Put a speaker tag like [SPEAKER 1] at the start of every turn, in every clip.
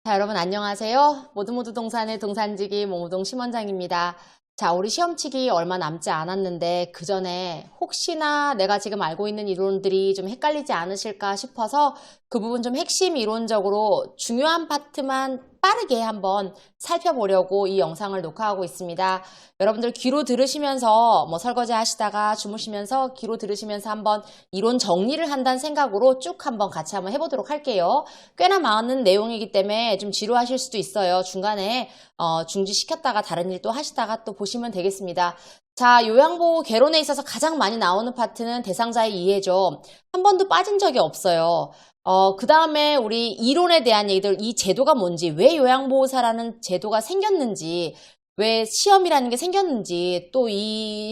[SPEAKER 1] 자, 여러분 안녕하세요. 모두 동산의 동산지기 모무동 심원장입니다. 자, 우리 시험치기 얼마 남지 않았는데 그 전에 혹시나 내가 지금 알고 있는 이론들이 좀 헷갈리지 않으실까 싶어서 그 부분 좀 핵심 이론적으로 중요한 파트만 빠르게 한번 살펴보려고 이 영상을 녹화하고 있습니다. 여러분들 귀로 들으시면서 뭐 설거지 하시다가 주무시면서 귀로 들으시면서 한번 이론 정리를 한다는 생각으로 쭉 한번 같이 한번 해보도록 할게요. 꽤나 많은 내용이기 때문에 좀 지루하실 수도 있어요. 중간에 중지시켰다가 다른 일 또 하시다가 또 보시면 되겠습니다. 자, 요양보호 개론에 있어서 가장 많이 나오는 파트는 대상자의 이해죠. 한 번도 빠진 적이 없어요. 그 다음에 우리 이론에 대한 얘기들, 이 제도가 뭔지, 왜 요양보호사라는 제도가 생겼는지, 왜 시험이라는 게 생겼는지, 또 이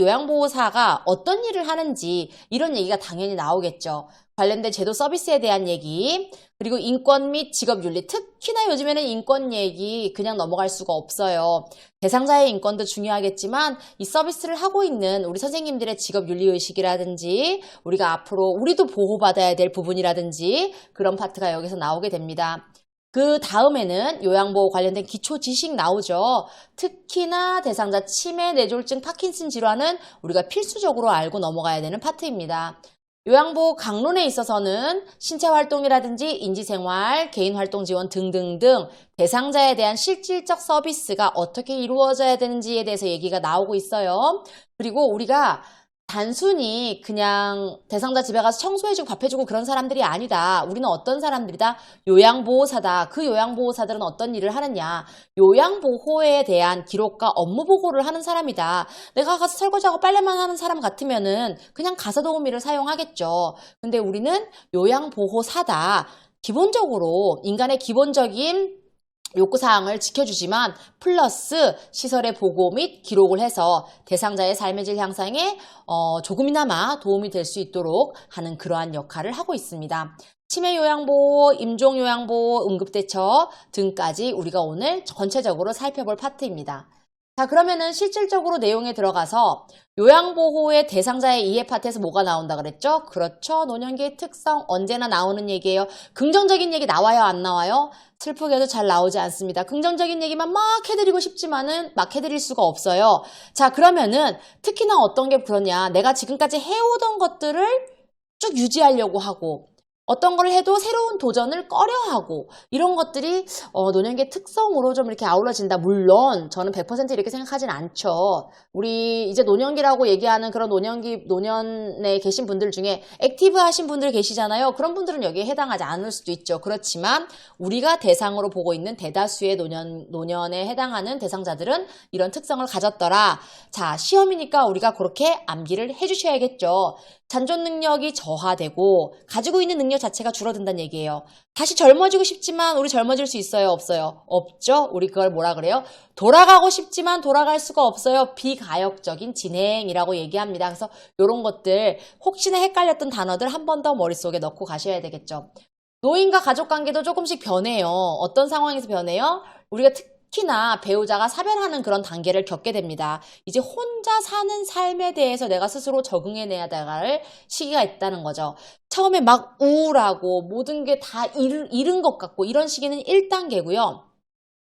[SPEAKER 1] 요양보호사가 어떤 일을 하는지, 이런 얘기가 당연히 나오겠죠. 관련된 제도 서비스에 대한 얘기, 그리고 인권 및 직업윤리, 특히나 요즘에는 인권 얘기 그냥 넘어갈 수가 없어요. 대상자의 인권도 중요하겠지만 이 서비스를 하고 있는 우리 선생님들의 직업윤리의식이라든지 우리가 앞으로 우리도 보호받아야 될 부분이라든지 그런 파트가 여기서 나오게 됩니다. 그 다음에는 요양보호 관련된 기초 지식 나오죠. 특히나 대상자 치매, 뇌졸중, 파킨슨 질환은 우리가 필수적으로 알고 넘어가야 되는 파트입니다. 요양보호 강론에 있어서는 신체활동이라든지 인지생활, 개인활동 지원 등등등 대상자에 대한 실질적 서비스가 어떻게 이루어져야 되는지에 대해서 얘기가 나오고 있어요. 그리고 우리가 단순히 그냥 대상자 집에 가서 청소해주고 밥해주고 그런 사람들이 아니다. 우리는 어떤 사람들이다? 요양보호사다. 그 요양보호사들은 어떤 일을 하느냐? 요양보호에 대한 기록과 업무 보고를 하는 사람이다. 내가 가서 설거지하고 빨래만 하는 사람 같으면은 그냥 가사도우미를 사용하겠죠. 근데 우리는 요양보호사다. 기본적으로 인간의 기본적인 요구사항을 지켜주지만 플러스 시설의 보고 및 기록을 해서 대상자의 삶의 질 향상에 조금이나마 도움이 될 수 있도록 하는 그러한 역할을 하고 있습니다. 치매요양보호, 임종요양보호, 응급대처 등까지 우리가 오늘 전체적으로 살펴볼 파트입니다. 자, 그러면은 실질적으로 내용에 들어가서 요양보호의 대상자의 이해 파트에서 뭐가 나온다 그랬죠? 그렇죠. 노년기의 특성 언제나 나오는 얘기예요. 긍정적인 얘기 나와요, 안 나와요? 슬프게도 잘 나오지 않습니다. 긍정적인 얘기만 막 해드리고 싶지만은 막 해드릴 수가 없어요. 자, 그러면은 특히나 어떤 게 그러냐. 내가 지금까지 해오던 것들을 쭉 유지하려고 하고 어떤 걸 해도 새로운 도전을 꺼려하고 이런 것들이 노년기의 특성으로 좀 이렇게 아울러진다. 물론 저는 100% 이렇게 생각하진 않죠. 우리 이제 노년기라고 얘기하는 그런 노년에 계신 분들 중에 액티브하신 분들 계시잖아요. 그런 분들은 여기에 해당하지 않을 수도 있죠. 그렇지만 우리가 대상으로 보고 있는 대다수의 노년에 해당하는 대상자들은 이런 특성을 가졌더라. 자, 시험이니까 우리가 그렇게 암기를 해주셔야겠죠. 잔존 능력이 저하되고 가지고 있는 능력 자체가 줄어든다는 얘기예요. 다시 젊어지고 싶지만 우리 젊어질 수 있어요? 없어요? 없죠? 우리 그걸 뭐라 그래요? 돌아가고 싶지만 돌아갈 수가 없어요. 비가역적인 진행이라고 얘기합니다. 그래서 이런 것들 혹시나 헷갈렸던 단어들 한 번 더 머릿속에 넣고 가셔야 되겠죠. 노인과 가족관계도 조금씩 변해요. 어떤 상황에서 변해요? 우리가 특히나 배우자가 사별하는 그런 단계를 겪게 됩니다. 이제 혼자 사는 삶에 대해서 내가 스스로 적응해내야 될 시기가 있다는 거죠. 처음에 막 우울하고 모든 게 다 잃은 것 같고 이런 시기는 1단계고요.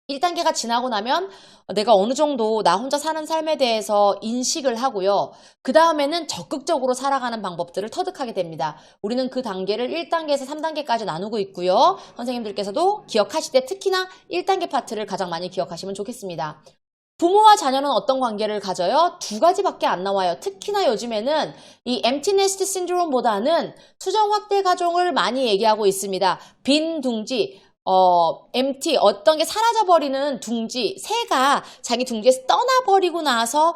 [SPEAKER 1] 1단계가 지나고 나면 내가 어느 정도 나 혼자 사는 삶에 대해서 인식을 하고요. 그 다음에는 적극적으로 살아가는 방법들을 터득하게 됩니다. 우리는 그 단계를 1단계에서 3단계까지 나누고 있고요. 선생님들께서도 기억하실 때 특히나 1단계 파트를 가장 많이 기억하시면 좋겠습니다. 부모와 자녀는 어떤 관계를 가져요? 두 가지밖에 안 나와요. 특히나 요즘에는 이 empty nest syndrome보다는 수정 확대 가정을 많이 얘기하고 있습니다. 빈 둥지. empty, 어떤 게 사라져버리는 둥지, 새가 자기 둥지에서 떠나버리고 나서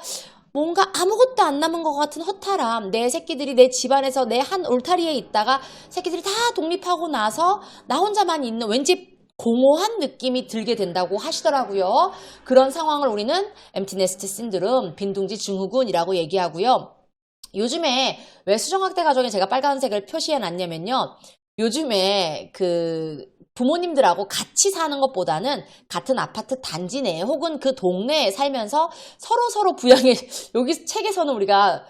[SPEAKER 1] 뭔가 아무것도 안 남은 것 같은 허탈함, 내 새끼들이 내 집안에서 내 한 울타리에 있다가 새끼들이 다 독립하고 나서 나 혼자만 있는 왠지 공허한 느낌이 들게 된다고 하시더라고요. 그런 상황을 우리는 empty nest syndrome, 빈둥지 증후군이라고 얘기하고요. 요즘에 왜 수정확대 가정에 제가 빨간색을 표시해 놨냐면요. 요즘에 부모님들하고 같이 사는 것보다는 같은 아파트 단지 내에 혹은 그 동네에 살면서 서로 부양해, 여기 책에서는 우리가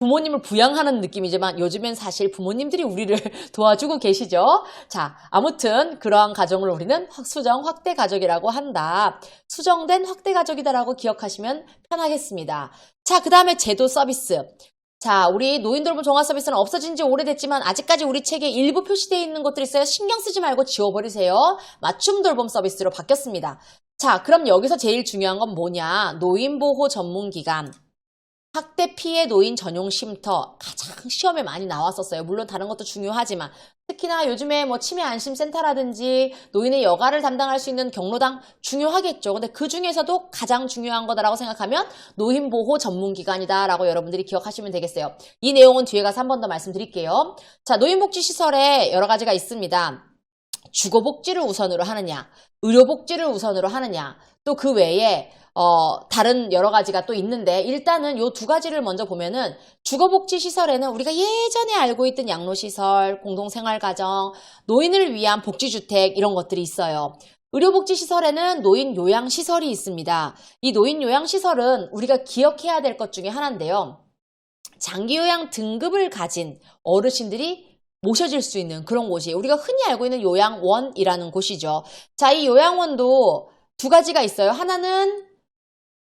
[SPEAKER 1] 부모님을 부양하는 느낌이지만 요즘엔 사실 부모님들이 우리를 도와주고 계시죠. 자, 아무튼 그러한 가정을 우리는 수정 확대 가족이라고 한다. 수정된 확대 가족이다라고 기억하시면 편하겠습니다. 자, 그 다음에 제도 서비스. 자, 우리 노인돌봄 종합 서비스는 없어진 지 오래됐지만 아직까지 우리 책에 일부 표시되어 있는 것들이 있어요. 신경 쓰지 말고 지워버리세요. 맞춤 돌봄 서비스로 바뀌었습니다. 자, 그럼 여기서 제일 중요한 건 뭐냐? 노인보호 전문기관. 학대 피해 노인 전용 쉼터 가장 시험에 많이 나왔었어요. 물론 다른 것도 중요하지만 특히나 요즘에 뭐 치매 안심센터라든지 노인의 여가를 담당할 수 있는 경로당 중요하겠죠. 근데 그 중에서도 가장 중요한 거다라고 생각하면 노인보호 전문기관이다라고 여러분들이 기억하시면 되겠어요. 이 내용은 뒤에 가서 한 번 더 말씀드릴게요. 자, 노인복지시설에 여러 가지가 있습니다. 주거복지를 우선으로 하느냐, 의료복지를 우선으로 하느냐, 또 그 외에 다른 여러 가지가 또 있는데 일단은 요 두 가지를 먼저 보면은 주거복지시설에는 우리가 예전에 알고 있던 양로시설, 공동생활가정, 노인을 위한 복지주택 이런 것들이 있어요. 의료복지시설에는 노인요양시설이 있습니다. 이 노인요양시설은 우리가 기억해야 될 것 중에 하나인데요. 장기요양 등급을 가진 어르신들이 모셔질 수 있는 그런 곳이에요. 우리가 흔히 알고 있는 요양원이라는 곳이죠. 자, 이 요양원도 두 가지가 있어요. 하나는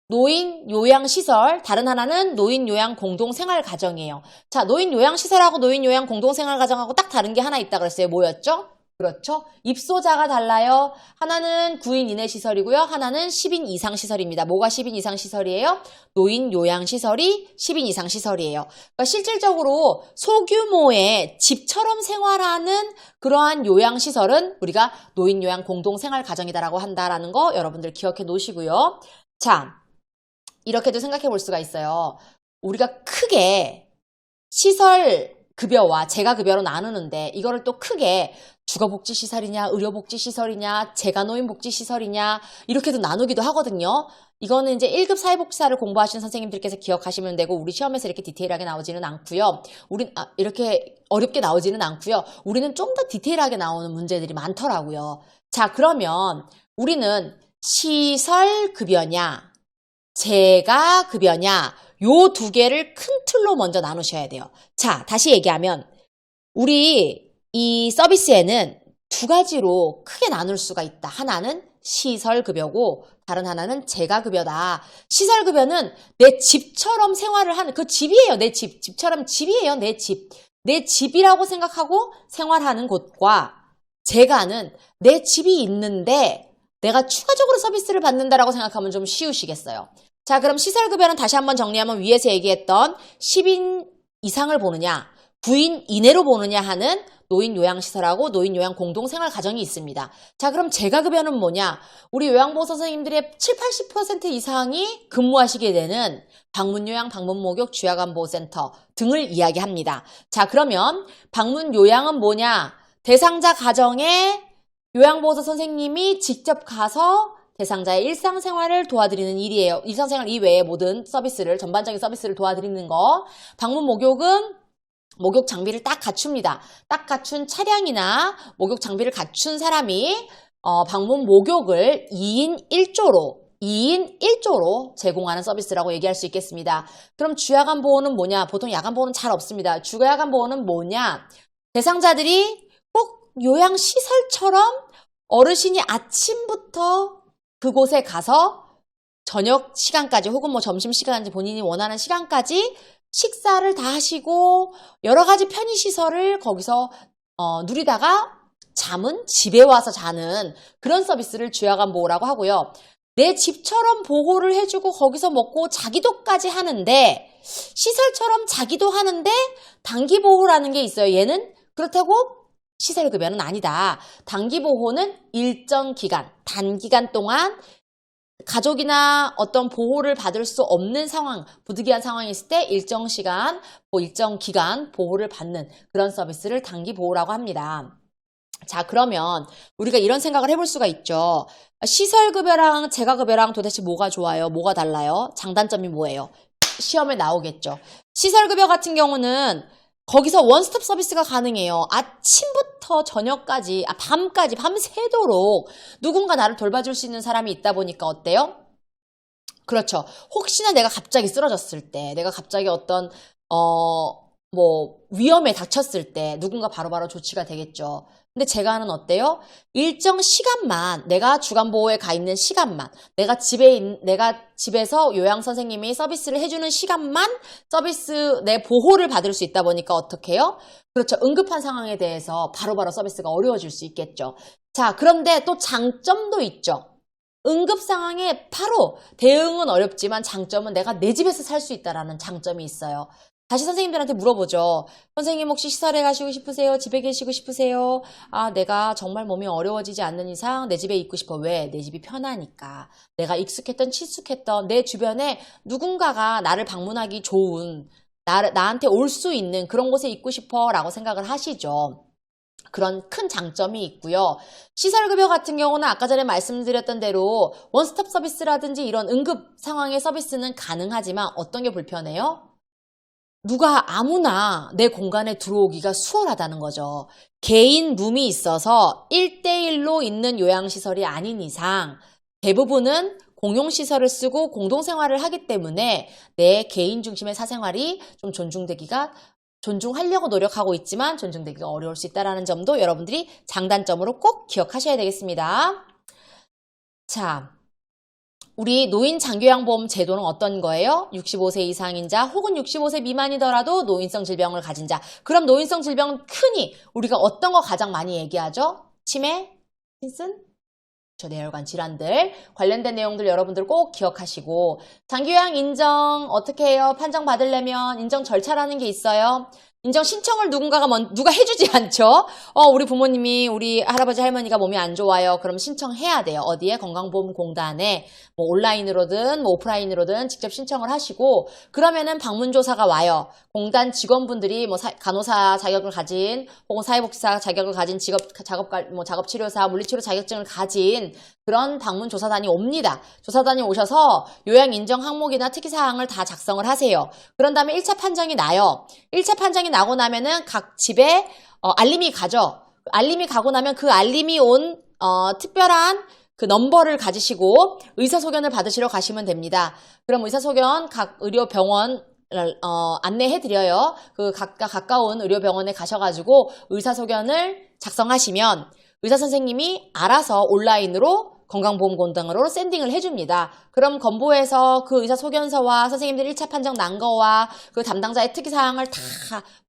[SPEAKER 1] 노인 요양시설, 다른 하나는 노인 요양 공동생활가정이에요. 자, 노인 요양시설하고 노인 요양 공동생활가정하고 딱 다른 게 하나 있다 그랬어요. 뭐였죠? 그렇죠. 입소자가 달라요. 하나는 9인 이내 시설이고요. 하나는 10인 이상 시설입니다. 뭐가 10인 이상 시설이에요? 노인 요양시설이 10인 이상 시설이에요. 그러니까 실질적으로 소규모의 집처럼 생활하는 그러한 요양시설은 우리가 노인 요양 공동생활가정이다라고 한다라는 거 여러분들 기억해 놓으시고요. 자, 이렇게도 생각해 볼 수가 있어요. 우리가 크게 시설 급여와 재가급여로 나누는데 이거를 또 크게 주거복지시설이냐 의료복지시설이냐 재가노인복지시설이냐 이렇게도 나누기도 하거든요. 이거는 이제 1급 사회복지사를 공부하시는 선생님들께서 기억하시면 되고 우리 시험에서 이렇게 디테일하게 나오지는 않고요. 이렇게 어렵게 나오지는 않고요. 우리는 좀 더 디테일하게 나오는 문제들이 많더라고요. 자, 그러면 우리는 시설급여냐 재가급여냐 요 두 개를 큰 틀로 먼저 나누셔야 돼요. 자, 다시 얘기하면 우리 이 서비스에는 두 가지로 크게 나눌 수가 있다. 하나는 시설급여고 다른 하나는 재가급여다. 시설급여는 내 집처럼 생활을 하는 그 집이에요. 내 집. 집처럼 집이에요. 내 집. 내 집이라고 생각하고 생활하는 곳과 재가는 내 집이 있는데 내가 추가적으로 서비스를 받는다라고 생각하면 좀 쉬우시겠어요. 자, 그럼 시설급여는 다시 한번 정리하면 위에서 얘기했던 10인 이상을 보느냐 9인 이내로 보느냐 하는 노인요양시설하고 노인요양 공동생활가정이 있습니다. 자, 그럼 재가급여는 뭐냐? 우리 요양보호 선생님들의 70, 80% 이상이 근무하시게 되는 방문요양, 방문목욕, 주야간보호센터 등을 이야기합니다. 자, 그러면 방문요양은 뭐냐? 대상자 가정에 요양보호사 선생님이 직접 가서 대상자의 일상생활을 도와드리는 일이에요. 일상생활 이외의 모든 서비스를, 전반적인 서비스를 도와드리는 거. 방문 목욕은 목욕 장비를 딱 갖춥니다. 딱 갖춘 차량이나 목욕 장비를 갖춘 사람이 방문 목욕을 2인 1조로 제공하는 서비스라고 얘기할 수 있겠습니다. 그럼 주야간 보호는 뭐냐? 보통 야간 보호는 잘 없습니다. 주야간 보호는 뭐냐? 대상자들이 꼭 요양시설처럼 어르신이 아침부터 그곳에 가서 저녁 시간까지 혹은 뭐 점심시간인지 본인이 원하는 시간까지 식사를 다 하시고 여러 가지 편의시설을 거기서 누리다가 잠은 집에 와서 자는 그런 서비스를 주야간 보호라고 하고요. 내 집처럼 보호를 해주고 거기서 먹고 자기도까지 하는데 시설처럼 자기도 하는데 단기보호라는 게 있어요. 얘는 그렇다고 시설급여는 아니다. 단기보호는 일정 기간, 단기간 동안 가족이나 어떤 보호를 받을 수 없는 상황, 부득이한 상황이 있을 때 일정 시간, 일정 기간 보호를 받는 그런 서비스를 단기보호라고 합니다. 자, 그러면 우리가 이런 생각을 해볼 수가 있죠. 시설급여랑 재가급여랑 도대체 뭐가 좋아요? 뭐가 달라요? 장단점이 뭐예요? 시험에 나오겠죠. 시설급여 같은 경우는 거기서 원스톱 서비스가 가능해요. 아침부터 저녁까지, 밤까지, 밤새도록 누군가 나를 돌봐줄 수 있는 사람이 있다 보니까 어때요? 그렇죠. 혹시나 내가 갑자기 쓰러졌을 때, 내가 갑자기 어떤 뭐 위험에 닥쳤을 때 누군가 바로바로 조치가 되겠죠. 근데 제가는 어때요? 일정 시간만, 내가 주간보호에 가 있는 시간만, 내가 집에서 요양 선생님이 서비스를 해주는 시간만 내 보호를 받을 수 있다 보니까 어떻게 해요? 그렇죠. 응급한 상황에 대해서 바로바로 서비스가 어려워질 수 있겠죠. 자, 그런데 또 장점도 있죠. 응급 상황에 바로 대응은 어렵지만 장점은 내가 내 집에서 살 수 있다라는 장점이 있어요. 다시 선생님들한테 물어보죠. 선생님 혹시 시설에 가시고 싶으세요? 집에 계시고 싶으세요? 아, 내가 정말 몸이 어려워지지 않는 이상 내 집에 있고 싶어. 왜? 내 집이 편하니까. 내가 익숙했던 친숙했던 내 주변에 누군가가 나를 방문하기 좋은, 나한테 올 수 있는 그런 곳에 있고 싶어 라고 생각을 하시죠. 그런 큰 장점이 있고요. 시설급여 같은 경우는 아까 전에 말씀드렸던 대로 원스톱 서비스라든지 이런 응급 상황의 서비스는 가능하지만 어떤 게 불편해요? 누가 아무나 내 공간에 들어오기가 수월하다는 거죠. 개인 룸이 있어서 1대1로 있는 요양시설이 아닌 이상 대부분은 공용시설을 쓰고 공동생활을 하기 때문에 내 개인 중심의 사생활이 좀 존중하려고 노력하고 있지만 존중되기가 어려울 수 있다는 점도 여러분들이 장단점으로 꼭 기억하셔야 되겠습니다. 자, 우리 노인 장기요양보험 제도는 어떤 거예요? 65세 이상인 자 혹은 65세 미만이더라도 노인성 질병을 가진 자. 그럼 노인성 질병은 흔히 우리가 어떤 거 가장 많이 얘기하죠? 치매, 파킨슨, 뇌혈관 질환들 관련된 내용들 여러분들 꼭 기억하시고 장기요양 인정 어떻게 해요? 판정 받으려면 인정 절차라는 게 있어요. 인정 신청을 누가 해주지 않죠? 우리 부모님이, 우리 할아버지 할머니가 몸이 안 좋아요. 그럼 신청해야 돼요. 어디에? 건강보험공단에 뭐 온라인으로든 뭐 오프라인으로든 직접 신청을 하시고 그러면은 방문조사가 와요. 공단 직원분들이 뭐 간호사 자격을 가진 혹은 사회복지사 자격을 가진 작업치료사, 물리치료 자격증을 가진 그런 방문조사단이 옵니다. 조사단이 오셔서 요양인정 항목이나 특이사항을 다 작성을 하세요. 그런 다음에 1차 판정이 나요. 1차 판정이 나고 나면은 각 집에 알림이 가죠. 알림이 가고 나면 그 알림이 온 특별한 그 넘버를 가지시고 의사소견을 받으시러 가시면 됩니다. 그럼 의사소견 각 의료병원 안내해드려요. 그 각각 가까운 의료병원에 가셔가지고 의사소견을 작성하시면 의사선생님이 알아서 온라인으로 건강보험공단으로 샌딩을 해줍니다. 그럼 건보에서 그 의사소견서와 선생님들 1차 판정 난 거와 그 담당자의 특이사항을 다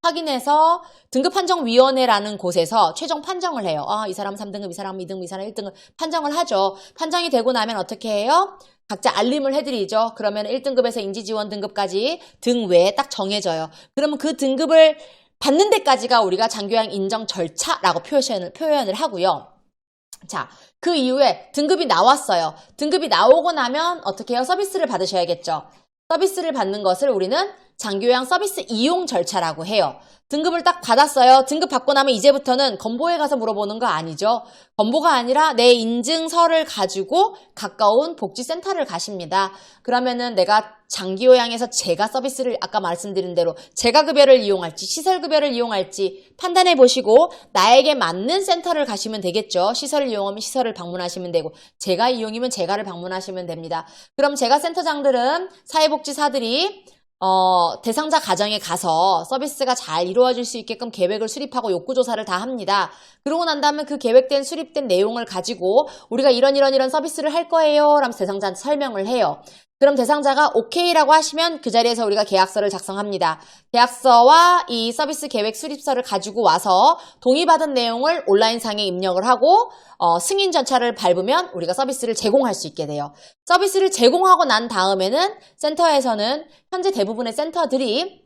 [SPEAKER 1] 확인해서 등급판정위원회라는 곳에서 최종 판정을 해요. 이 사람 3등급, 이 사람 2등급, 이 사람 1등급 판정을 하죠. 판정이 되고 나면 어떻게 해요? 각자 알림을 해드리죠. 그러면 1등급에서 인지지원 등급까지 등외에 딱 정해져요. 그러면 그 등급을 받는 데까지가 우리가 장기요양 인정 절차라고 표현을 하고요. 자, 그 이후에 등급이 나왔어요. 등급이 나오고 나면 어떻게 해요? 서비스를 받으셔야겠죠. 서비스를 받는 것을 우리는 장기요양 서비스 이용 절차라고 해요. 등급을 딱 받았어요. 등급 받고 나면 이제부터는 건보에 가서 물어보는 거 아니죠. 건보가 아니라 내 인증서를 가지고 가까운 복지센터를 가십니다. 그러면은 내가 장기요양에서 제가 서비스를 아까 말씀드린 대로 재가급여를 이용할지 시설급여를 이용할지 판단해 보시고 나에게 맞는 센터를 가시면 되겠죠. 시설을 이용하면 시설을 방문하시면 되고 재가 이용이면 재가를 방문하시면 됩니다. 그럼 재가센터장들은 사회복지사들이 대상자 가정에 가서 서비스가 잘 이루어질 수 있게끔 계획을 수립하고 욕구조사를 다 합니다. 그러고 난 다음에 그 계획된 수립된 내용을 가지고 우리가 이런 서비스를 할 거예요 라면서 대상자한테 설명을 해요. 그럼 대상자가 오케이라고 하시면 그 자리에서 우리가 계약서를 작성합니다. 계약서와 이 서비스 계획 수립서를 가지고 와서 동의받은 내용을 온라인상에 입력을 하고 승인 절차를 밟으면 우리가 서비스를 제공할 수 있게 돼요. 서비스를 제공하고 난 다음에는 센터에서는 현재 대부분의 센터들이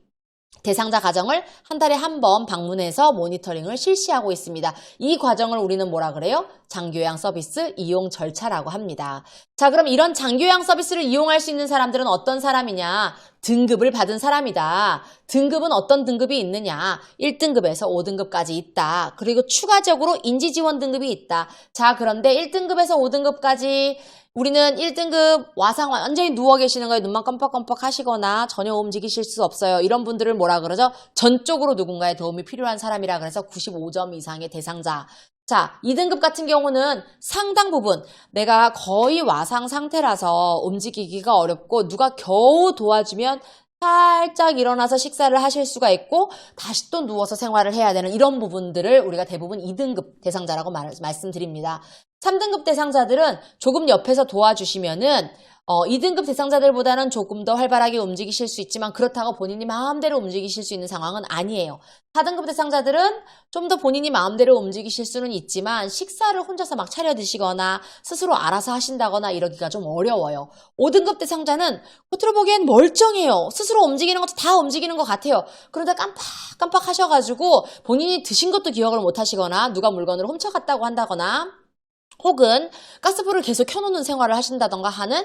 [SPEAKER 1] 대상자 가정을 한 달에 한 번 방문해서 모니터링을 실시하고 있습니다. 이 과정을 우리는 뭐라 그래요? 장기요양 서비스 이용 절차라고 합니다. 자, 그럼 이런 장기요양 서비스를 이용할 수 있는 사람들은 어떤 사람이냐? 등급을 받은 사람이다. 등급은 어떤 등급이 있느냐? 1등급에서 5등급까지 있다. 그리고 추가적으로 인지지원 등급이 있다. 자, 그런데 1등급에서 5등급까지 우리는 1등급 와상 완전히 누워 계시는 거예요. 눈만 껌뻑껌뻑 하시거나 전혀 움직이실 수 없어요. 이런 분들을 뭐라 그러죠? 전적으로 누군가의 도움이 필요한 사람이라 그래서 95점 이상의 대상자. 자, 2등급 같은 경우는 상당 부분 내가 거의 와상 상태라서 움직이기가 어렵고 누가 겨우 도와주면 살짝 일어나서 식사를 하실 수가 있고 다시 또 누워서 생활을 해야 되는 이런 부분들을 우리가 대부분 2등급 대상자라고 말씀드립니다. 3등급 대상자들은 조금 옆에서 도와주시면은 2등급 대상자들보다는 조금 더 활발하게 움직이실 수 있지만 그렇다고 본인이 마음대로 움직이실 수 있는 상황은 아니에요. 4등급 대상자들은 좀 더 본인이 마음대로 움직이실 수는 있지만 식사를 혼자서 막 차려 드시거나 스스로 알아서 하신다거나 이러기가 좀 어려워요. 5등급 대상자는 겉으로 보기엔 멀쩡해요. 스스로 움직이는 것도 다 움직이는 것 같아요. 그러다 깜빡 하셔가지고 본인이 드신 것도 기억을 못 하시거나 누가 물건을 훔쳐갔다고 한다거나 혹은 가스불을 계속 켜놓는 생활을 하신다던가 하는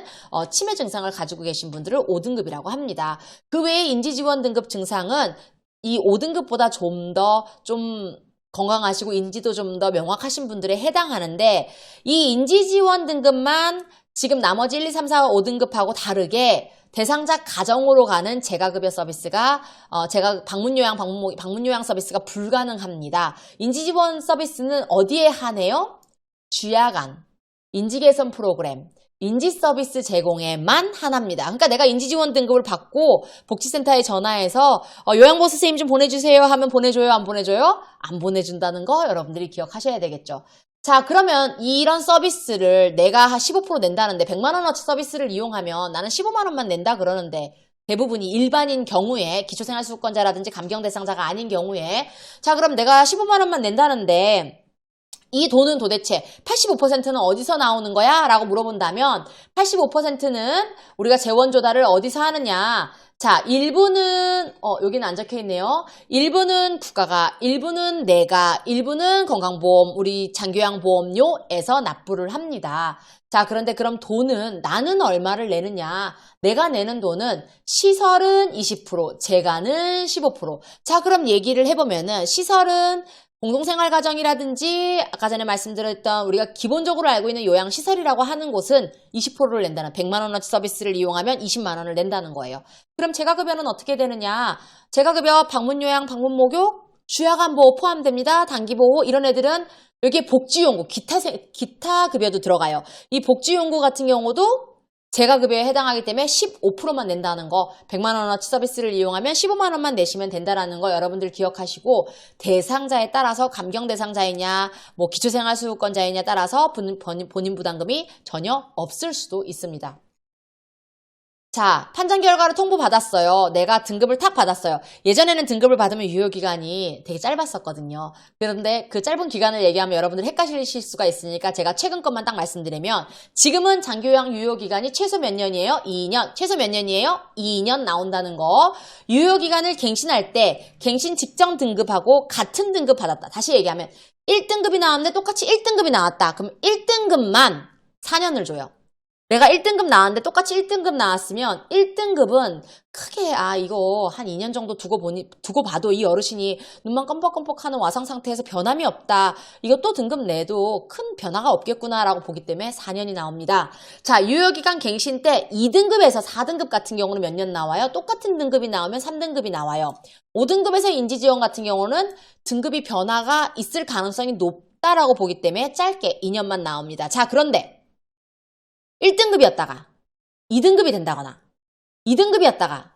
[SPEAKER 1] 치매 증상을 가지고 계신 분들을 5등급이라고 합니다. 그 외에 인지지원 등급 증상은 이 5등급보다 좀 건강하시고 인지도 좀 더 명확하신 분들에 해당하는데 이 인지지원 등급만 지금 나머지 1, 2, 3, 4, 5등급하고 다르게 대상자 가정으로 가는 재가급여 서비스가 방문요양 서비스가 불가능합니다. 인지지원 서비스는 어디에 한해요? 주야간, 인지개선 프로그램, 인지서비스 제공에만 한합니다. 그러니까 내가 인지지원 등급을 받고 복지센터에 전화해서 요양보호 선생님 좀 보내주세요 하면 보내줘요? 안 보내줘요? 안 보내준다는 거 여러분들이 기억하셔야 되겠죠. 자, 그러면 이런 서비스를 내가 15% 낸다는데 100만 원어치 서비스를 이용하면 나는 15만 원만 낸다 그러는데 대부분이 일반인 경우에 기초생활수급권자라든지 감경 대상자가 아닌 경우에 자, 그럼 내가 15만 원만 낸다는데 이 돈은 도대체 85%는 어디서 나오는 거야? 라고 물어본다면 85%는 우리가 재원 조달을 어디서 하느냐? 자, 일부는 여기는 안 적혀 있네요. 일부는 국가가, 일부는 내가, 일부는 건강보험, 우리 장교양보험료에서 납부를 합니다. 자, 그런데 그럼 돈은 나는 얼마를 내느냐? 내가 내는 돈은 시설은 20%, 재가는 15%. 자, 그럼 얘기를 해보면은 시설은 공동생활가정이라든지 아까 전에 말씀드렸던 우리가 기본적으로 알고 있는 요양시설이라고 하는 곳은 20%를 낸다는 100만 원어치 서비스를 이용하면 20만 원을 낸다는 거예요. 그럼 재가급여는 어떻게 되느냐? 재가급여, 방문요양, 방문목욕, 주야간보호 포함됩니다. 단기보호 이런 애들은 여기에 복지용구, 기타 급여도 들어가요. 이 복지용구 같은 경우도 재가급여에 해당하기 때문에 15%만 낸다는 거 100만 원어치 서비스를 이용하면 15만 원만 내시면 된다는 거 여러분들 기억하시고 대상자에 따라서 감경 대상자이냐 뭐 기초생활수급권자이냐 따라서 본인 부담금이 전혀 없을 수도 있습니다. 자, 판정 결과를 통보받았어요. 내가 등급을 탁 받았어요. 예전에는 등급을 받으면 유효기간이 되게 짧았었거든요. 그런데 그 짧은 기간을 얘기하면 여러분들 헷갈리실 수가 있으니까 제가 최근 것만 딱 말씀드리면 지금은 장교양 유효기간이 최소 몇 년이에요? 2년. 최소 몇 년이에요? 2년 나온다는 거. 유효기간을 갱신할 때 갱신 직전 등급하고 같은 등급 받았다. 다시 얘기하면 1등급이 나왔는데 똑같이 1등급이 나왔다. 그럼 1등급만 4년을 줘요. 내가 1등급 나왔는데 똑같이 1등급 나왔으면 1등급은 크게 이거 한 2년 정도 두고 봐도 이 어르신이 눈만 껌뻑껌뻑하는 와상 상태에서 변함이 없다. 이거 또 등급 내도 큰 변화가 없겠구나라고 보기 때문에 4년이 나옵니다. 자, 유효기간 갱신 때 2등급에서 4등급 같은 경우는 몇 년 나와요? 똑같은 등급이 나오면 3등급이 나와요. 5등급에서 인지지원 같은 경우는 등급이 변화가 있을 가능성이 높다라고 보기 때문에 짧게 2년만 나옵니다. 자, 그런데 1등급이었다가 2등급이 된다거나 2등급이었다가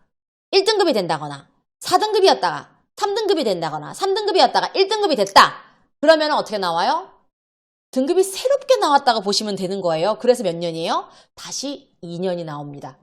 [SPEAKER 1] 1등급이 된다거나 4등급이었다가 3등급이 된다거나 3등급이었다가 1등급이 됐다. 그러면 어떻게 나와요? 등급이 새롭게 나왔다고 보시면 되는 거예요. 그래서 몇 년이에요? 다시 2년이 나옵니다.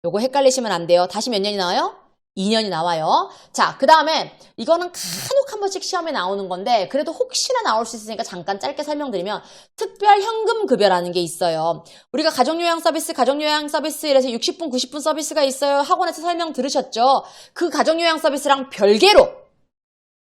[SPEAKER 1] 요거 헷갈리시면 안 돼요. 다시 몇 년이 나와요? 2년이 나와요. 자, 그 다음에 이거는 간혹 한 번씩 시험에 나오는 건데 그래도 혹시나 나올 수 있으니까 잠깐 짧게 설명드리면 특별현금급여라는 게 있어요. 우리가 가족요양 서비스 이래서 60분, 90분 서비스가 있어요. 학원에서 설명 들으셨죠? 그 가족요양 서비스랑 별개로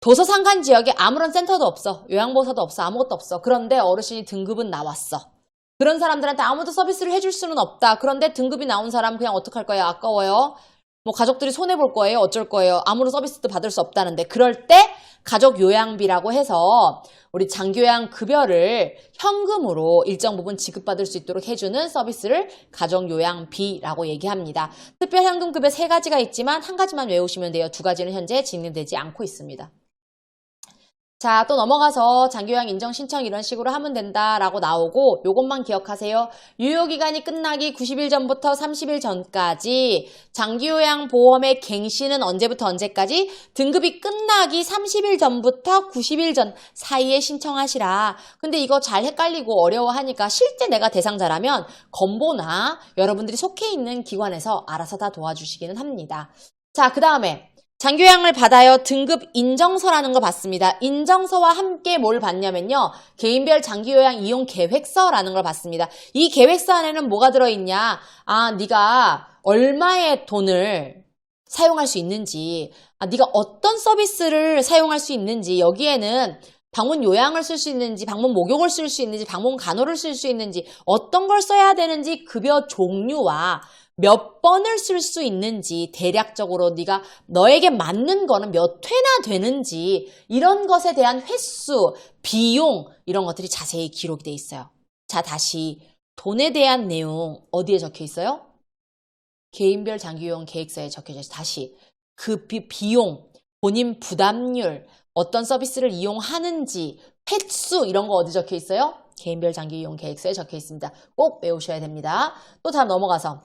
[SPEAKER 1] 도서상간 지역에 아무런 센터도 없어. 요양보호사도 없어. 아무것도 없어. 그런데 어르신이 등급은 나왔어. 그런 사람들한테 아무도 서비스를 해줄 수는 없다. 그런데 등급이 나온 사람 그냥 어떡할 거예요? 아까워요. 뭐 가족들이 손해볼 거예요? 어쩔 거예요? 아무런 서비스도 받을 수 없다는데 그럴 때 가족요양비라고 해서 우리 장교양 급여를 현금으로 일정 부분 지급받을 수 있도록 해주는 서비스를 가족요양비라고 얘기합니다. 특별현금급여 3가지가 있지만 한 가지만 외우시면 돼요. 2가지는 현재 진행되지 않고 있습니다. 자, 또 넘어가서 장기요양 인정 신청 이런 식으로 하면 된다라고 나오고 요것만 기억하세요. 유효기간이 끝나기 90일 전부터 30일 전까지 장기요양 보험의 갱신은 언제부터 언제까지? 등급이 끝나기 30일 전부터 90일 전 사이에 신청하시라. 근데 이거 잘 헷갈리고 어려워하니까 실제 내가 대상자라면 건보나 여러분들이 속해 있는 기관에서 알아서 다 도와주시기는 합니다. 자, 그 다음에 장기요양을 받아요. 등급 인정서라는 거 받습니다. 인정서와 함께 뭘 받냐면요. 개인별 장기요양 이용 계획서라는 걸 받습니다. 이 계획서 안에는 뭐가 들어있냐. 아, 네가 얼마의 돈을 사용할 수 있는지, 네가 어떤 서비스를 사용할 수 있는지, 여기에는 방문 요양을 쓸 수 있는지, 방문 목욕을 쓸 수 있는지, 방문 간호를 쓸 수 있는지, 어떤 걸 써야 되는지, 급여 종류와 몇 번을 쓸 수 있는지, 대략적으로 네가 너에게 맞는 거는 몇 회나 되는지, 이런 것에 대한 횟수, 비용, 이런 것들이 자세히 기록이 돼 있어요. 자, 다시 돈에 대한 내용 어디에 적혀 있어요? 개인별 장기요양 계획서에 적혀져 있어요. 다시 그 비용, 본인 부담률, 어떤 서비스를 이용하는지, 횟수 이런 거 어디 적혀 있어요? 개인별 장기이용 계획서에 적혀 있습니다. 꼭 외우셔야 됩니다. 또 다음 넘어가서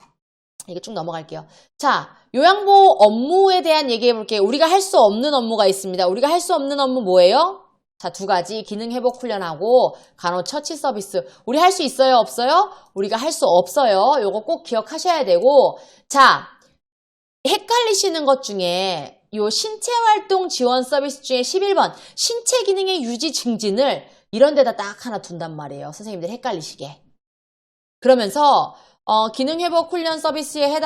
[SPEAKER 1] 이거 쭉 넘어갈게요. 자, 요양보호 업무에 대한 얘기해 볼게요. 우리가 할 수 없는 업무가 있습니다. 우리가 할 수 없는 업무 뭐예요? 자, 두 가지. 기능회복 훈련하고 간호처치 서비스. 우리 할 수 있어요? 없어요? 우리가 할 수 없어요. 요거 꼭 기억하셔야 되고. 자, 헷갈리시는 것 중에 요 신체활동 지원 서비스 중에 11번 신체 기능의 유지 증진을 이런 데다 딱 하나 둔단 말이에요. 선생님들 헷갈리시게. 그러면서 기능회복 훈련 서비스에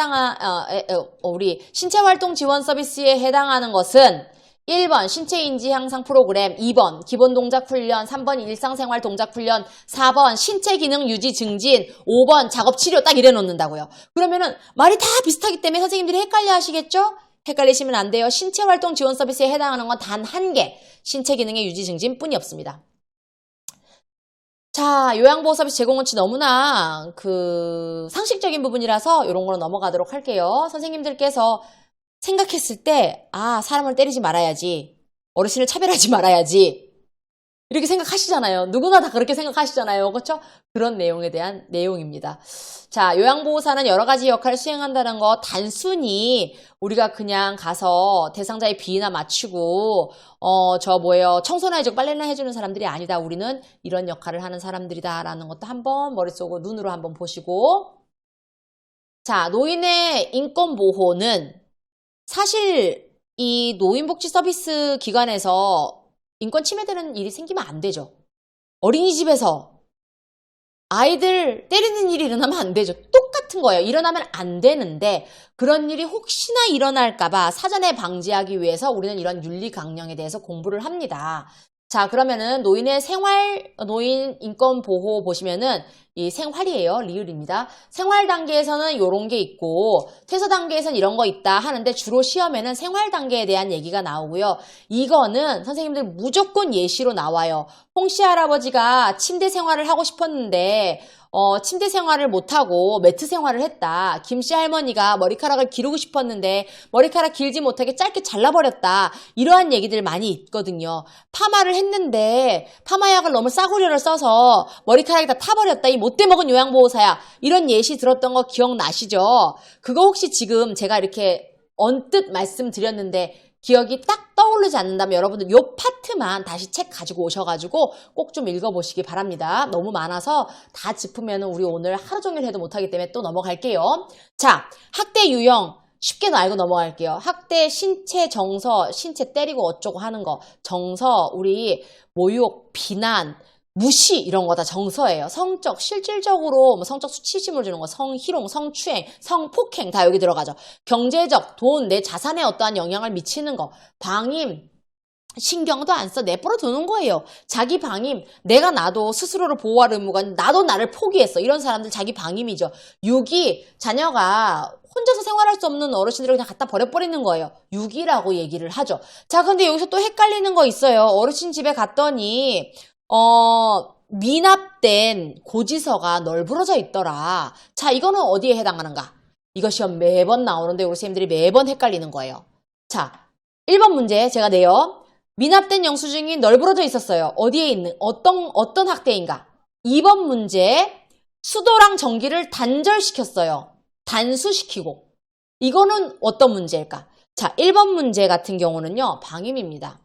[SPEAKER 1] 우리 신체활동 지원 서비스에 해당하는 것은 1번 신체인지 향상 프로그램, 2번 기본동작 훈련, 3번 일상생활 동작 훈련, 4번 신체 기능 유지 증진, 5번 작업치료 딱 이래 놓는다고요. 그러면은 말이 다 비슷하기 때문에 선생님들이 헷갈려 하시겠죠? 헷갈리시면 안 돼요. 신체활동 지원 서비스에 해당하는 건 단 한 개, 신체 기능의 유지 증진 뿐이 없습니다. 자, 요양보호 서비스 제공 원칙 너무나 상식적인 부분이라서 이런 걸로 넘어가도록 할게요. 선생님들께서 생각했을 때, 사람을 때리지 말아야지. 어르신을 차별하지 말아야지. 이렇게 생각하시잖아요. 누구나 다 그렇게 생각하시잖아요. 그렇죠? 그런 내용에 대한 내용입니다. 자, 요양보호사는 여러 가지 역할을 수행한다는 거 단순히 우리가 그냥 가서 대상자의 비위나 맞추고 청소나 해주고 빨래나 해주는 사람들이 아니다. 우리는 이런 역할을 하는 사람들이다라는 것도 한번 머릿속으로 눈으로 한번 보시고. 자, 노인의 인권보호는 사실 이 노인복지 서비스 기관에서 인권 침해되는 일이 생기면 안 되죠. 어린이집에서 아이들 때리는 일이 일어나면 안 되죠. 똑같은 거예요. 일어나면 안 되는데 그런 일이 혹시나 일어날까봐 사전에 방지하기 위해서 우리는 이런 윤리 강령에 대해서 공부를 합니다. 자, 그러면은 노인 인권 보호 보시면은 이 생활이에요. 리을입니다. 생활 단계에서는 이런 게 있고 퇴소 단계에서는 이런 거 있다 하는데 주로 시험에는 생활 단계에 대한 얘기가 나오고요. 이거는 선생님들 무조건 예시로 나와요. 홍씨 할아버지가 침대 생활을 하고 싶었는데 침대 생활을 못하고 매트 생활을 했다. 김씨 할머니가 머리카락을 기르고 싶었는데 머리카락 길지 못하게 짧게 잘라버렸다. 이러한 얘기들 많이 있거든요. 파마를 했는데 파마약을 너무 싸구려를 써서 머리카락이 다 타버렸다. 이 못돼 먹은 요양보호사야. 이런 예시 들었던 거 기억나시죠? 그거 혹시 지금 제가 이렇게 언뜻 말씀드렸는데 기억이 딱 떠오르지 않는다면 여러분들 요 파트만 다시 책 가지고 오셔가지고 꼭 좀 읽어보시기 바랍니다. 너무 많아서 다 짚으면 우리 오늘 하루 종일 해도 못하기 때문에 또 넘어갈게요. 자, 학대 유형 쉽게 알고 넘어갈게요. 학대 신체 정서, 신체 때리고 어쩌고 하는 거 정서, 우리 모욕, 비난, 무시 이런 거 다 정서예요. 성적, 실질적으로 뭐 성적 수치심을 주는 거, 성희롱, 성추행, 성폭행 다 여기 들어가죠. 경제적, 돈, 내 자산에 어떠한 영향을 미치는 거, 방임, 신경도 안 써 내버려 두는 거예요. 자기 방임, 내가 나도 스스로를 보호할 의무가 나도 나를 포기했어. 이런 사람들 자기 방임이죠. 유기, 자녀가 혼자서 생활할 수 없는 어르신들을 그냥 갖다 버려버리는 거예요. 유기라고 얘기를 하죠. 자, 근데 여기서 또 헷갈리는 거 있어요. 어르신 집에 갔더니 미납된 고지서가 널브러져 있더라. 자, 이거는 어디에 해당하는가? 이거 시험 매번 나오는데 우리 선생님들이 매번 헷갈리는 거예요. 자, 1번 문제 제가 내요. 미납된 영수증이 널브러져 있었어요. 어디에 있는 어떤 학대인가? 2번 문제 수도랑 전기를 단절시켰어요. 단수시키고. 이거는 어떤 문제일까? 자, 1번 문제 같은 경우는요. 방임입니다.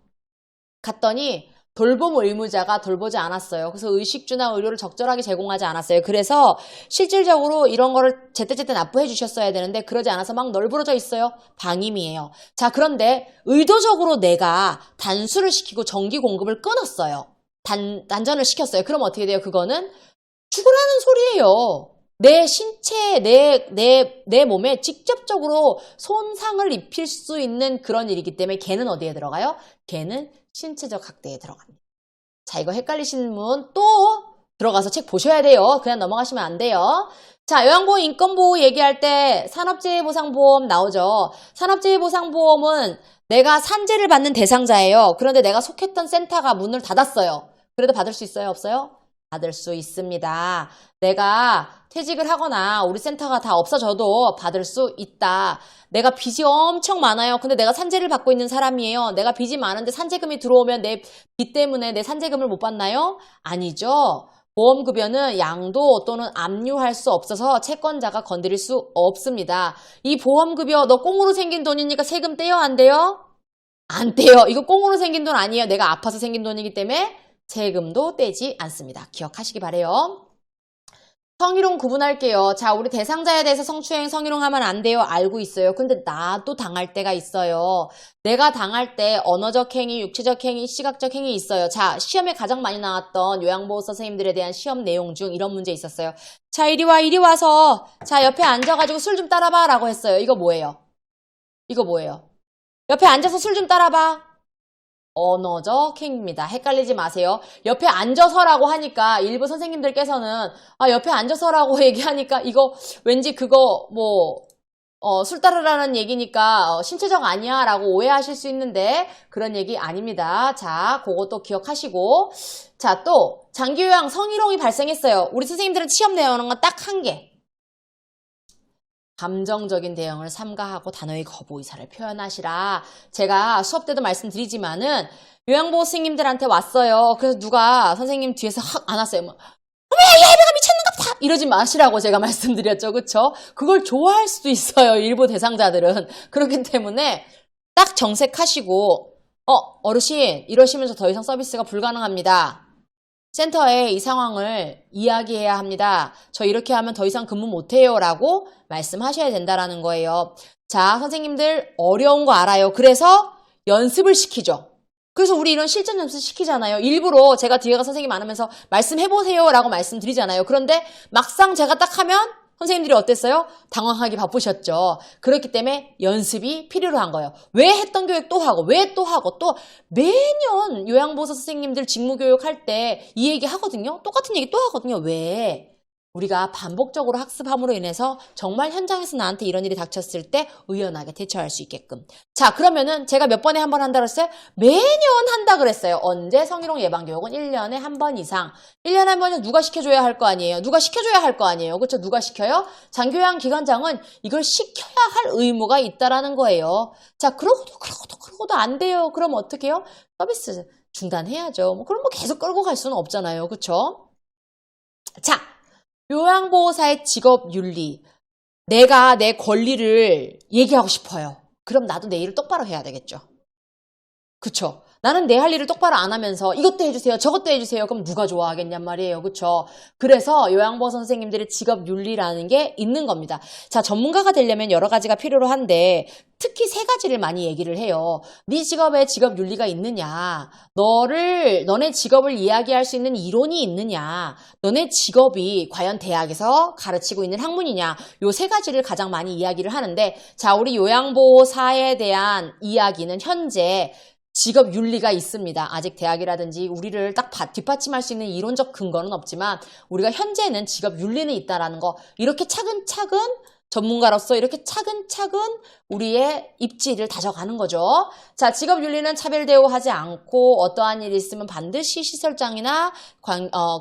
[SPEAKER 1] 갔더니 돌봄 의무자가 돌보지 않았어요. 그래서 의식주나 의료를 적절하게 제공하지 않았어요. 그래서 실질적으로 이런 거를 제때제때 납부해 주셨어야 되는데 그러지 않아서 막 널브러져 있어요. 방임이에요. 자, 그런데 의도적으로 내가 단수를 시키고 전기 공급을 끊었어요. 단전을 시켰어요. 그럼 어떻게 돼요? 그거는 죽으라는 소리예요. 내 신체, 내 몸에 직접적으로 손상을 입힐 수 있는 그런 일이기 때문에 걔는 어디에 들어가요? 걔는 신체적 학대에 들어갑니다. 자, 이거 헷갈리시는 분 또 들어가서 책 보셔야 돼요. 그냥 넘어가시면 안 돼요. 자, 요양보호 인권보호 얘기할 때 산업재해보상보험 나오죠. 산업재해보상보험은 내가 산재를 받는 대상자예요. 그런데 내가 속했던 센터가 문을 닫았어요. 그래도 받을 수 있어요? 없어요? 받을 수 있습니다. 내가 퇴직을 하거나 우리 센터가 다 없어져도 받을 수 있다. 내가 빚이 엄청 많아요. 근데 내가 산재를 받고 있는 사람이에요. 내가 빚이 많은데 산재금이 들어오면 내 빚 때문에 내 산재금을 못 받나요? 아니죠. 보험급여는 양도 또는 압류할 수 없어서 채권자가 건드릴 수 없습니다. 이 보험급여 너 꽁으로 생긴 돈이니까 세금 떼요? 안 떼요? 안 떼요. 이거 꽁으로 생긴 돈 아니에요. 내가 아파서 생긴 돈이기 때문에 세금도 떼지 않습니다. 기억하시기 바래요. 성희롱 구분할게요. 자, 우리 대상자에 대해서 성추행, 성희롱하면 안 돼요. 알고 있어요. 근데 나도 당할 때가 있어요. 내가 당할 때 언어적 행위, 육체적 행위, 시각적 행위 있어요. 자, 시험에 가장 많이 나왔던 요양보호사 선생님들에 대한 시험 내용 중 이런 문제 있었어요. 자, 이리 와서 자, 옆에 앉아가지고 술 좀 따라봐 라고 했어요. 이거 뭐예요? 이거 뭐예요? 옆에 앉아서 술 좀 따라봐. 언어적 행위입니다. 헷갈리지 마세요. 옆에 앉아서라고 하니까 일부 선생님들께서는 옆에 앉아서라고 얘기하니까 이거 왠지 그거 술 따르라는 얘기니까 신체적 아니야 라고 오해하실 수 있는데 그런 얘기 아닙니다. 자, 그것도 기억하시고 자, 또 장기요양 성희롱이 발생했어요. 우리 선생님들은 시험 내오는 건 딱 한 개. 감정적인 대응을 삼가하고 단호히 거부 의사를 표현하시라. 제가 수업 때도 말씀드리지만은 요양보호 선생님들한테 왔어요. 그래서 누가 선생님 뒤에서 확 안았어요. 어머, 야, 얘가 미쳤는가 보다! 이러지 마시라고 제가 말씀드렸죠. 그쵸? 그걸 좋아할 수도 있어요. 일부 대상자들은. 그렇기 때문에 딱 정색하시고 어르신 이러시면서 더 이상 서비스가 불가능합니다. 센터에 이 상황을 이야기해야 합니다. 저 이렇게 하면 더 이상 근무 못해요 라고 말씀하셔야 된다라는 거예요. 자, 선생님들 어려운 거 알아요. 그래서 연습을 시키죠. 그래서 우리 이런 실전 연습 시키잖아요. 일부러 제가 뒤에 가 선생님 많으면서 말씀해보세요 라고 말씀드리잖아요. 그런데 막상 제가 딱 하면 선생님들이 어땠어요? 당황하기 바쁘셨죠. 그렇기 때문에 연습이 필요로 한 거예요. 왜 했던 교육 또 하고 왜 또 하고 또 매년 요양보호사 선생님들 직무교육 할 때 이 얘기 하거든요. 똑같은 얘기 또 하거든요. 왜? 우리가 반복적으로 학습함으로 인해서 정말 현장에서 나한테 이런 일이 닥쳤을 때 의연하게 대처할 수 있게끔. 자, 그러면은 제가 몇 번에 한 번 한다 그랬어요? 매년 한다 그랬어요. 언제? 성희롱 예방교육은 1년에 한 번 이상. 1년에 한 번은 누가 시켜줘야 할 거 아니에요? 누가 시켜줘야 할 거 아니에요? 그렇죠? 누가 시켜요? 장교양 기관장은 이걸 시켜야 할 의무가 있다라는 거예요. 자, 그러고도 안 돼요. 그럼 어떻게 해요? 서비스 중단해야죠. 그럼 계속 끌고 갈 수는 없잖아요. 그렇죠? 자, 요양보호사의 직업윤리. 내가 내 권리를 얘기하고 싶어요. 그럼 나도 내 일을 똑바로 해야 되겠죠. 그쵸? 나는 내 할 일을 똑바로 안 하면서 이것도 해주세요, 저것도 해주세요. 그럼 누가 좋아하겠냔 말이에요. 그쵸? 그래서 요양보호사 선생님들의 직업윤리라는 게 있는 겁니다. 자, 전문가가 되려면 여러 가지가 필요로 한데 특히 세 가지를 많이 얘기를 해요. 네 직업에 직업윤리가 있느냐, 너네 직업을 이야기할 수 있는 이론이 있느냐, 너네 직업이 과연 대학에서 가르치고 있는 학문이냐, 요 세 가지를 가장 많이 이야기를 하는데, 자, 우리 요양보호사에 대한 이야기는 현재 직업 윤리가 있습니다. 아직 대학이라든지 우리를 딱 뒷받침할 수 있는 이론적 근거는 없지만 우리가 현재는 직업 윤리는 있다라는 거, 이렇게 차근차근 전문가로서 이렇게 차근차근 우리의 입지를 다져가는 거죠. 자, 직업 윤리는 차별 대우하지 않고 어떠한 일이 있으면 반드시 시설장이나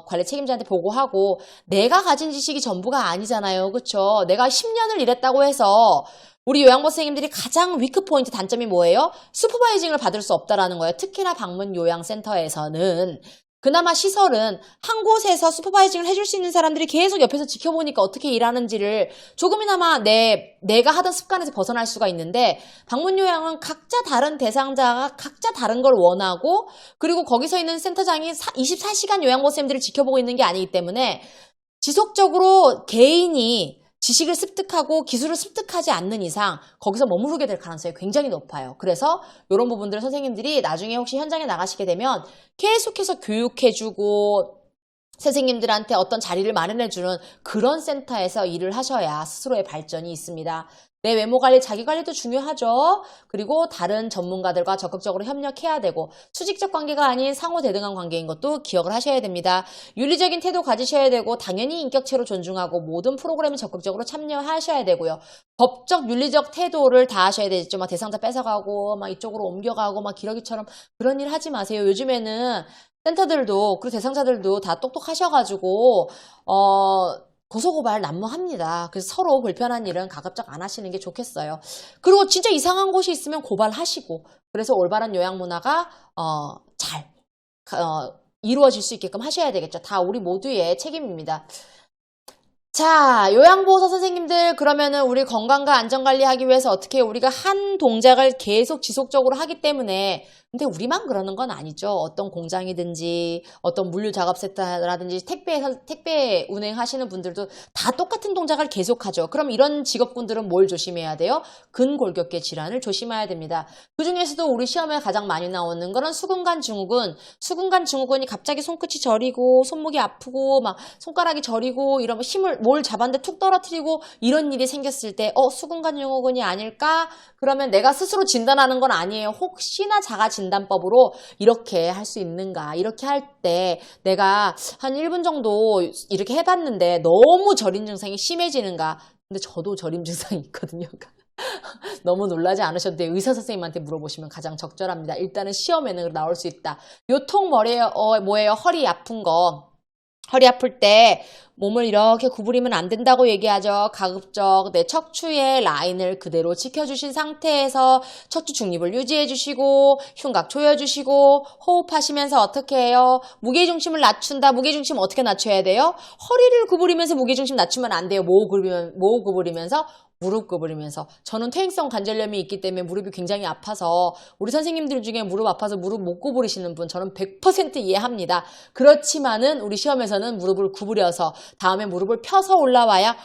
[SPEAKER 1] 관리 책임자한테 보고하고, 내가 가진 지식이 전부가 아니잖아요. 그렇죠? 내가 10년을 일했다고 해서 우리 요양보 선생님들이 가장 위크 포인트 단점이 뭐예요? 슈퍼바이징을 받을 수 없다라는 거예요. 특히나 방문 요양센터에서는. 그나마 시설은 한 곳에서 슈퍼바이징을 해줄 수 있는 사람들이 계속 옆에서 지켜보니까 어떻게 일하는지를 조금이나마 내가 하던 습관에서 벗어날 수가 있는데, 방문 요양은 각자 다른 대상자가 각자 다른 걸 원하고, 그리고 거기서 있는 센터장이 24시간 요양보 선생님들을 지켜보고 있는 게 아니기 때문에 지속적으로 개인이 지식을 습득하고 기술을 습득하지 않는 이상 거기서 머무르게 될 가능성이 굉장히 높아요. 그래서 이런 부분들을 선생님들이 나중에 혹시 현장에 나가시게 되면 계속해서 교육해주고 선생님들한테 어떤 자리를 마련해주는 그런 센터에서 일을 하셔야 스스로의 발전이 있습니다. 내 외모 관리, 자기 관리도 중요하죠. 그리고 다른 전문가들과 적극적으로 협력해야 되고 수직적 관계가 아닌 상호 대등한 관계인 것도 기억을 하셔야 됩니다. 윤리적인 태도 가지셔야 되고 당연히 인격체로 존중하고 모든 프로그램에 적극적으로 참여하셔야 되고요. 법적, 윤리적 태도를 다하셔야 되죠. 막 대상자 뺏어가고 막 이쪽으로 옮겨가고 막 기러기처럼 그런 일 하지 마세요. 요즘에는 센터들도 그리고 대상자들도 다 똑똑하셔가지고 고소고발 난무합니다. 그래서 서로 불편한 일은 가급적 안 하시는 게 좋겠어요. 그리고 진짜 이상한 곳이 있으면 고발하시고, 그래서 올바른 요양 문화가 잘 이루어질 수 있게끔 하셔야 되겠죠. 다 우리 모두의 책임입니다. 자, 요양보호사 선생님들, 그러면은 우리 건강과 안전관리하기 위해서 어떻게 우리가 한 동작을 계속 지속적으로 하기 때문에, 근데 우리만 그러는 건 아니죠. 어떤 공장이든지 어떤 물류작업센터라든지 택배 운행하시는 분들도 다 똑같은 동작을 계속하죠. 그럼 이런 직업군들은 뭘 조심해야 돼요? 근골격계 질환을 조심해야 됩니다. 그 중에서도 우리 시험에 가장 많이 나오는 거는 수근관 증후군. 수근관 증후군이 갑자기 손끝이 저리고 손목이 아프고 막 손가락이 저리고 이러면 뭘 잡았는데 툭 떨어뜨리고 이런 일이 생겼을 때 수근관 증후군이 아닐까? 그러면 내가 스스로 진단하는 건 아니에요. 혹시나 자가 진단법으로 이렇게 할 수 있는가? 이렇게 할 때 내가 한 1분 정도 이렇게 해봤는데 너무 저림 증상이 심해지는가? 근데 저도 저림 증상이 있거든요. 너무 놀라지 않으셔도 돼요. 의사 선생님한테 물어보시면 가장 적절합니다. 일단은 시험에는 나올 수 있다. 요통 뭐예요? 허리 아픈 거. 허리 아플 때 몸을 이렇게 구부리면 안 된다고 얘기하죠. 가급적 내 척추의 라인을 그대로 지켜주신 상태에서 척추 중립을 유지해 주시고 흉곽 조여주시고 호흡하시면서 어떻게 해요? 무게중심을 낮춘다. 무게중심 어떻게 낮춰야 돼요? 허리를 구부리면서 무게중심 낮추면 안 돼요. 모 구부리면서 무릎 구부리면서. 저는 퇴행성 관절염이 있기 때문에 무릎이 굉장히 아파서 우리 선생님들 중에 무릎 아파서 무릎 못 구부리시는 분 저는 100% 이해합니다. 그렇지만은 우리 시험에서는 무릎을 구부려서 다음에 무릎을 펴서 올라와야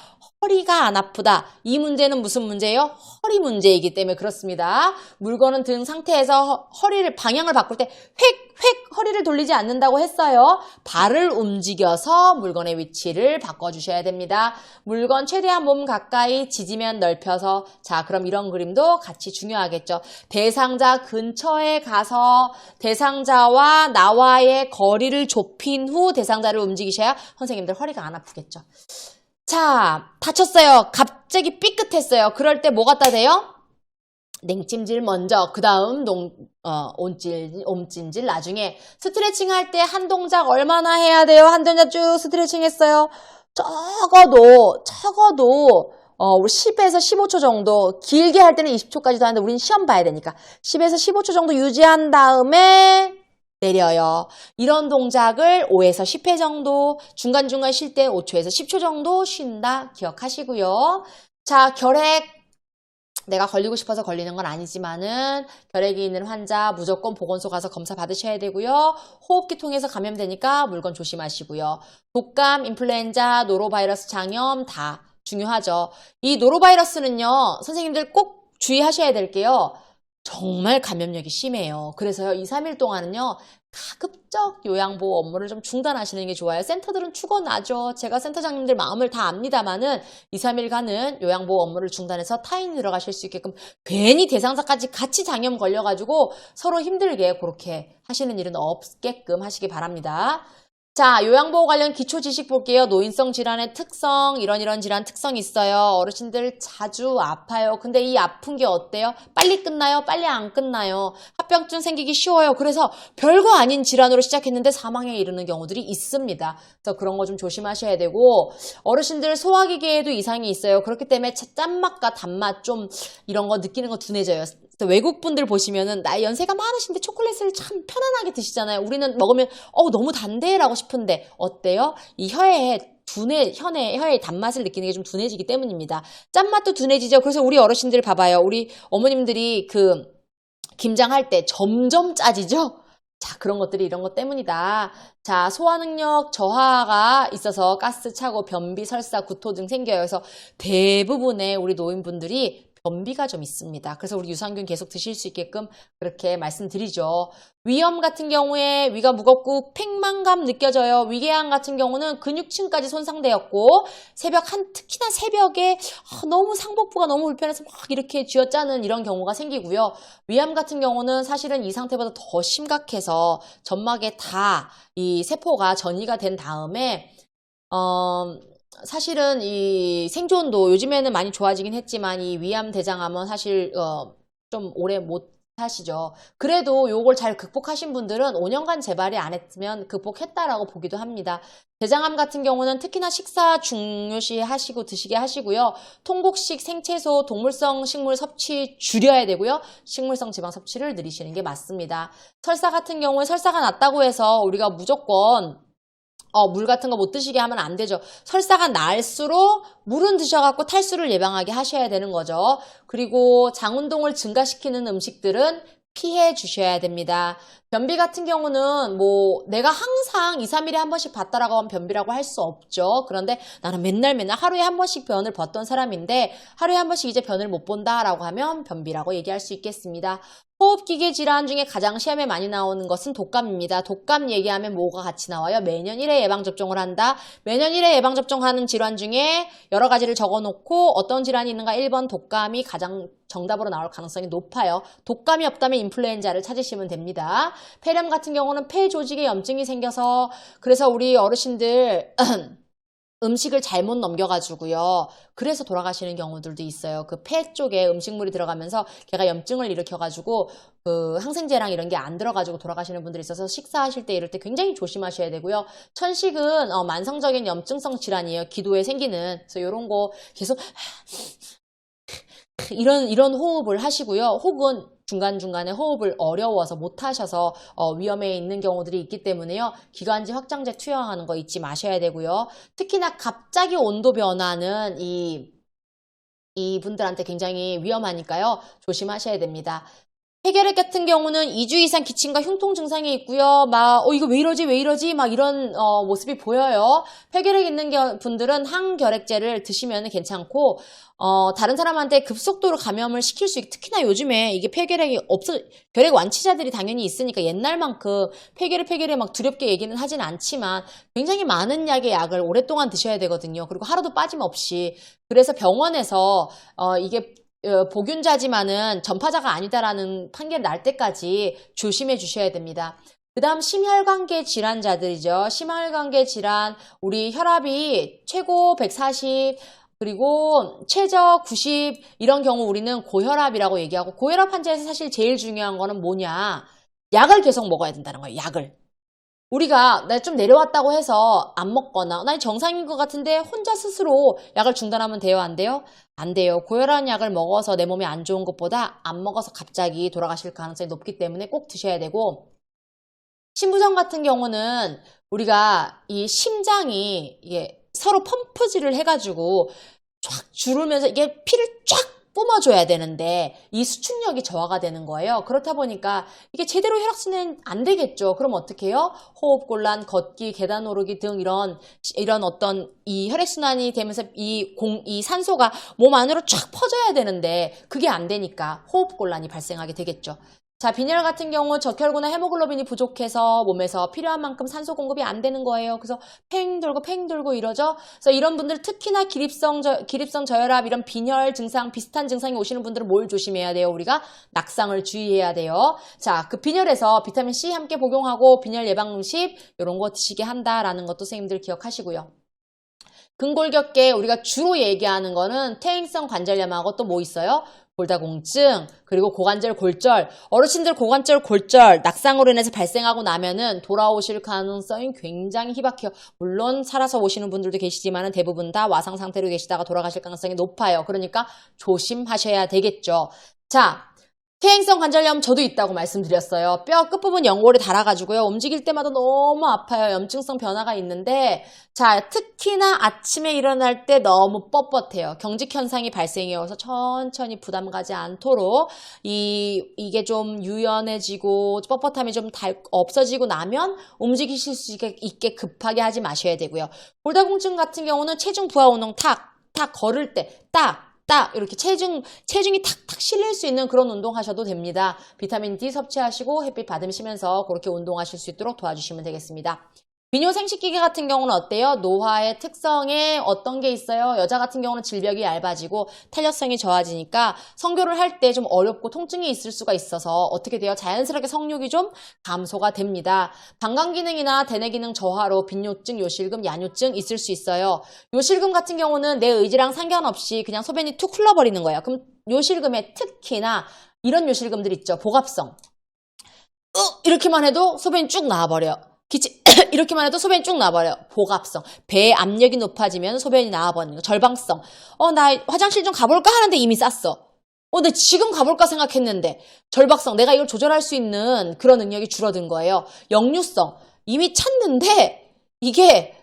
[SPEAKER 1] 허리가 안 아프다. 이 문제는 무슨 문제예요? 허리 문제이기 때문에 그렇습니다. 물건은 든 상태에서 허리를 방향을 바꿀 때 획 허리를 돌리지 않는다고 했어요. 발을 움직여서 물건의 위치를 바꿔주셔야 됩니다. 물건 최대한 몸 가까이 지지면 넓혀서. 자, 그럼 이런 그림도 같이 중요하겠죠. 대상자 근처에 가서 대상자와 나와의 거리를 좁힌 후 대상자를 움직이셔야 선생님들 허리가 안 아프겠죠. 자, 다쳤어요. 갑자기 삐끗했어요. 그럴 때 뭐 갖다 대요? 냉찜질 먼저, 그 다음 옴찜질 나중에. 스트레칭 할 때 한 동작 얼마나 해야 돼요? 한 동작 쭉 스트레칭 했어요. 적어도 우리 10에서 15초 정도, 길게 할 때는 20초까지도 하는데 우리는 시험 봐야 되니까 10에서 15초 정도 유지한 다음에 내려요. 이런 동작을 5에서 10회 정도, 중간중간 쉴 때 5초에서 10초 정도 쉰다 기억하시고요. 자, 결핵. 내가 걸리고 싶어서 걸리는 건 아니지만은 결핵이 있는 환자 무조건 보건소 가서 검사 받으셔야 되고요. 호흡기 통해서 감염되니까 물건 조심하시고요. 독감, 인플루엔자, 노로바이러스 장염 다 중요하죠. 이 노로바이러스는요, 선생님들 꼭 주의하셔야 될게요. 정말 감염력이 심해요. 그래서요, 2, 3일 동안은요, 가급적 요양보호 업무를 좀 중단하시는 게 좋아요. 센터들은 죽어나죠. 제가 센터장님들 마음을 다 압니다만은 2, 3일간은 요양보호 업무를 중단해서 타인이 들어가실 수 있게끔 괜히 대상자까지 같이 장염 걸려가지고 서로 힘들게 그렇게 하시는 일은 없게끔 하시기 바랍니다. 자, 요양보호 관련 기초 지식 볼게요. 노인성 질환의 특성, 이런 질환 특성이 있어요. 어르신들 자주 아파요. 근데 이 아픈 게 어때요? 빨리 끝나요? 빨리 안 끝나요? 합병증 생기기 쉬워요. 그래서 별거 아닌 질환으로 시작했는데 사망에 이르는 경우들이 있습니다. 그래서 그런 거 좀 조심하셔야 되고, 어르신들 소화기계에도 이상이 있어요. 그렇기 때문에 짠맛과 단맛 좀 이런 거 느끼는 거 둔해져요. 외국 분들 보시면은 나이 연세가 많으신데 초콜릿을 참 편안하게 드시잖아요. 우리는 먹으면 너무 단데 라고 싶은데 어때요? 이 혀의 단맛을 느끼는 게 좀 둔해지기 때문입니다. 짠맛도 둔해지죠. 그래서 우리 어르신들 봐봐요. 우리 어머님들이 김장할 때 점점 짜지죠? 자, 그런 것들이 이런 것 때문이다. 자, 소화 능력 저하가 있어서 가스 차고 변비, 설사, 구토 등 생겨요. 그래서 대부분의 우리 노인분들이 변비가 좀 있습니다. 그래서 우리 유산균 계속 드실 수 있게끔 그렇게 말씀드리죠. 위염 같은 경우에 위가 무겁고 팽만감 느껴져요. 위궤양 같은 경우는 근육층까지 손상되었고 특히나 새벽에 너무 상복부가 너무 불편해서 막 이렇게 쥐어짜는 이런 경우가 생기고요. 위암 같은 경우는 사실은 이 상태보다 더 심각해서 점막에 다 이 세포가 전이가 된 다음에 사실은 이 생존도 요즘에는 많이 좋아지긴 했지만 이 위암 대장암은 사실 좀 오래 못 하시죠. 그래도 요걸 잘 극복하신 분들은 5년간 재발이 안 했으면 극복했다라고 보기도 합니다. 대장암 같은 경우는 특히나 식사 중요시 하시고 드시게 하시고요. 통곡식 생채소, 동물성 식물 섭취 줄여야 되고요. 식물성 지방 섭취를 늘리시는 게 맞습니다. 설사 같은 경우에 설사가 났다고 해서 우리가 무조건 물 같은 거 못 드시게 하면 안 되죠. 설사가 날수록 물은 드셔갖고 탈수를 예방하게 하셔야 되는 거죠. 그리고 장 운동을 증가시키는 음식들은 피해 주셔야 됩니다. 변비 같은 경우는 내가 항상 2, 3일에 한 번씩 봤다라고 하면 변비라고 할 수 없죠. 그런데 나는 맨날 하루에 한 번씩 변을 봤던 사람인데 하루에 한 번씩 이제 변을 못 본다라고 하면 변비라고 얘기할 수 있겠습니다. 호흡기계 질환 중에 가장 시험에 많이 나오는 것은 독감입니다. 독감 얘기하면 뭐가 같이 나와요? 매년 1회 예방접종을 한다. 매년 1회 예방접종하는 질환 중에 여러 가지를 적어놓고 어떤 질환이 있는가 1번 독감이 가장 정답으로 나올 가능성이 높아요. 독감이 없다면 인플루엔자를 찾으시면 됩니다. 폐렴 같은 경우는 폐 조직에 염증이 생겨서 그래서 우리 어르신들 음식을 잘못 넘겨가지고요. 그래서 돌아가시는 경우들도 있어요. 그 폐 쪽에 음식물이 들어가면서 걔가 염증을 일으켜가지고 항생제랑 이런 게 안 들어가지고 돌아가시는 분들이 있어서 식사하실 때 이럴 때 굉장히 조심하셔야 되고요. 천식은 만성적인 염증성 질환이에요. 기도에 생기는. 그래서 이런 거 계속 이런 호흡을 하시고요. 혹은 중간중간에 호흡을 어려워서 못하셔서 위험에 있는 경우들이 있기 때문에요. 기관지 확장제 투여하는 거 잊지 마셔야 되고요. 특히나 갑자기 온도 변화는 이분들한테 굉장히 위험하니까요. 조심하셔야 됩니다. 폐결핵 같은 경우는 2주 이상 기침과 흉통 증상이 있고요. 이거 왜 이러지? 막 이런 모습이 보여요. 폐결핵 있는 분들은 항결핵제를 드시면 괜찮고 다른 사람한테 급속도로 감염을 시킬 수 있고 특히나 요즘에 이게 결핵 완치자들이 당연히 있으니까 옛날만큼 폐결핵 막 두렵게 얘기는 하진 않지만 굉장히 많은 약을 오랫동안 드셔야 되거든요. 그리고 하루도 빠짐없이. 그래서 병원에서 이게 보균자지만은 전파자가 아니다라는 판결이 날 때까지 조심해 주셔야 됩니다. 그 다음 심혈관계 질환자들이죠. 심혈관계 질환, 우리 혈압이 최고 140, 그리고 최저 90 이런 경우 우리는 고혈압이라고 얘기하고 고혈압 환자에서 사실 제일 중요한 거는 뭐냐? 약을 계속 먹어야 된다는 거예요. 약을. 우리가 나 좀 내려왔다고 해서 안 먹거나 나 정상인 것 같은데 혼자 스스로 약을 중단하면 돼요? 안 돼요? 안 돼요. 고혈압 약을 먹어서 내 몸에 안 좋은 것보다 안 먹어서 갑자기 돌아가실 가능성이 높기 때문에 꼭 드셔야 되고 심부전 같은 경우는 우리가 이 심장이 이게 서로 펌프질을 해가지고 쫙 주르면서 이게 피를 쫙 뿜어줘야 되는데 이 수축력이 저하가 되는 거예요. 그렇다 보니까 이게 제대로 혈액순환이 안 되겠죠. 그럼 어떻게 해요? 호흡곤란, 걷기, 계단 오르기 등 이런 어떤 이 혈액순환이 되면서 이 산소가 몸 안으로 쫙 퍼져야 되는데 그게 안 되니까 호흡곤란이 발생하게 되겠죠. 자, 빈혈 같은 경우 적혈구나 헤모글로빈이 부족해서 몸에서 필요한 만큼 산소 공급이 안 되는 거예요. 그래서 팽 돌고 이러죠. 그래서 이런 분들 특히나 기립성 저혈압 이런 빈혈 증상 비슷한 증상이 오시는 분들은 뭘 조심해야 돼요? 우리가 낙상을 주의해야 돼요. 자, 그 빈혈에서 비타민 C 함께 복용하고 빈혈 예방 음식 이런 거 드시게 한다라는 것도 선생님들 기억하시고요. 근골격계 우리가 주로 얘기하는 거는 퇴행성 관절염하고 또 뭐 있어요? 골다공증, 그리고 고관절 골절. 어르신들 고관절 골절, 낙상으로 인해서 발생하고 나면은 돌아오실 가능성이 굉장히 희박해요. 물론 살아서 오시는 분들도 계시지만 대부분 다 와상 상태로 계시다가 돌아가실 가능성이 높아요. 그러니까 조심하셔야 되겠죠. 자, 퇴행성 관절염 저도 있다고 말씀드렸어요. 뼈 끝부분 연골에 달아가지고요. 움직일 때마다 너무 아파요. 염증성 변화가 있는데 자, 특히나 아침에 일어날 때 너무 뻣뻣해요. 경직 현상이 발생해서 천천히 부담 가지 않도록 이게 좀 유연해지고 뻣뻣함이 좀 없어지고 나면 움직이실 수 있게 급하게 하지 마셔야 되고요. 골다공증 같은 경우는 체중 부하 운동 탁 걸을 때 딱 이렇게 체중이 탁탁 실릴 수 있는 그런 운동 하셔도 됩니다. 비타민 D 섭취하시고 햇빛 받으시면서 그렇게 운동하실 수 있도록 도와주시면 되겠습니다. 비뇨 생식기계 같은 경우는 어때요? 노화의 특성에 어떤 게 있어요? 여자 같은 경우는 질벽이 얇아지고 탄력성이 좋아지니까 성교를 할 때 좀 어렵고 통증이 있을 수가 있어서 어떻게 돼요? 자연스럽게 성욕이 좀 감소가 됩니다. 방광 기능이나 대뇌 기능 저하로 빈뇨증, 요실금, 야뇨증 있을 수 있어요. 요실금 같은 경우는 내 의지랑 상관없이 그냥 소변이 툭 흘러버리는 거예요. 그럼 요실금에 특히나 이런 요실금들 있죠. 복압성. 이렇게만 해도 소변이 쭉 나와버려요. 이렇게만 해도 소변이 쭉 나와버려요. 복압성. 배의 압력이 높아지면 소변이 나와버리는 거. 절방성. 나 화장실 좀 가볼까 하는데 이미 쌌어. 나 지금 가볼까 생각했는데. 절박성. 내가 이걸 조절할 수 있는 그런 능력이 줄어든 거예요. 역류성. 이미 찼는데 이게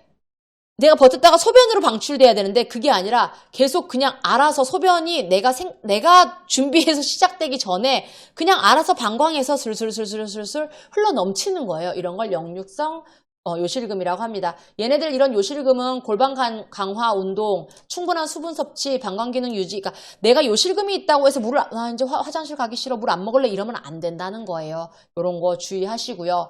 [SPEAKER 1] 내가 버텼다가 소변으로 방출돼야 되는데 그게 아니라 계속 그냥 알아서 소변이 내가 준비해서 시작되기 전에 그냥 알아서 방광에서 술술술술술술 흘러 넘치는 거예요. 이런 걸 역류성 요실금이라고 합니다. 얘네들 이런 요실금은 골반 강화 운동, 충분한 수분 섭취, 방광 기능 유지. 그러니까 내가 요실금이 있다고 해서 이제 화장실 가기 싫어, 물 안 먹을래 이러면 안 된다는 거예요. 이런 거 주의하시고요.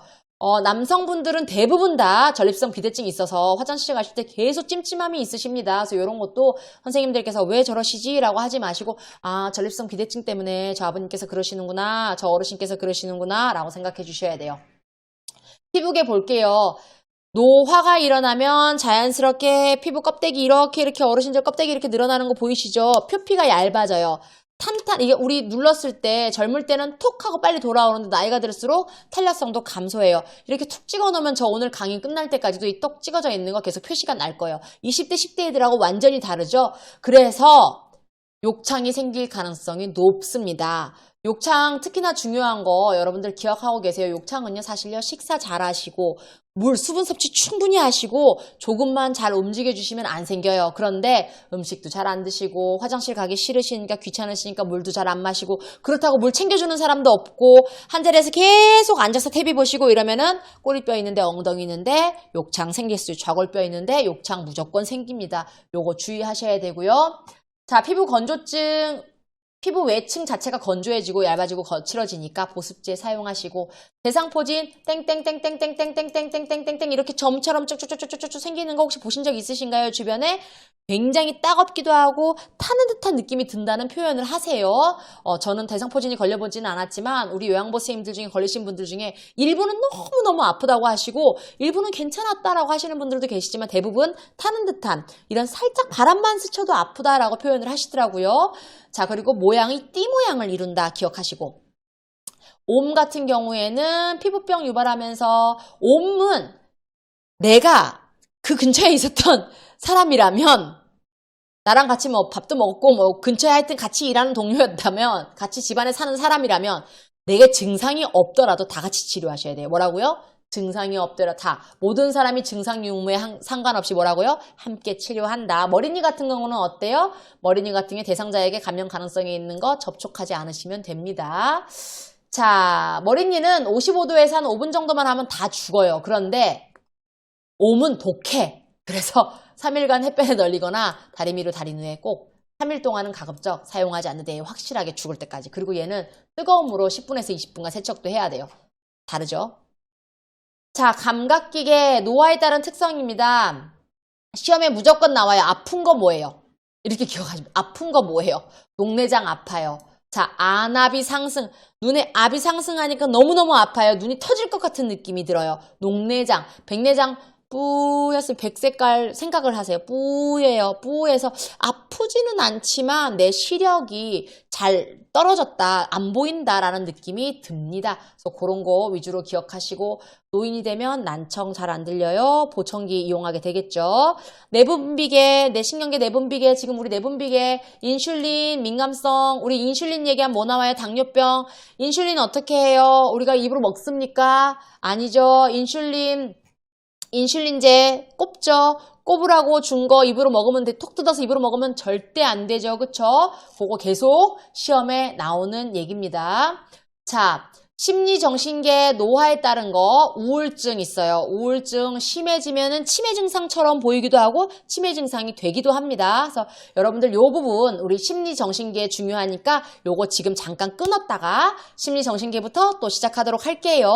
[SPEAKER 1] 남성분들은 대부분 다 전립선 비대증이 있어서 화장실 가실 때 계속 찜찜함이 있으십니다. 그래서 이런 것도 선생님들께서 왜 저러시지? 라고 하지 마시고 전립선 비대증 때문에 저 아버님께서 그러시는구나, 저 어르신께서 그러시는구나 라고 생각해 주셔야 돼요. 피부계 볼게요. 노화가 일어나면 자연스럽게 피부 껍데기 이렇게 어르신들 껍데기 이렇게 늘어나는 거 보이시죠? 표피가 얇아져요. 이게 우리 눌렀을 때 젊을 때는 톡 하고 빨리 돌아오는데 나이가 들수록 탄력성도 감소해요. 이렇게 툭 찍어 놓으면 저 오늘 강의 끝날 때까지도 이 똑 찍어져 있는 거 계속 표시가 날 거예요. 20대, 10대 애들하고 완전히 다르죠? 그래서 욕창이 생길 가능성이 높습니다. 욕창 특히나 중요한 거 여러분들 기억하고 계세요. 욕창은요 사실요 식사 잘 하시고 수분 섭취 충분히 하시고 조금만 잘 움직여 주시면 안 생겨요. 그런데 음식도 잘 안 드시고 화장실 가기 싫으시니까 귀찮으시니까 물도 잘 안 마시고 그렇다고 물 챙겨주는 사람도 없고 한 자리에서 계속 앉아서 TV 보시고 이러면은 꼬리뼈 있는데 엉덩이 있는데 욕창 생길 수 있어요. 좌골뼈 있는데 욕창 무조건 생깁니다. 요거 주의하셔야 되고요. 자, 피부 건조증, 피부 외층 자체가 건조해지고 얇아지고 거칠어지니까 보습제 사용하시고 대상포진 땡땡땡땡땡땡땡땡땡땡땡 이렇게 점처럼 쭉쭉쭉쭉쭉 생기는 거 혹시 보신 적 있으신가요? 주변에 굉장히 따갑기도 하고 타는 듯한 느낌이 든다는 표현을 하세요. 저는 대상포진이 걸려보지는 않았지만 우리 요양보 선생님들 중에 걸리신 분들 중에 일부는 너무너무 아프다고 하시고 일부는 괜찮았다라고 하시는 분들도 계시지만 대부분 타는 듯한 이런 살짝 바람만 스쳐도 아프다라고 표현을 하시더라고요. 자, 그리고 모양이 띠 모양을 이룬다 기억하시고 옴 같은 경우에는 피부병 유발하면서 옴은 내가 그 근처에 있었던 사람이라면 나랑 같이 뭐 밥도 먹고 뭐 근처에 하여튼 같이 일하는 동료였다면 같이 집안에 사는 사람이라면 내게 증상이 없더라도 다 같이 치료하셔야 돼요. 뭐라고요? 증상이 없더라도 다 모든 사람이 증상 유무에 상관없이 뭐라고요? 함께 치료한다. 머리니 같은 경우는 어때요? 머리니 같은 경우에 대상자에게 감염 가능성이 있는 거 접촉하지 않으시면 됩니다. 자, 머리니는 55도에서 한 5분 정도만 하면 다 죽어요. 그런데 옴은 독해. 그래서 3일간 햇볕에 널리거나 다리 위로 다리 누에 꼭 3일 동안은 가급적 사용하지 않는데 확실하게 죽을 때까지. 그리고 얘는 뜨거운 물로 10분에서 20분간 세척도 해야 돼요. 다르죠? 자, 감각기계 노화에 따른 특성입니다. 시험에 무조건 나와요. 아픈 거 뭐예요? 이렇게 기억하시면 아픈 거 뭐예요? 녹내장 아파요. 자, 안압이 상승. 눈에 압이 상승하니까 너무너무 아파요. 눈이 터질 것 같은 느낌이 들어요. 녹내장, 백내장 뿌옇은 백색깔 생각을 하세요. 뿌예요. 뿌해서 아프지는 않지만 내 시력이 잘 떨어졌다, 안 보인다라는 느낌이 듭니다. 그래서 그런 거 위주로 기억하시고 노인이 되면 난청 잘 안 들려요. 보청기 이용하게 되겠죠. 내분비계, 뇌신경계 내분비계, 지금 우리 내분비계 인슐린 민감성, 우리 인슐린 얘기하면 뭐 나와요? 당뇨병. 인슐린 어떻게 해요? 우리가 입으로 먹습니까? 아니죠. 인슐린제 꼽죠. 꼽으라고 준 거 입으로 먹으면 돼. 톡 뜯어서 입으로 먹으면 절대 안 되죠. 그쵸? 그거 계속 시험에 나오는 얘기입니다. 자, 심리정신계 노화에 따른 거 우울증 있어요. 우울증 심해지면은 치매 증상처럼 보이기도 하고 치매 증상이 되기도 합니다. 그래서 여러분들 요 부분 우리 심리정신계 중요하니까 요거 지금 잠깐 끊었다가 심리정신계부터 또 시작하도록 할게요.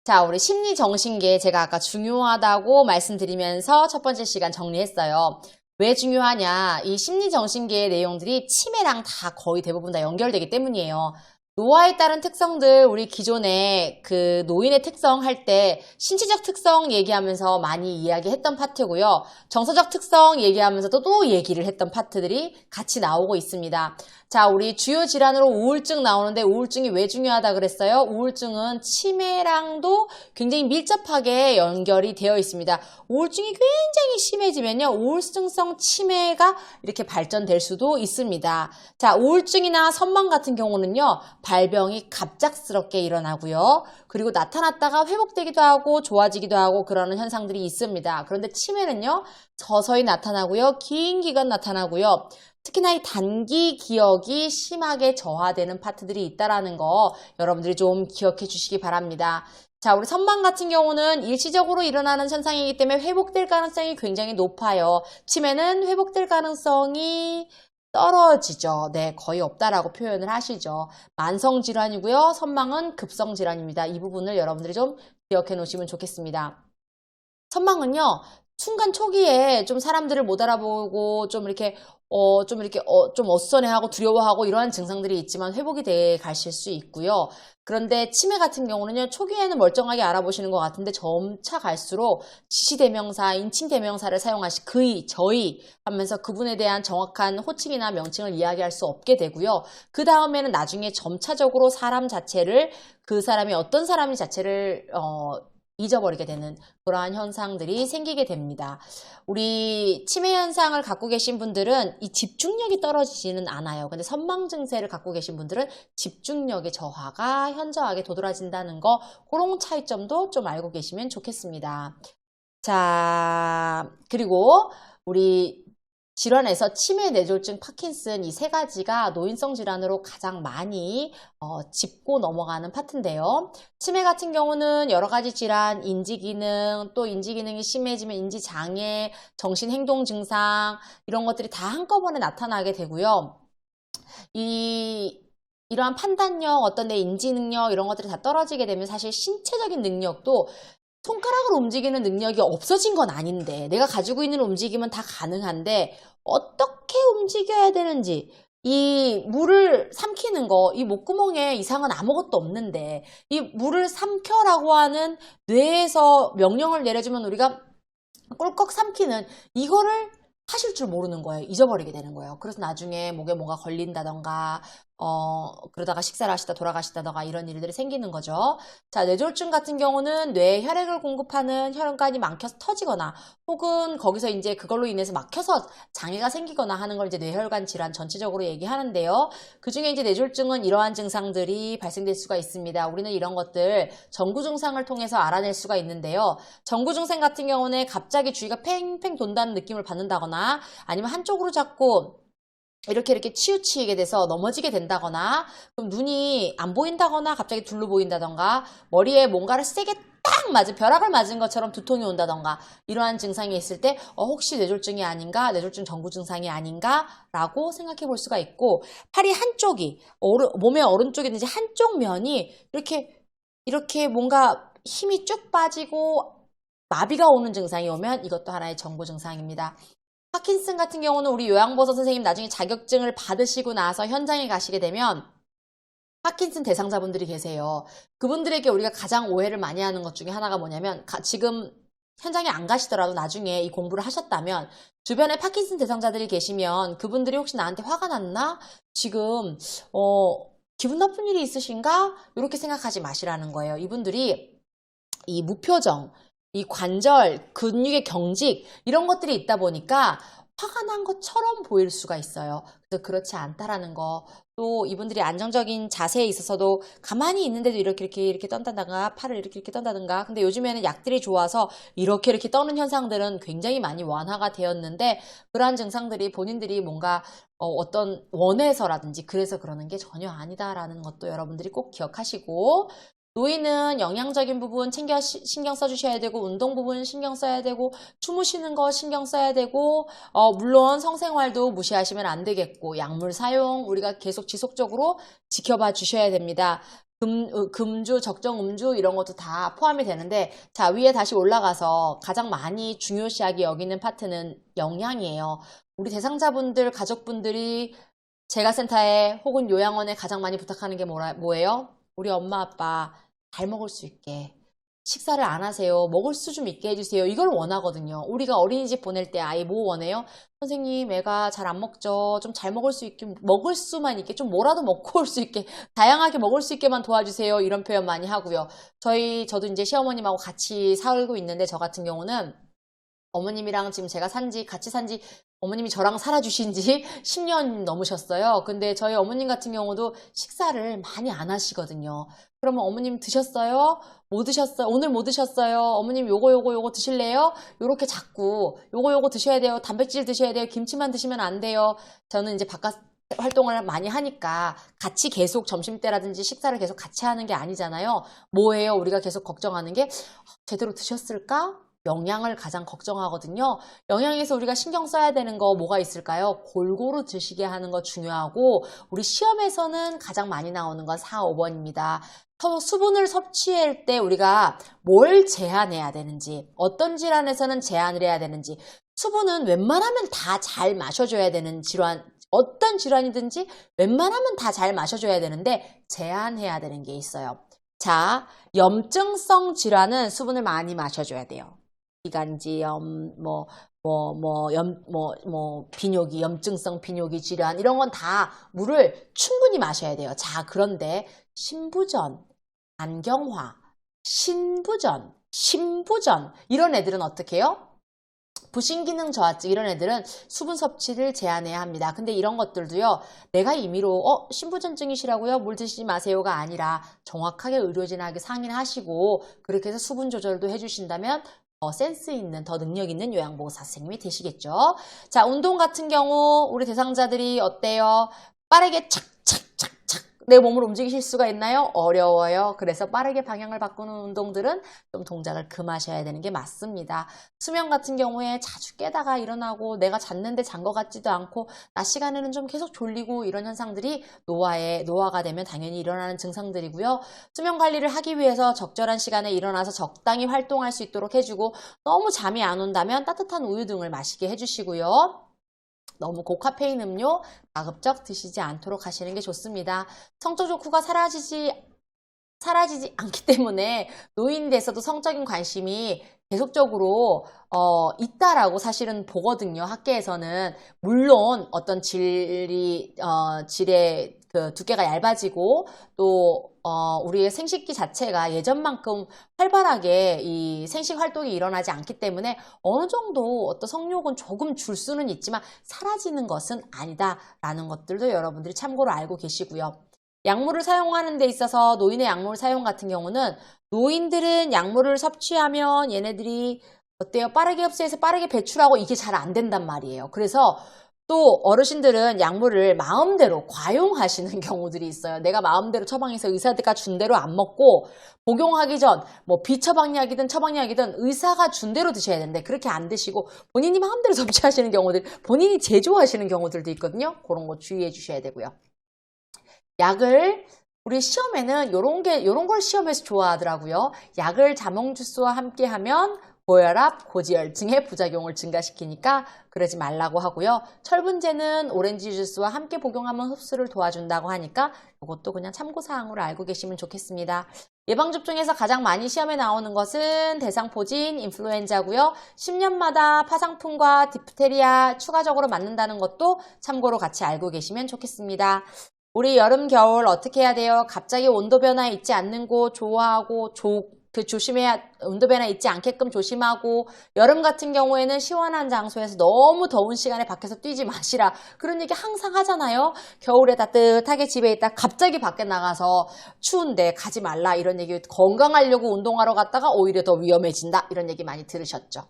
[SPEAKER 1] 자, 우리 심리정신계 제가 아까 중요하다고 말씀드리면서 첫 번째 시간 정리했어요. 왜 중요하냐? 이 심리정신계의 내용들이 치매랑 다 거의 대부분 다 연결되기 때문이에요. 노화에 따른 특성들 우리 기존에 그 노인의 특성 할 때 신체적 특성 얘기하면서 많이 이야기했던 파트고요. 정서적 특성 얘기하면서도 또 얘기를 했던 파트들이 같이 나오고 있습니다. 자, 우리 주요 질환으로 우울증 나오는데 우울증이 왜 중요하다 그랬어요? 우울증은 치매랑도 굉장히 밀접하게 연결이 되어 있습니다. 우울증이 굉장히 심해지면요. 우울증성 치매가 이렇게 발전될 수도 있습니다. 자, 우울증이나 선망 같은 경우는요. 발병이 갑작스럽게 일어나고요. 그리고 나타났다가 회복되기도 하고 좋아지기도 하고 그러는 현상들이 있습니다. 그런데 치매는요. 서서히 나타나고요. 긴 기간 나타나고요. 특히나 이 단기 기억이 심하게 저하되는 파트들이 있다는 거 여러분들이 좀 기억해 주시기 바랍니다. 자, 우리 선망 같은 경우는 일시적으로 일어나는 현상이기 때문에 회복될 가능성이 굉장히 높아요. 치매는 회복될 가능성이 떨어지죠. 네, 거의 없다라고 표현을 하시죠. 만성질환이고요. 선망은 급성질환입니다. 이 부분을 여러분들이 좀 기억해 놓으시면 좋겠습니다. 선망은요. 순간 초기에 좀 사람들을 못 알아보고 좀 어수선해하고 두려워하고 이러한 증상들이 있지만 회복이 돼 가실 수 있고요. 그런데 치매 같은 경우는요. 초기에는 멀쩡하게 알아보시는 것 같은데 점차 갈수록 지시대명사, 인칭대명사를 사용하시 저희 하면서 그분에 대한 정확한 호칭이나 명칭을 이야기할 수 없게 되고요. 그 다음에는 나중에 점차적으로 사람 자체를 그 사람이 어떤 사람이 자체를 잊어버리게 되는 그러한 현상들이 생기게 됩니다. 우리 치매 현상을 갖고 계신 분들은 이 집중력이 떨어지지는 않아요. 근데 선망 증세를 갖고 계신 분들은 집중력의 저하가 현저하게 도드라진다는 거 그런 차이점도 좀 알고 계시면 좋겠습니다. 자, 그리고 우리 질환에서 치매, 뇌졸중, 파킨슨 이 세 가지가 노인성 질환으로 가장 많이 짚고 넘어가는 파트인데요. 치매 같은 경우는 여러 가지 질환, 인지기능, 또 인지기능이 심해지면 인지장애, 정신행동 증상 이런 것들이 다 한꺼번에 나타나게 되고요. 이러한 판단력, 어떤 내 인지 능력 이런 것들이 다 떨어지게 되면 사실 신체적인 능력도 손가락으로 움직이는 능력이 없어진 건 아닌데 내가 가지고 있는 움직임은 다 가능한데 어떻게 움직여야 되는지 이 물을 삼키는 거, 이 목구멍에 이상은 아무것도 없는데 이 물을 삼켜라고 하는 뇌에서 명령을 내려주면 우리가 꿀꺽 삼키는 이거를 하실 줄 모르는 거예요. 잊어버리게 되는 거예요. 그래서 나중에 목에 뭐가 걸린다던가 그러다가 식사를 하시다 돌아가시다던가 이런 일들이 생기는 거죠. 자, 뇌졸중 같은 경우는 뇌에 혈액을 공급하는 혈관이 막혀서 터지거나 혹은 거기서 이제 그걸로 인해서 막혀서 장애가 생기거나 하는 걸 이제 뇌혈관 질환 전체적으로 얘기하는데요. 그 중에 이제 뇌졸중은 이러한 증상들이 발생될 수가 있습니다. 우리는 이런 것들 전구 증상을 통해서 알아낼 수가 있는데요. 전구 증상 같은 경우는 갑자기 주위가 팽팽 돈다는 느낌을 받는다거나 아니면 한쪽으로 자꾸 이렇게 치우치게 돼서 넘어지게 된다거나, 그럼 눈이 안 보인다거나 갑자기 둘로 보인다던가, 머리에 뭔가를 세게 딱 맞은, 벼락을 맞은 것처럼 두통이 온다던가, 이러한 증상이 있을 때 혹시 뇌졸중이 아닌가, 뇌졸중 전구 증상이 아닌가 라고 생각해 볼 수가 있고, 팔이 한쪽이 몸의 오른쪽이든지 한쪽 면이 이렇게 뭔가 힘이 쭉 빠지고 마비가 오는 증상이 오면 이것도 하나의 전구 증상입니다. 파킨슨 같은 경우는 우리 요양보서 선생님 나중에 자격증을 받으시고 나서 현장에 가시게 되면 파킨슨 대상자분들이 계세요. 그분들에게 우리가 가장 오해를 많이 하는 것 중에 하나가 뭐냐면, 지금 현장에 안 가시더라도 나중에 이 공부를 하셨다면 주변에 파킨슨 대상자들이 계시면 그분들이 혹시 나한테 화가 났나? 지금 기분 나쁜 일이 있으신가? 이렇게 생각하지 마시라는 거예요. 이분들이 이 무표정, 이 관절, 근육의 경직 이런 것들이 있다 보니까 화가 난 것처럼 보일 수가 있어요. 그래서 그렇지 않다라는 거. 또 이분들이 안정적인 자세에 있어서도 가만히 있는데도 이렇게 떤다든가, 팔을 이렇게 떤다든가. 근데 요즘에는 약들이 좋아서 이렇게 떠는 현상들은 굉장히 많이 완화가 되었는데, 그러한 증상들이 본인들이 뭔가 어떤 원해서라든지 그래서 그러는 게 전혀 아니다라는 것도 여러분들이 꼭 기억하시고, 노인은 영양적인 부분 신경 써주셔야 되고, 운동 부분 신경 써야 되고, 주무시는 거 신경 써야 되고, 물론 성생활도 무시하시면 안 되겠고, 약물 사용 우리가 계속 지속적으로 지켜봐 주셔야 됩니다. 금주, 적정 음주 이런 것도 다 포함이 되는데, 자, 위에 다시 올라가서 가장 많이 중요시하게 여기는 파트는 영양이에요. 우리 대상자분들, 가족분들이 재가센터에 혹은 요양원에 가장 많이 부탁하는 게 뭐예요? 우리 엄마, 아빠 잘 먹을 수 있게 식사를 안 하세요. 먹을 수 좀 있게 해주세요. 이걸 원하거든요. 우리가 어린이집 보낼 때 아이 뭐 원해요? 선생님, 애가 잘 안 먹죠. 좀 잘 먹을 수 있게, 먹을 수만 있게, 좀 뭐라도 먹고 올 수 있게, 다양하게 먹을 수 있게만 도와주세요. 이런 표현 많이 하고요. 저도 이제 시어머님하고 같이 살고 있는데, 저 같은 경우는 어머님이랑 지금 제가 같이 산지, 어머님이 저랑 살아주신 지 10년 넘으셨어요. 근데 저희 어머님 같은 경우도 식사를 많이 안 하시거든요. 그러면 어머님 드셨어요? 뭐 드셨어요? 오늘 뭐 드셨어요? 어머님 요거 드실래요? 요렇게 자꾸 요거 드셔야 돼요. 단백질 드셔야 돼요. 김치만 드시면 안 돼요. 저는 이제 바깥 활동을 많이 하니까 같이 계속 점심때라든지 식사를 계속 같이 하는 게 아니잖아요. 뭐예요? 우리가 계속 걱정하는 게 제대로 드셨을까? 영양을 가장 걱정하거든요. 영양에서 우리가 신경 써야 되는 거 뭐가 있을까요? 골고루 드시게 하는 거 중요하고, 우리 시험에서는 가장 많이 나오는 건 4, 5번입니다. 수분을 섭취할 때 우리가 뭘 제한해야 되는지, 어떤 질환에서는 제한을 해야 되는지, 수분은 웬만하면 다 잘 마셔줘야 되는 질환, 어떤 질환이든지 웬만하면 다 잘 마셔줘야 되는데 제한해야 되는 게 있어요. 자, 염증성 질환은 수분을 많이 마셔줘야 돼요. 기관지염, 비뇨기, 염증성 비뇨기 질환, 이런 건 다 물을 충분히 마셔야 돼요. 자, 그런데 신부전, 안경화, 신부전, 이런 애들은 어떻게 해요? 부신기능 저하증 이런 애들은 수분 섭취를 제한해야 합니다. 근데 이런 것들도요, 내가 임의로 신부전증이시라고요? 물 드시지 마세요가 아니라 정확하게 의료진에게 상의하시고 그렇게 해서 수분 조절도 해주신다면 더 센스 있는, 더 능력 있는 요양보호사 선생님이 되시겠죠. 자, 운동 같은 경우 우리 대상자들이 어때요? 빠르게 착착착착 내 몸을 움직이실 수가 있나요? 어려워요. 그래서 빠르게 방향을 바꾸는 운동들은 좀 동작을 금하셔야 되는 게 맞습니다. 수면 같은 경우에 자주 깨다가 일어나고 내가 잤는데 잔 것 같지도 않고 낮 시간에는 좀 계속 졸리고 이런 현상들이 노화가 되면 당연히 일어나는 증상들이고요. 수면 관리를 하기 위해서 적절한 시간에 일어나서 적당히 활동할 수 있도록 해주고, 너무 잠이 안 온다면 따뜻한 우유 등을 마시게 해주시고요. 너무 고카페인 음료 가급적 드시지 않도록 하시는 게 좋습니다. 성적 욕구가 사라지지 않기 때문에 노인 돼서도 성적인 관심이 계속적으로 있다라고 사실은 보거든요. 학계에서는. 물론 어떤 질의 그 두께가 얇아지고 또 우리의 생식기 자체가 예전만큼 활발하게 이 생식 활동이 일어나지 않기 때문에 어느 정도 어떤 성욕은 조금 줄 수는 있지만 사라지는 것은 아니다라는 것들도 여러분들이 참고로 알고 계시고요. 약물을 사용하는 데 있어서 노인의 약물 사용 같은 경우는, 노인들은 약물을 섭취하면 얘네들이 어때요? 빠르게 흡수해서 빠르게 배출하고 이게 잘 안 된단 말이에요. 그래서 또 어르신들은 약물을 마음대로 과용하시는 경우들이 있어요. 내가 마음대로 처방해서 의사가 준 대로 안 먹고 복용하기 전 뭐 비처방약이든 처방약이든 의사가 준 대로 드셔야 되는데 그렇게 안 드시고 본인이 마음대로 섭취하시는 경우들, 본인이 제조하시는 경우들도 있거든요. 그런 거 주의해 주셔야 되고요. 약을 우리 시험에는 요런 걸 시험에서 좋아하더라고요. 약을 자몽 주스와 함께 하면 고혈압, 고지혈증의 부작용을 증가시키니까 그러지 말라고 하고요. 철분제는 오렌지 주스와 함께 복용하면 흡수를 도와준다고 하니까 이것도 그냥 참고사항으로 알고 계시면 좋겠습니다. 예방접종에서 가장 많이 시험에 나오는 것은 대상포진, 인플루엔자고요. 10년마다 파상풍과 디프테리아 추가적으로 맞는다는 것도 참고로 같이 알고 계시면 좋겠습니다. 우리 여름, 겨울 어떻게 해야 돼요? 갑자기 온도 변화 있지 않는 곳 좋아하고 조심해야, 온도 변화 있지 않게끔 조심하고, 여름 같은 경우에는 시원한 장소에서 너무 더운 시간에 밖에서 뛰지 마시라. 그런 얘기 항상 하잖아요. 겨울에 따뜻하게 집에 있다 갑자기 밖에 나가서 추운데 가지 말라. 이런 얘기, 건강하려고 운동하러 갔다가 오히려 더 위험해진다. 이런 얘기 많이 들으셨죠.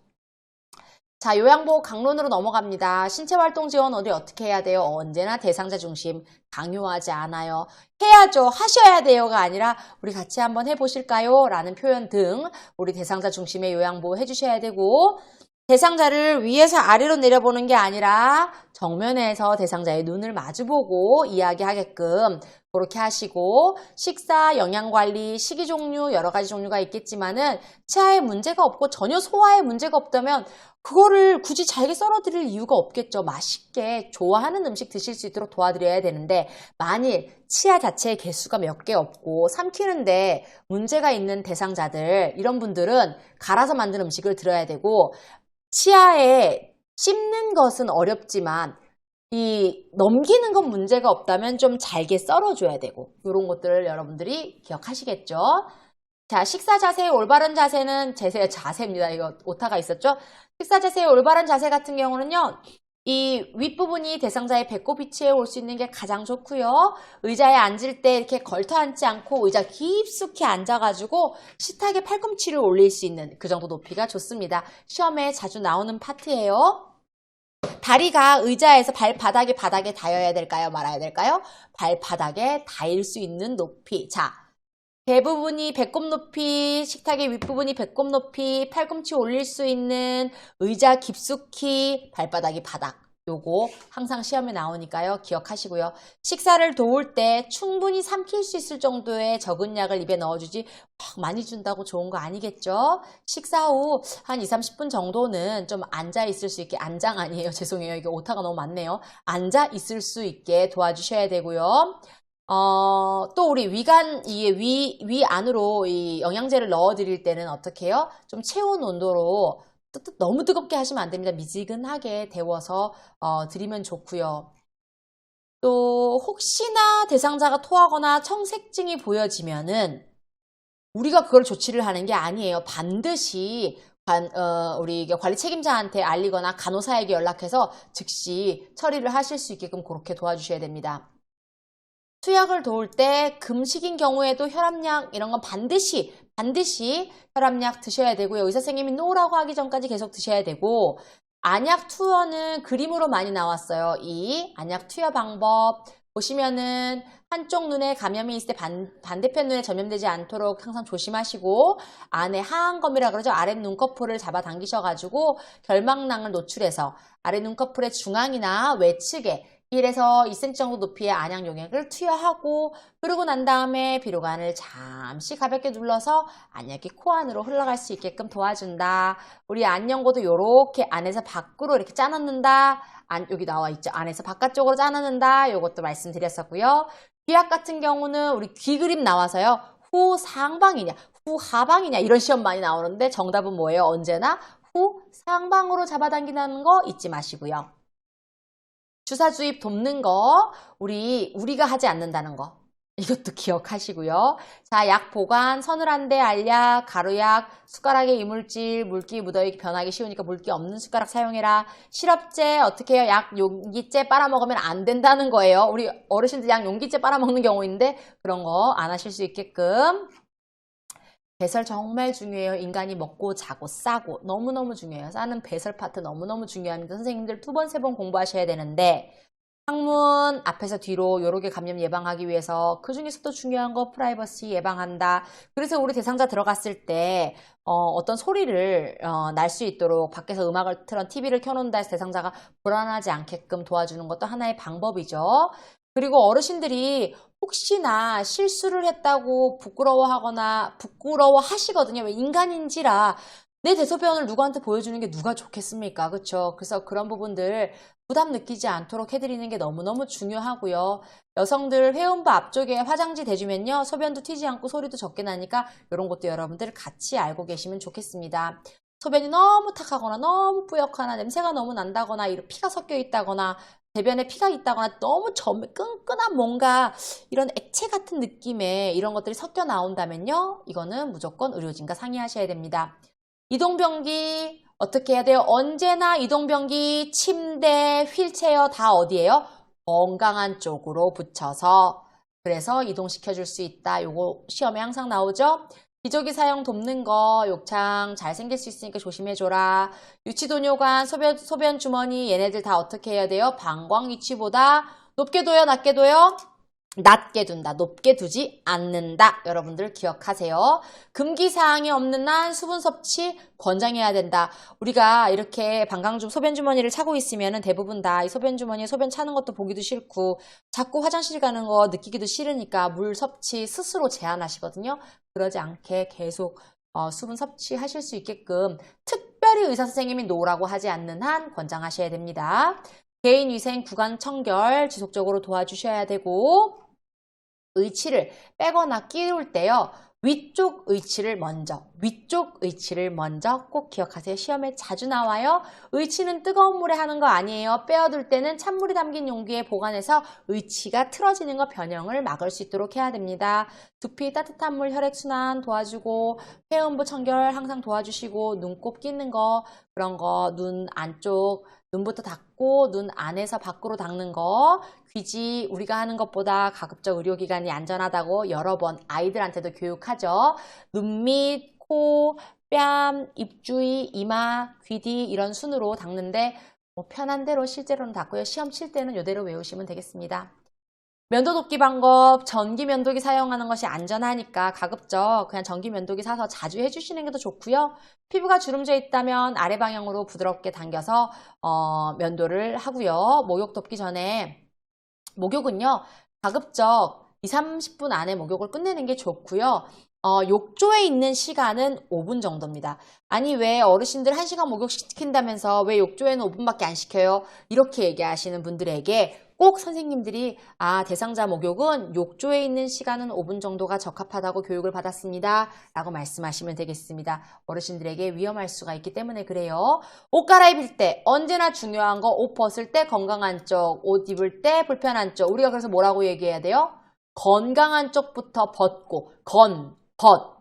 [SPEAKER 1] 자, 요양보호 강론으로 넘어갑니다. 신체활동 지원 우리 어떻게 해야 돼요? 언제나 대상자 중심 강요하지 않아요. 해야죠. 하셔야 돼요가 아니라 우리 같이 한번 해보실까요? 라는 표현 등 우리 대상자 중심의 요양보호 해주셔야 되고, 대상자를 위에서 아래로 내려보는 게 아니라 정면에서 대상자의 눈을 마주보고 이야기하게끔 그렇게 하시고, 식사, 영양관리, 식이 종류 여러 가지 종류가 있겠지만은 치아에 문제가 없고 전혀 소화에 문제가 없다면 그거를 굳이 잘게 썰어드릴 이유가 없겠죠. 맛있게 좋아하는 음식 드실 수 있도록 도와드려야 되는데, 만일 치아 자체의 개수가 몇 개 없고 삼키는데 문제가 있는 대상자들, 이런 분들은 갈아서 만든 음식을 드려야 되고, 치아에 씹는 것은 어렵지만 이 넘기는 건 문제가 없다면 좀 잘게 썰어줘야 되고, 이런 것들을 여러분들이 기억하시겠죠? 자, 식사 자세의 올바른 자세는 자세입니다. 이거 오타가 있었죠? 식사 자세의 올바른 자세 같은 경우는요, 이 윗부분이 대상자의 배꼽 위치에 올 수 있는 게 가장 좋고요. 의자에 앉을 때 이렇게 걸터 앉지 않고 의자 깊숙이 앉아가지고 식탁에 팔꿈치를 올릴 수 있는 그 정도 높이가 좋습니다. 시험에 자주 나오는 파트예요. 다리가 의자에서 발바닥이 바닥에 닿아야 될까요? 말아야 될까요? 발바닥에 닿을 수 있는 높이. 자, 대부분이 배꼽 높이, 식탁의 윗부분이 배꼽 높이, 팔꿈치 올릴 수 있는 의자 깊숙이, 발바닥이 바닥. 요거 항상 시험에 나오니까요. 기억하시고요. 식사를 도울 때 충분히 삼킬 수 있을 정도의 적은 약을 입에 넣어주지 막 많이 준다고 좋은 거 아니겠죠? 식사 후 한 20-30분 정도는 좀 앉아 있을 수 있게, 안장 아니에요. 죄송해요. 이게 오타가 너무 많네요. 앉아 있을 수 있게 도와주셔야 되고요. 또 우리 위 안으로 이 영양제를 넣어드릴 때는 어떻게 해요? 좀 체온 온도로 너무 뜨겁게 하시면 안 됩니다. 미지근하게 데워서 드리면 좋고요. 또 혹시나 대상자가 토하거나 청색증이 보여지면은 우리가 그걸 조치를 하는 게 아니에요. 반드시 우리 관리 책임자한테 알리거나 간호사에게 연락해서 즉시 처리를 하실 수 있게끔 그렇게 도와주셔야 됩니다. 투약을 도울 때 금식인 경우에도 혈압약 이런 건 반드시 혈압약 드셔야 되고요. 의사 선생님이 노라고 하기 전까지 계속 드셔야 되고, 안약 투여는 그림으로 많이 나왔어요. 이 안약 투여 방법 보시면은 한쪽 눈에 감염이 있을 때 반대편 눈에 전염되지 않도록 항상 조심하시고, 안에 하안검이라 그러죠. 아래 눈꺼풀을 잡아 당기셔가지고 결막낭을 노출해서 아래 눈꺼풀의 중앙이나 외측에 1에서 2cm 정도 높이의 안약 용액을 투여하고, 그러고 난 다음에 비로간을 잠시 가볍게 눌러서 안약이 코 안으로 흘러갈 수 있게끔 도와준다. 우리 안연고도 이렇게 안에서 밖으로 이렇게 짜놓는다. 여기 나와 있죠. 안에서 바깥쪽으로 짜놓는다. 이것도 말씀드렸었고요. 귀약 같은 경우는 우리 귀 그림 나와서요. 후 상방이냐 후 하방이냐 이런 시험 많이 나오는데 정답은 뭐예요? 언제나 후 상방으로 잡아당기는 거 잊지 마시고요. 주사 주입 돕는 거 우리가 하지 않는다는 거, 이것도 기억하시고요. 자, 약 보관, 서늘한데 알약, 가루약, 숟가락에 이물질, 물기 묻어있기 변하기 쉬우니까 물기 없는 숟가락 사용해라. 시럽제 어떻게 해요? 약 용기째 빨아먹으면 안 된다는 거예요. 우리 어르신들 약 용기째 빨아먹는 경우 있는데 그런 거 안 하실 수 있게끔. 배설 정말 중요해요. 인간이 먹고 자고 싸고 너무너무 중요해요. 싸는 배설 파트 너무너무 중요합니다. 선생님들 2번, 3번 공부하셔야 되는데 항문 앞에서 뒤로 요로게 감염 예방하기 위해서 그 중에서도 중요한 거 프라이버시 예방한다. 그래서 우리 대상자 들어갔을 때 어떤 소리를 날 수 있도록 밖에서 음악을 틀어 TV를 켜놓는다 해서 대상자가 불안하지 않게끔 도와주는 것도 하나의 방법이죠. 그리고 어르신들이 혹시나 실수를 했다고 부끄러워하시거든요. 왜 인간인지라 내 대소변을 누구한테 보여주는 게 누가 좋겠습니까? 그렇죠? 그래서 그런 부분들 부담 느끼지 않도록 해드리는 게 너무너무 중요하고요. 여성들 회음부 앞쪽에 화장지 대주면요. 소변도 튀지 않고 소리도 적게 나니까 이런 것도 여러분들 같이 알고 계시면 좋겠습니다. 소변이 너무 탁하거나 너무 뿌옇거나 냄새가 너무 난다거나 피가 섞여 있다거나 대변에 피가 있다거나 너무 끈끈한 뭔가 이런 액체 같은 느낌의 이런 것들이 섞여 나온다면요. 이거는 무조건 의료진과 상의하셔야 됩니다. 이동변기 어떻게 해야 돼요? 언제나 이동변기, 침대, 휠체어 다 어디예요? 건강한 쪽으로 붙여서 그래서 이동시켜 줄 수 있다. 요거 시험에 항상 나오죠? 기저귀 사용 돕는 거 욕창 잘 생길 수 있으니까 조심해줘라. 유치도뇨관, 소변 주머니 얘네들 다 어떻게 해야 돼요? 방광 위치보다 높게 둬요? 낮게 둬요? 낮게 둔다. 높게 두지 않는다. 여러분들 기억하세요. 금기사항이 없는 한 수분 섭취 권장해야 된다. 우리가 이렇게 방광주 소변주머니를 차고 있으면 대부분 다 이 소변주머니에 소변 차는 것도 보기도 싫고 자꾸 화장실 가는 거 느끼기도 싫으니까 물 섭취 스스로 제한하시거든요. 그러지 않게 계속 수분 섭취하실 수 있게끔 특별히 의사선생님이 노라고 하지 않는 한 권장하셔야 됩니다. 개인위생 구강 청결 지속적으로 도와주셔야 되고 의치를 빼거나 끼울 때요. 위쪽 의치를 먼저 꼭 기억하세요. 시험에 자주 나와요. 의치는 뜨거운 물에 하는 거 아니에요. 빼어둘 때는 찬물이 담긴 용기에 보관해서 의치가 틀어지는 거 변형을 막을 수 있도록 해야 됩니다. 두피 따뜻한 물 혈액순환 도와주고 회음부 청결 항상 도와주시고 눈곱 끼는 거 그런 거 눈 안쪽 눈부터 닫고 눈 안에서 밖으로 닦는 거 귀지 우리가 하는 것보다 가급적 의료기관이 안전하다고 여러 번 아이들한테도 교육하죠. 눈 밑, 코, 뺨, 입 주위, 이마, 귀 뒤 이런 순으로 닦는데 편한 대로 실제로는 닦고요. 시험 칠 때는 이대로 외우시면 되겠습니다. 면도 돕기 방법, 전기 면도기 사용하는 것이 안전하니까 가급적 그냥 전기 면도기 사서 자주 해주시는 게 더 좋고요. 피부가 주름져 있다면 아래 방향으로 부드럽게 당겨서 면도를 하고요. 목욕 돕기 전에 목욕은요. 가급적 20-30분 안에 목욕을 끝내는 게 좋고요. 욕조에 있는 시간은 5분 정도입니다. 아니 왜 어르신들 1시간 목욕 시킨다면서 왜 욕조에는 5분밖에 안 시켜요? 이렇게 얘기하시는 분들에게 꼭 선생님들이 대상자 목욕은 욕조에 있는 시간은 5분 정도가 적합하다고 교육을 받았습니다. 라고 말씀하시면 되겠습니다. 어르신들에게 위험할 수가 있기 때문에 그래요. 옷 갈아입을 때 언제나 중요한 거 옷 벗을 때 건강한 쪽, 옷 입을 때 불편한 쪽. 우리가 그래서 뭐라고 얘기해야 돼요? 건강한 쪽부터 벗고 벗.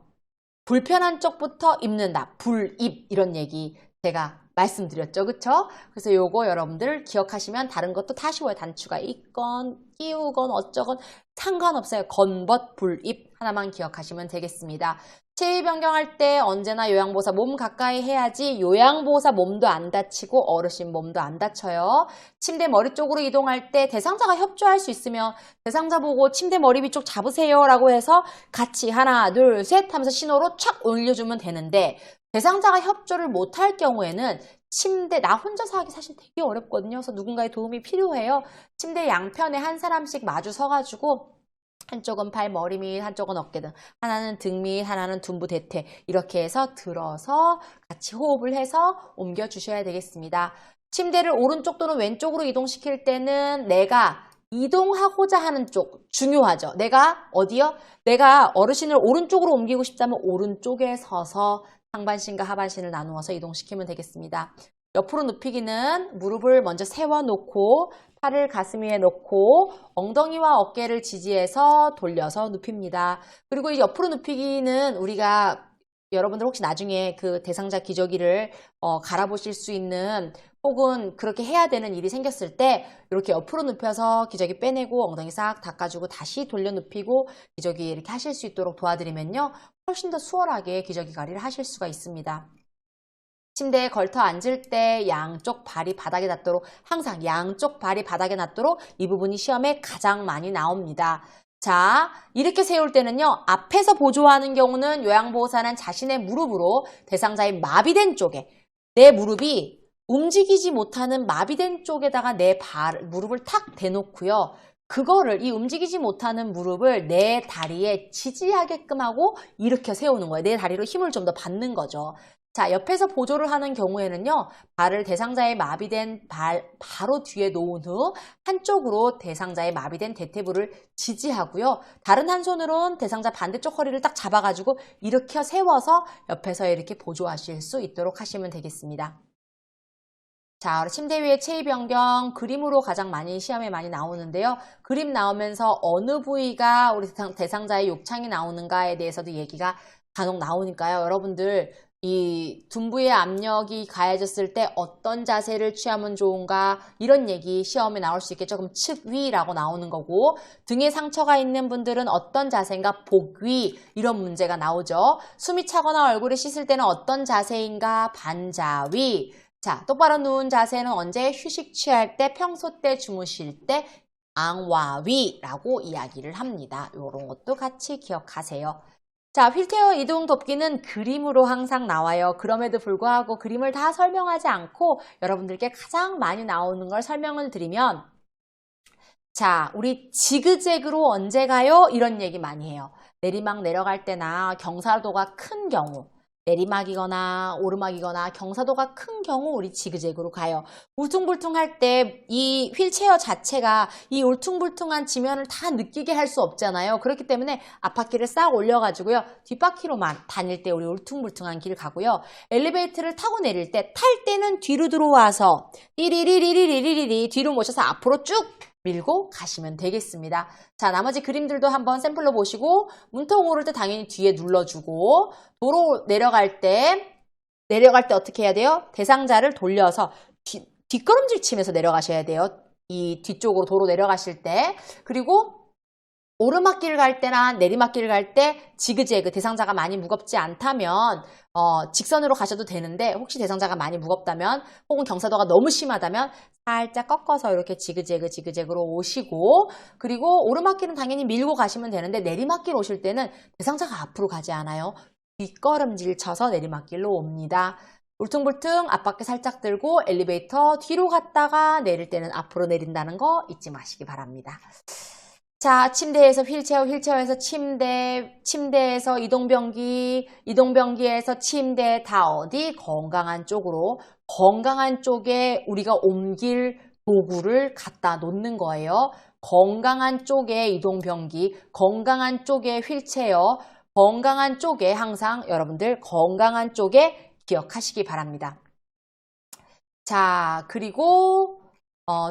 [SPEAKER 1] 불편한 쪽부터 입는다. 불입 이런 얘기 제가 말씀드렸죠. 그쵸? 그래서 요거 여러분들 기억하시면 다른 것도 다 쉬워요. 단추가 있건 끼우건 어쩌건 상관없어요. 건벗 불입 하나만 기억하시면 되겠습니다. 체위 변경할 때 언제나 요양보호사 몸 가까이 해야지 요양보호사 몸도 안 다치고 어르신 몸도 안 다쳐요. 침대 머리 쪽으로 이동할 때 대상자가 협조할 수 있으면 대상자 보고 침대 머리 위쪽 잡으세요 라고 해서 같이 하나 둘 셋 하면서 신호로 촥 올려주면 되는데 대상자가 협조를 못할 경우에는 침대 나 혼자서 하기 사실 되게 어렵거든요. 그래서 누군가의 도움이 필요해요. 침대 양편에 한 사람씩 마주 서가지고 한쪽은 팔 머리 밑 한쪽은 어깨 등 하나는 등 밑 하나는 둔부 대퇴 이렇게 해서 들어서 같이 호흡을 해서 옮겨 주셔야 되겠습니다. 침대를 오른쪽 또는 왼쪽으로 이동시킬 때는 내가 이동하고자 하는 쪽 중요하죠. 내가 어디요? 내가 어르신을 오른쪽으로 옮기고 싶다면 오른쪽에 서서 상반신과 하반신을 나누어서 이동시키면 되겠습니다. 옆으로 눕히기는 무릎을 먼저 세워놓고 팔을 가슴 위에 놓고 엉덩이와 어깨를 지지해서 돌려서 눕힙니다. 그리고 이 옆으로 눕히기는 우리가 여러분들 혹시 나중에 그 대상자 기저귀를 갈아보실 수 있는 혹은 그렇게 해야 되는 일이 생겼을 때 이렇게 옆으로 눕혀서 기저귀 빼내고 엉덩이 싹 닦아주고 다시 돌려 눕히고 기저귀 이렇게 하실 수 있도록 도와드리면요. 훨씬 더 수월하게 기저귀가리를 하실 수가 있습니다. 침대에 걸터 앉을 때 양쪽 발이 바닥에 닿도록 항상 양쪽 발이 바닥에 닿도록 이 부분이 시험에 가장 많이 나옵니다. 자, 이렇게 세울 때는요. 앞에서 보조하는 경우는 요양보호사는 자신의 무릎으로 대상자의 마비된 쪽에 내 무릎이 움직이지 못하는 마비된 쪽에다가 내 무릎을 탁 대놓고요. 그거를 이 움직이지 못하는 무릎을 내 다리에 지지하게끔 하고 일으켜 세우는 거예요. 내 다리로 힘을 좀 더 받는 거죠. 자, 옆에서 보조를 하는 경우에는요. 발을 대상자의 마비된 발 바로 뒤에 놓은 후 한쪽으로 대상자의 마비된 대퇴부를 지지하고요. 다른 한 손으로는 대상자 반대쪽 허리를 딱 잡아가지고 일으켜 세워서 옆에서 이렇게 보조하실 수 있도록 하시면 되겠습니다. 자, 침대 위에 체위 변경 그림으로 가장 많이 시험에 많이 나오는데요. 그림 나오면서 어느 부위가 우리 대상자의 욕창이 나오는가에 대해서도 얘기가 간혹 나오니까요. 여러분들 이 둔부의 압력이 가해졌을 때 어떤 자세를 취하면 좋은가 이런 얘기 시험에 나올 수 있겠죠. 그럼 측위라고 나오는 거고 등에 상처가 있는 분들은 어떤 자세인가 복위 이런 문제가 나오죠. 숨이 차거나 얼굴을 씻을 때는 어떤 자세인가 반자위. 자, 똑바로 누운 자세는 언제? 휴식 취할 때, 평소 때, 주무실 때 앙와위라고 이야기를 합니다. 이런 것도 같이 기억하세요. 자, 휠체어 이동 덮기는 그림으로 항상 나와요. 그럼에도 불구하고 그림을 다 설명하지 않고 여러분들께 가장 많이 나오는 걸 설명을 드리면 자, 우리 지그재그로 언제 가요? 이런 얘기 많이 해요. 내리막 내려갈 때나 경사도가 큰 경우 내리막이거나 오르막이거나 경사도가 큰 경우 우리 지그재그로 가요. 울퉁불퉁할 때 이 휠체어 자체가 이 울퉁불퉁한 지면을 다 느끼게 할 수 없잖아요. 그렇기 때문에 앞바퀴를 싹 올려가지고요. 뒷바퀴로만 다닐 때 우리 울퉁불퉁한 길 가고요. 엘리베이터를 타고 내릴 때 탈 때는 뒤로 들어와서 띠리리리리리리리 뒤로 모셔서 앞으로 쭉 밀고 가시면 되겠습니다. 자, 나머지 그림들도 한번 샘플로 보시고 문턱 오를 때 당연히 뒤에 눌러주고 도로 내려갈 때 어떻게 해야 돼요? 대상자를 돌려서 뒷걸음질 치면서 내려가셔야 돼요. 이 뒤쪽으로 도로 내려가실 때. 그리고 오르막길 갈 때나 내리막길 갈 때 지그재그 대상자가 많이 무겁지 않다면 직선으로 가셔도 되는데 혹시 대상자가 많이 무겁다면 혹은 경사도가 너무 심하다면 살짝 꺾어서 이렇게 지그재그로 오시고 그리고 오르막길은 당연히 밀고 가시면 되는데 내리막길 오실 때는 대상자가 앞으로 가지 않아요. 뒷걸음질 쳐서 내리막길로 옵니다. 울퉁불퉁 앞바퀴 살짝 들고 엘리베이터 뒤로 갔다가 내릴 때는 앞으로 내린다는 거 잊지 마시기 바랍니다. 자, 침대에서 휠체어, 휠체어에서 침대, 침대에서 이동변기, 이동변기에서 침대 다 어디? 건강한 쪽으로. 건강한 쪽에 우리가 옮길 도구를 갖다 놓는 거예요. 건강한 쪽에 이동변기, 건강한 쪽에 휠체어, 건강한 쪽에 항상 여러분들 건강한 쪽에 기억하시기 바랍니다. 자, 그리고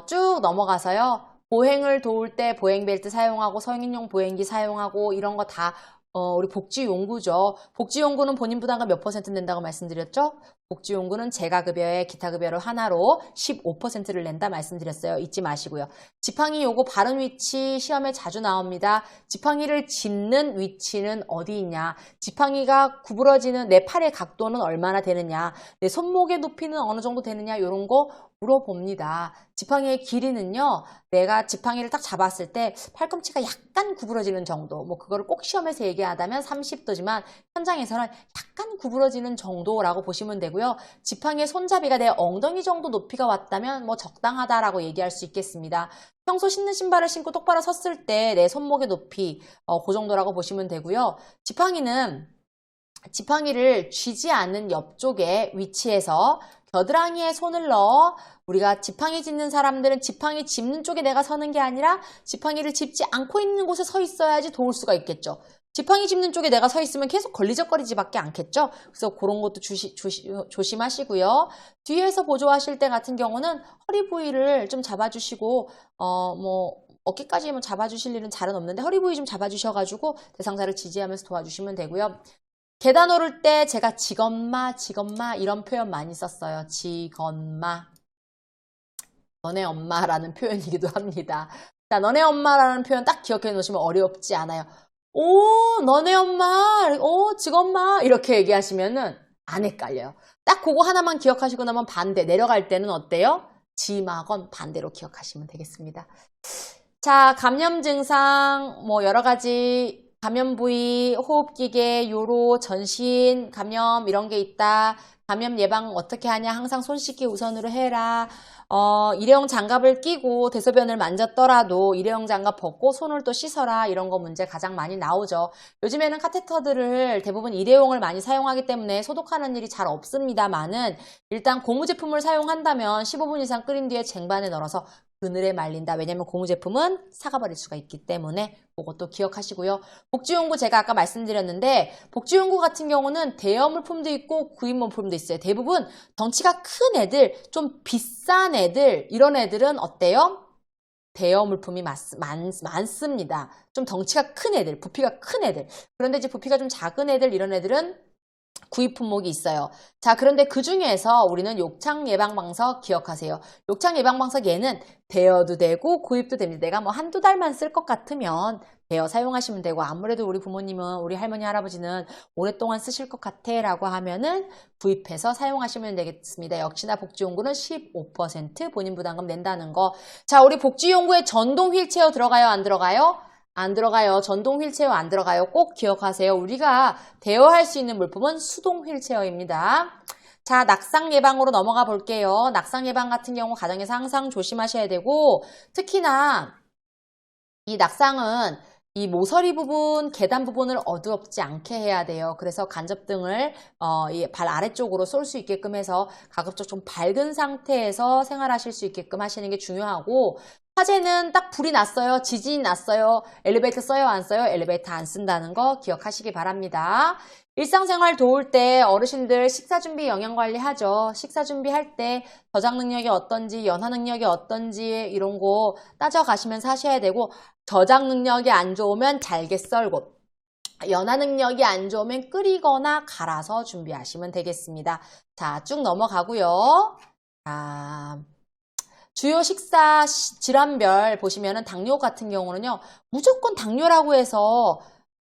[SPEAKER 1] 쭉 넘어가서요. 보행을 도울 때 보행벨트 사용하고 성인용 보행기 사용하고 이런 거 다 우리 복지용구죠. 복지용구는 본인 부담가 몇 % 낸다고 말씀드렸죠? 복지용구는 재가급여에 기타급여를 하나로 15%를 낸다 말씀드렸어요. 잊지 마시고요. 지팡이 요거 바른 위치 시험에 자주 나옵니다. 지팡이를 짚는 위치는 어디 있냐? 지팡이가 구부러지는 내 팔의 각도는 얼마나 되느냐? 내 손목의 높이는 어느 정도 되느냐? 이런 거 물어봅니다. 지팡이의 길이는요. 내가 지팡이를 딱 잡았을 때 팔꿈치가 약간 구부러지는 정도 뭐 그거를 꼭 시험에서 얘기하다면 30도지만 현장에서는 약간 구부러지는 정도라고 보시면 되고요. 지팡이의 손잡이가 내 엉덩이 정도 높이가 왔다면 뭐 적당하다라고 얘기할 수 있겠습니다. 평소 신는 신발을 신고 똑바로 섰을 때 내 손목의 높이 그 정도라고 보시면 되고요. 지팡이를 쥐지 않는 옆쪽에 위치해서 겨드랑이에 손을 넣어 우리가 지팡이 짚는 사람들은 지팡이 짚는 쪽에 내가 서는 게 아니라 지팡이를 짚지 않고 있는 곳에 서 있어야지 도울 수가 있겠죠. 지팡이 짚는 쪽에 내가 서 있으면 계속 걸리적거리지밖에 않겠죠. 그래서 그런 것도 조심하시고요. 뒤에서 보조하실 때 같은 경우는 허리 부위를 좀 잡아주시고 뭐 어깨까지 뭐 잡아주실 일은 잘은 없는데 허리 부위 좀 잡아주셔가지고 대상자를 지지하면서 도와주시면 되고요. 계단 오를 때 제가 지검마 이런 표현 많이 썼어요. 지검마. 너네 엄마라는 표현이기도 합니다. 자, 너네 엄마라는 표현 딱 기억해 놓으시면 어렵지 않아요. 너네 엄마, 직엄마 이렇게 얘기하시면은 안 헷갈려요. 딱 그거 하나만 기억하시고 나면 반대 내려갈 때는 어때요? 지마건 반대로 기억하시면 되겠습니다. 자, 감염 증상 뭐 여러 가지 감염 부위, 호흡기계, 요로, 전신 감염 이런 게 있다. 감염 예방 어떻게 하냐? 항상 손 씻기 우선으로 해라. 일회용 장갑을 끼고 대소변을 만졌더라도 일회용 장갑 벗고 손을 또 씻어라. 이런 거 문제 가장 많이 나오죠. 요즘에는 카테터들을 대부분 일회용을 많이 사용하기 때문에 소독하는 일이 잘 없습니다만은 일단 고무 제품을 사용한다면 15분 이상 끓인 뒤에 쟁반에 널어서 그늘에 말린다. 왜냐면 고무 제품은 사가버릴 수가 있기 때문에 그것도 기억하시고요. 복지용구 제가 아까 말씀드렸는데 복지용구 같은 경우는 대여 물품도 있고 구입 물품도 있어요. 대부분 덩치가 큰 애들, 좀 비싼 애들 이런 애들은 어때요? 대여 물품이 많습니다. 좀 덩치가 큰 애들, 부피가 큰 애들. 그런데 이제 부피가 좀 작은 애들 이런 애들은 구입 품목이 있어요. 자, 그런데 그 중에서 우리는 욕창 예방방석 기억하세요. 욕창 예방방석 얘는 대여도 되고 구입도 됩니다. 내가 뭐 한두 달만 쓸 것 같으면 대여 사용하시면 되고 아무래도 우리 부모님은 우리 할머니 할아버지는 오랫동안 쓰실 것 같아 라고 하면은 구입해서 사용하시면 되겠습니다. 역시나 복지용구는 15% 본인 부담금 낸다는 거. 자, 우리 복지용구에 전동 휠체어 들어가요? 안 들어가요? 안 들어가요. 전동 휠체어 안 들어가요. 꼭 기억하세요. 우리가 대여할 수 있는 물품은 수동 휠체어입니다. 자, 낙상 예방으로 넘어가 볼게요. 낙상 예방 같은 경우 가정에서 항상 조심하셔야 되고 특히나 이 낙상은 이 모서리 부분, 계단 부분을 어두럽지 않게 해야 돼요. 그래서 간접등을 이 발 아래쪽으로 쏠 수 있게끔 해서 가급적 좀 밝은 상태에서 생활하실 수 있게끔 하시는 게 중요하고 화재는 딱 불이 났어요. 지진이 났어요. 엘리베이터 써요? 안 써요? 엘리베이터 안 쓴다는 거 기억하시기 바랍니다. 일상생활 도울 때 어르신들 식사준비 영양관리 하죠. 식사준비할 때 저장 능력이 어떤지 연화 능력이 어떤지 이런 거 따져가시면서 하셔야 되고 저장 능력이 안 좋으면 잘게 썰고 연화 능력이 안 좋으면 끓이거나 갈아서 준비하시면 되겠습니다. 자, 쭉 넘어가고요. 자, 주요 식사 질환별 보시면은 당뇨 같은 경우는요. 무조건 당뇨라고 해서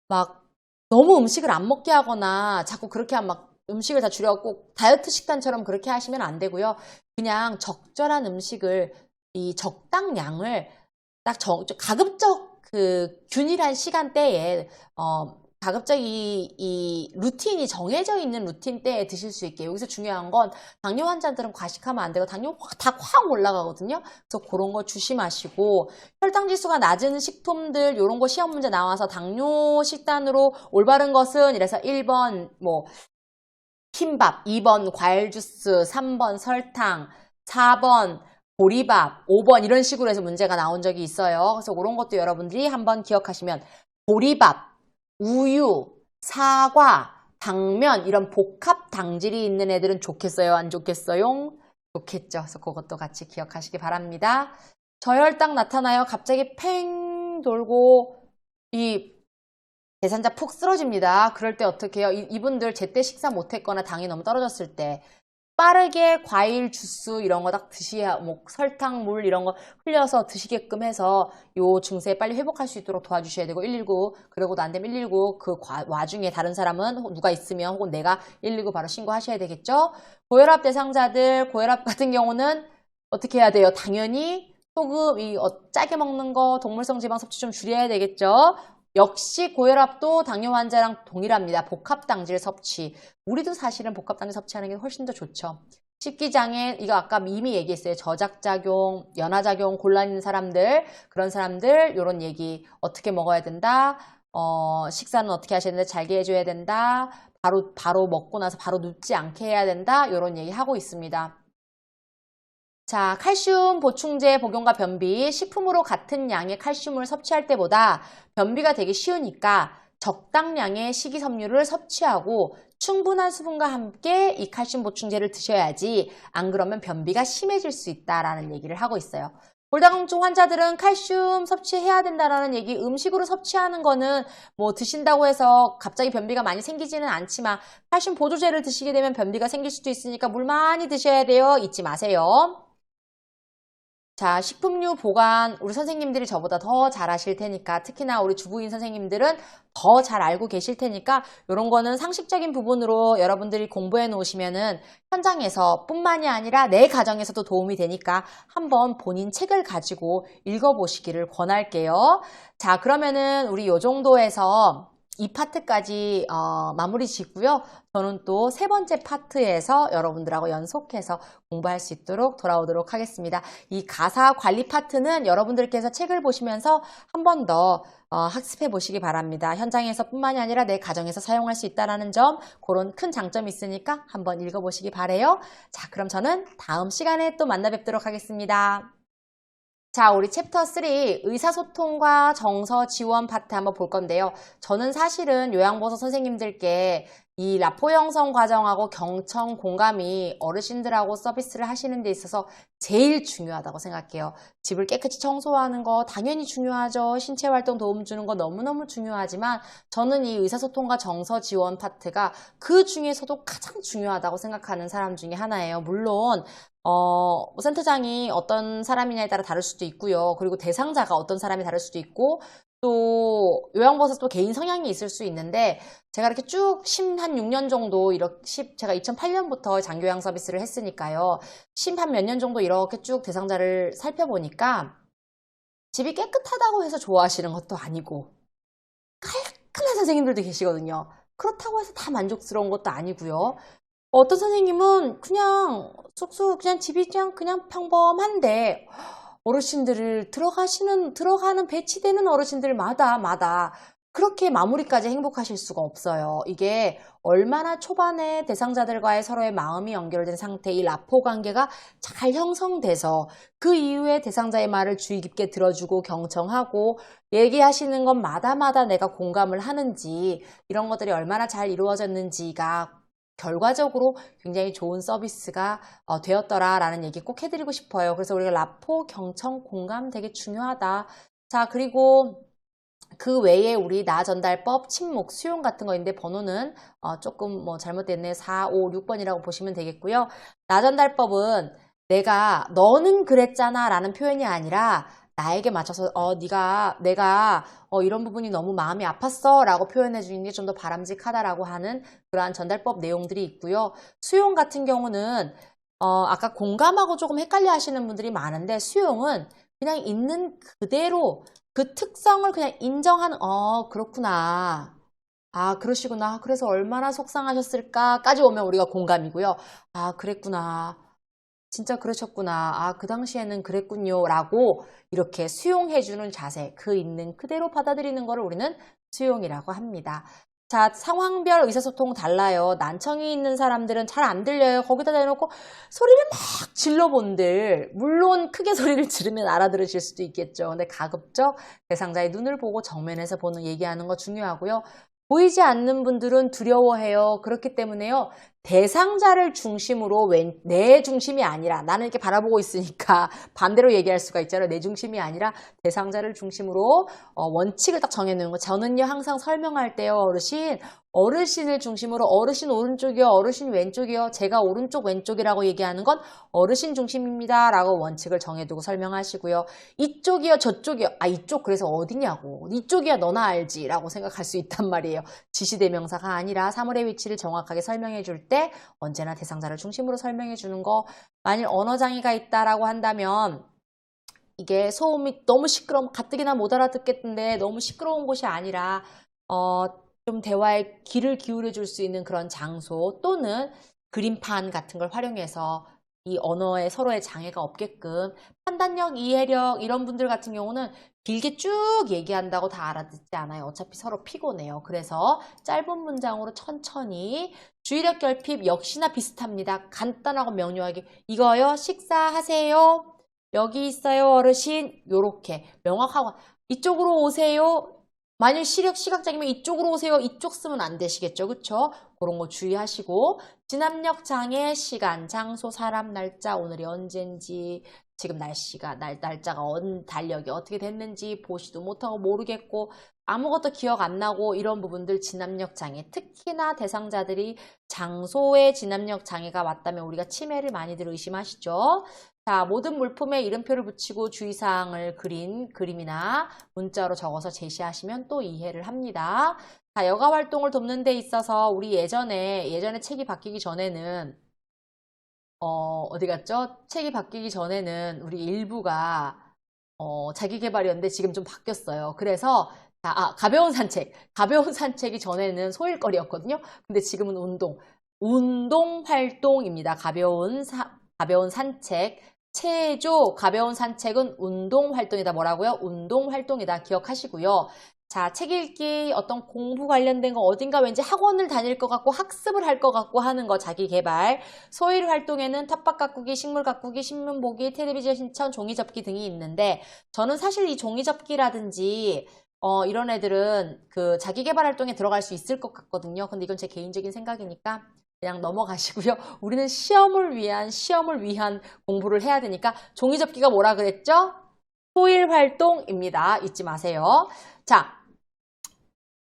[SPEAKER 1] 막 너무 음식을 안 먹게 하거나 자꾸 그렇게 막 음식을 다 줄여갖고 다이어트 식단처럼 그렇게 하시면 안 되고요. 그냥 적절한 음식을 이 적당량을 딱 가급적 그 균일한 시간대에 가급적 이 루틴이 정해져 있는 루틴대에 드실 수 있게 여기서 중요한 건 당뇨 환자들은 과식하면 안 되고 당뇨 확 올라가거든요. 그래서 그런 거 조심하시고 혈당 지수가 낮은 식품들 이런 거 시험 문제 나와서 당뇨 식단으로 올바른 것은 이래서 1번 뭐 흰밥, 2번 과일 주스, 3번 설탕, 4번 보리밥, 5번 이런 식으로 해서 문제가 나온 적이 있어요. 그래서 그런 것도 여러분들이 한번 기억하시면 보리밥, 우유, 사과, 당면 이런 복합 당질이 있는 애들은 좋겠어요? 안 좋겠어요? 좋겠죠. 그래서 그것도 같이 기억하시기 바랍니다. 저혈당 나타나요? 갑자기 팽 돌고 이 대산자 푹 쓰러집니다. 그럴 때 어떻게 해요? 이분들 제때 식사 못했거나 당이 너무 떨어졌을 때 빠르게 과일 주스 이런 거 딱 드시야 뭐 설탕, 물 이런 거 흘려서 드시게끔 해서 요 증세 빨리 회복할 수 있도록 도와주셔야 되고 119 그러고도 안 되면 119 그 와중에 다른 사람은 누가 있으면 혹은 내가 119 바로 신고하셔야 되겠죠. 고혈압 대상자들 고혈압 같은 경우는 어떻게 해야 돼요? 당연히 소금 짜게 먹는 거 동물성 지방 섭취 좀 줄여야 되겠죠. 역시 고혈압도 당뇨 환자랑 동일합니다. 복합당질 섭취. 우리도 사실은 복합당질 섭취하는 게 훨씬 더 좋죠. 식기장애, 이거 아까 이미 얘기했어요. 저작작용, 연화작용, 곤란 있는 사람들, 그런 사람들, 요런 얘기. 어떻게 먹어야 된다? 식사는 어떻게 하셔야 된다? 잘게 해줘야 된다. 바로 먹고 나서 바로 눕지 않게 해야 된다. 요런 얘기 하고 있습니다. 자, 칼슘 보충제 복용과 변비, 식품으로 같은 양의 칼슘을 섭취할 때보다 변비가 되기 쉬우니까 적당량의 식이섬유를 섭취하고 충분한 수분과 함께 이 칼슘 보충제를 드셔야지 안 그러면 변비가 심해질 수 있다라는 얘기를 하고 있어요. 골다공증 환자들은 칼슘 섭취해야 된다라는 얘기, 음식으로 섭취하는 거는 뭐 드신다고 해서 갑자기 변비가 많이 생기지는 않지만 칼슘 보조제를 드시게 되면 변비가 생길 수도 있으니까 물 많이 드셔야 돼요. 잊지 마세요. 자, 식품류 보관 우리 선생님들이 저보다 더 잘 아실 테니까 특히나 우리 주부인 선생님들은 더 잘 알고 계실 테니까 이런 거는 상식적인 부분으로 여러분들이 공부해 놓으시면은 현장에서 뿐만이 아니라 내 가정에서도 도움이 되니까 한번 본인 책을 가지고 읽어보시기를 권할게요. 자, 그러면은 우리 요 정도에서 이 파트까지 마무리 짓고요. 저는 또 세 번째 파트에서 여러분들하고 연속해서 공부할 수 있도록 돌아오도록 하겠습니다. 이 가사 관리 파트는 여러분들께서 책을 보시면서 한 번 더 학습해 보시기 바랍니다. 현장에서 뿐만이 아니라 내 가정에서 사용할 수 있다는 점, 그런 큰 장점이 있으니까 한번 읽어보시기 바래요. 자, 그럼 저는 다음 시간에 또 만나 뵙도록 하겠습니다. 자, 우리 챕터 3 의사소통과 정서 지원 파트 한번 볼 건데요. 저는 사실은 요양보호사 선생님들께 이 라포 형성 과정하고 경청 공감이 어르신들하고 서비스를 하시는 데 있어서 제일 중요하다고 생각해요. 집을 깨끗이 청소하는 거 당연히 중요하죠. 신체 활동 도움 주는 거 너무너무 중요하지만 저는 이 의사소통과 정서 지원 파트가 그 중에서도 가장 중요하다고 생각하는 사람 중에 하나예요. 물론 센터장이 어떤 사람이냐에 따라 다를 수도 있고요. 그리고 대상자가 어떤 사람이 다를 수도 있고 또 요양보호사 또 개인 성향이 있을 수 있는데 제가 이렇게 쭉 한 6년 정도 제가 2008년부터 장교양 서비스를 했으니까요. 한 몇 년 정도 이렇게 쭉 대상자를 살펴보니까 집이 깨끗하다고 해서 좋아하시는 것도 아니고 깔끔한 선생님들도 계시거든요. 그렇다고 해서 다 만족스러운 것도 아니고요. 어떤 선생님은 그냥 그냥 집이 그냥 평범한데 어르신들을 들어가는 배치되는 어르신들마다 그렇게 마무리까지 행복하실 수가 없어요. 이게 얼마나 초반에 대상자들과의 서로의 마음이 연결된 상태, 이 라포 관계가 잘 형성돼서 그 이후에 대상자의 말을 주의 깊게 들어주고 경청하고 얘기하시는 것마다 내가 공감을 하는지 이런 것들이 얼마나 잘 이루어졌는지가 결과적으로 굉장히 좋은 서비스가 되었더라라는 얘기 꼭 해드리고 싶어요. 그래서 우리가 라포, 경청, 공감 되게 중요하다. 자, 그리고 그 외에 우리 나전달법, 침묵, 수용 같은 거 있는데 번호는 조금 잘못됐네요. 4, 5, 6번이라고 보시면 되겠고요. 나전달법은 내가 너는 그랬잖아 라는 표현이 아니라 나에게 맞춰서 내가 이런 부분이 너무 마음이 아팠어 라고 표현해 주는 게 좀 더 바람직하다라고 하는 그러한 전달법 내용들이 있고요. 수용 같은 경우는 아까 공감하고 조금 헷갈려 하시는 분들이 많은데 수용은 그냥 있는 그대로 그 특성을 그냥 인정하는 그렇구나. 아, 그러시구나. 그래서 얼마나 속상하셨을까까지 오면 우리가 공감이고요. 아, 그랬구나. 진짜 그러셨구나. 아, 그 당시에는 그랬군요. 라고 이렇게 수용해주는 자세, 그 있는 그대로 받아들이는 거를 우리는 수용이라고 합니다. 자, 상황별 의사소통 달라요. 난청이 있는 사람들은 잘 안 들려요. 거기다 대놓고 소리를 막 질러본들. 물론 크게 소리를 지르면 알아들으실 수도 있겠죠. 근데 가급적 대상자의 눈을 보고 정면에서 얘기하는 거 중요하고요. 보이지 않는 분들은 두려워해요. 그렇기 때문에요. 대상자를 중심으로 내 중심이 아니라 나는 이렇게 바라보고 있으니까 반대로 얘기할 수가 있잖아요. 내 중심이 아니라 대상자를 중심으로 원칙을 딱 정해놓는 거. 저는요 항상 설명할 때요 어르신을 중심으로 어르신 오른쪽이요 어르신 왼쪽이요 제가 오른쪽 왼쪽이라고 얘기하는 건 어르신 중심입니다 라고 원칙을 정해두고 설명하시고요. 이쪽이요 저쪽이요 이쪽 그래서 어디냐고 이쪽이야 너나 알지 라고 생각할 수 있단 말이에요. 지시대명사가 아니라 사물의 위치를 정확하게 설명해 줄 때 언제나 대상자를 중심으로 설명해 주는 거. 만일 언어장애가 있다라고 한다면 이게 소음이 너무 시끄러우면 가뜩이나 못 알아듣겠는데 너무 시끄러운 곳이 아니라 좀 대화에 귀를 기울여 줄 수 있는 그런 장소 또는 그림판 같은 걸 활용해서 이 언어에 서로의 장애가 없게끔 판단력, 이해력 이런 분들 같은 경우는 길게 쭉 얘기한다고 다 알아듣지 않아요. 어차피 서로 피곤해요. 그래서 짧은 문장으로 천천히 주의력 결핍 역시나 비슷합니다. 간단하고 명료하게 이거요 식사하세요. 여기 있어요 어르신. 요렇게 명확하고 이쪽으로 오세요. 만일 시각장애면 이쪽으로 오세요. 이쪽 쓰면 안 되시겠죠. 그쵸? 그런 거 주의하시고 진압력 장애, 시간, 장소, 사람, 날짜, 오늘이 언젠지 지금 날짜가 달력이 어떻게 됐는지 보지도 못하고 모르겠고 아무것도 기억 안 나고 이런 부분들 진압력 장애. 특히나 대상자들이 장소에 진압력 장애가 왔다면 우리가 치매를 많이들 의심하시죠. 자, 모든 물품에 이름표를 붙이고 주의사항을 그린 그림이나 문자로 적어서 제시하시면 또 이해를 합니다. 자, 여가 활동을 돕는 데 있어서 우리 예전에 책이 바뀌기 전에는 어디 갔죠? 책이 바뀌기 전에는 우리 일부가 자기계발이었는데 지금 좀 바뀌었어요. 그래서 가벼운 산책. 가벼운 산책이 전에는 소일거리였거든요. 근데 지금은 운동 활동입니다. 가벼운 산책. 체조 가벼운 산책은 운동 활동이다. 뭐라고요? 운동 활동이다. 기억하시고요. 자, 책 읽기, 어떤 공부 관련된 거 어딘가 왠지 학원을 다닐 것 같고 학습을 할 것 같고 하는 거 자기 개발. 소일 활동에는 텃밭 가꾸기, 식물 가꾸기, 신문 보기, 텔레비전 신청, 종이 접기 등이 있는데 저는 사실 이 종이 접기라든지 이런 애들은 그 자기 개발 활동에 들어갈 수 있을 것 같거든요. 근데 이건 제 개인적인 생각이니까 그냥 넘어가시고요. 우리는 시험을 위한 공부를 해야 되니까 종이 접기가 뭐라 그랬죠? 소일 활동입니다. 잊지 마세요. 자,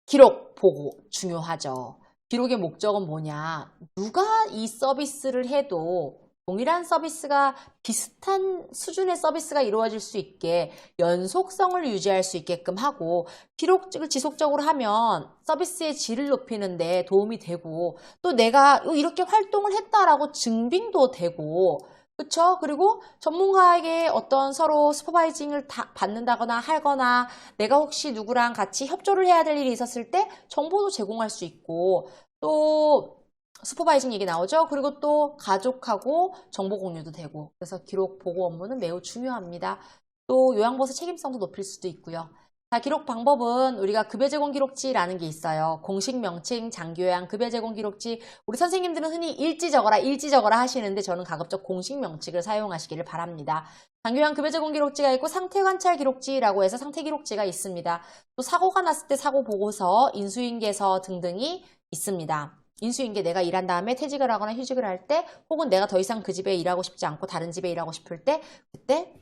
[SPEAKER 1] 기록, 보고 중요하죠. 기록의 목적은 뭐냐? 누가 이 서비스를 해도 동일한 서비스가 비슷한 수준의 서비스가 이루어질 수 있게 연속성을 유지할 수 있게끔 하고 기록을 지속적으로 하면 서비스의 질을 높이는 데 도움이 되고 또 내가 이렇게 활동을 했다라고 증빙도 되고 그쵸? 그리고 전문가에게 어떤 서로 슈퍼바이징을 받는다거나 하거나 내가 혹시 누구랑 같이 협조를 해야 될 일이 있었을 때 정보도 제공할 수 있고 또 슈퍼바이징 얘기 나오죠? 그리고 또 가족하고 정보 공유도 되고 그래서 기록 보고 업무는 매우 중요합니다. 또 요양보호사 책임성도 높일 수도 있고요. 자, 기록 방법은 우리가 급여 제공 기록지라는 게 있어요. 공식 명칭, 장교양, 급여 제공 기록지. 우리 선생님들은 흔히 일지 적어라 하시는데 저는 가급적 공식 명칭을 사용하시기를 바랍니다. 장교양 급여 제공 기록지가 있고 상태 관찰 기록지라고 해서 상태 기록지가 있습니다. 또 사고가 났을 때 사고 보고서, 인수인계서 등등이 있습니다. 인수인계 내가 일한 다음에 퇴직을 하거나 휴직을 할 때 혹은 내가 더 이상 그 집에 일하고 싶지 않고 다른 집에 일하고 싶을 때 그때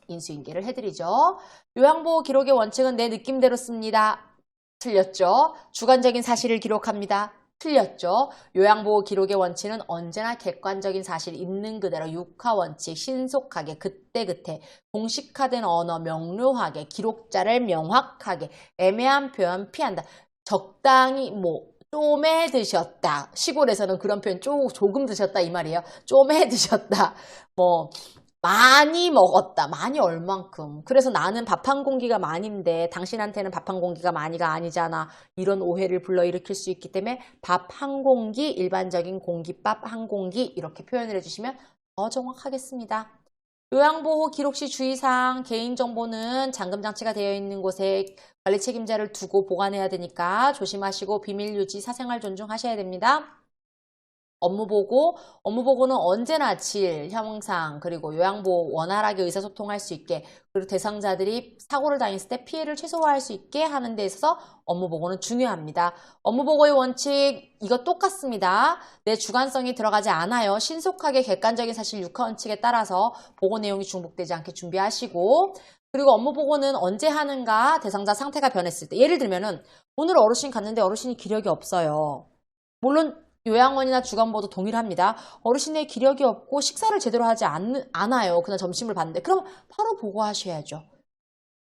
[SPEAKER 1] 인수인계를 해드리죠. 요양보호 기록의 원칙은 내 느낌대로 씁니다. 틀렸죠. 주관적인 사실을 기록합니다. 틀렸죠. 요양보호 기록의 원칙은 언제나 객관적인 사실 있는 그대로 육하원칙, 신속하게, 그때그때, 공식화된 언어, 명료하게, 기록자를 명확하게, 애매한 표현 피한다. 적당히 쪼매 드셨다. 시골에서는 그런 표현 조금 드셨다 이 말이에요. 쪼매 드셨다. 많이 먹었다. 많이 얼만큼. 그래서 나는 밥 한 공기가 많인데 당신한테는 밥 한 공기가 많이가 아니잖아. 이런 오해를 불러일으킬 수 있기 때문에 밥 한 공기, 일반적인 공깃밥 한 공기 이렇게 표현을 해주시면 더 정확하겠습니다. 요양보호 기록 시 주의사항, 개인정보는 잠금장치가 되어 있는 곳에 관리 책임자를 두고 보관해야 되니까 조심하시고 비밀 유지, 사생활 존중하셔야 됩니다. 업무보고는 언제나 질, 형상, 그리고 요양보호 원활하게 의사소통할 수 있게 그리고 대상자들이 사고를 당했을 때 피해를 최소화할 수 있게 하는 데 있어서 업무보고는 중요합니다. 업무보고의 원칙 이거 똑같습니다. 내 주관성이 들어가지 않아요. 신속하게 객관적인 사실 육하원칙에 따라서 보고 내용이 중복되지 않게 준비하시고 그리고 업무보고는 언제 하는가 대상자 상태가 변했을 때 예를 들면은 오늘 어르신 갔는데 어르신이 기력이 없어요. 물론 요양원이나 주간보도 동일합니다. 어르신의 기력이 없고 식사를 제대로 하지 않아요. 그날 점심을 봤는데. 그럼 바로 보고하셔야죠.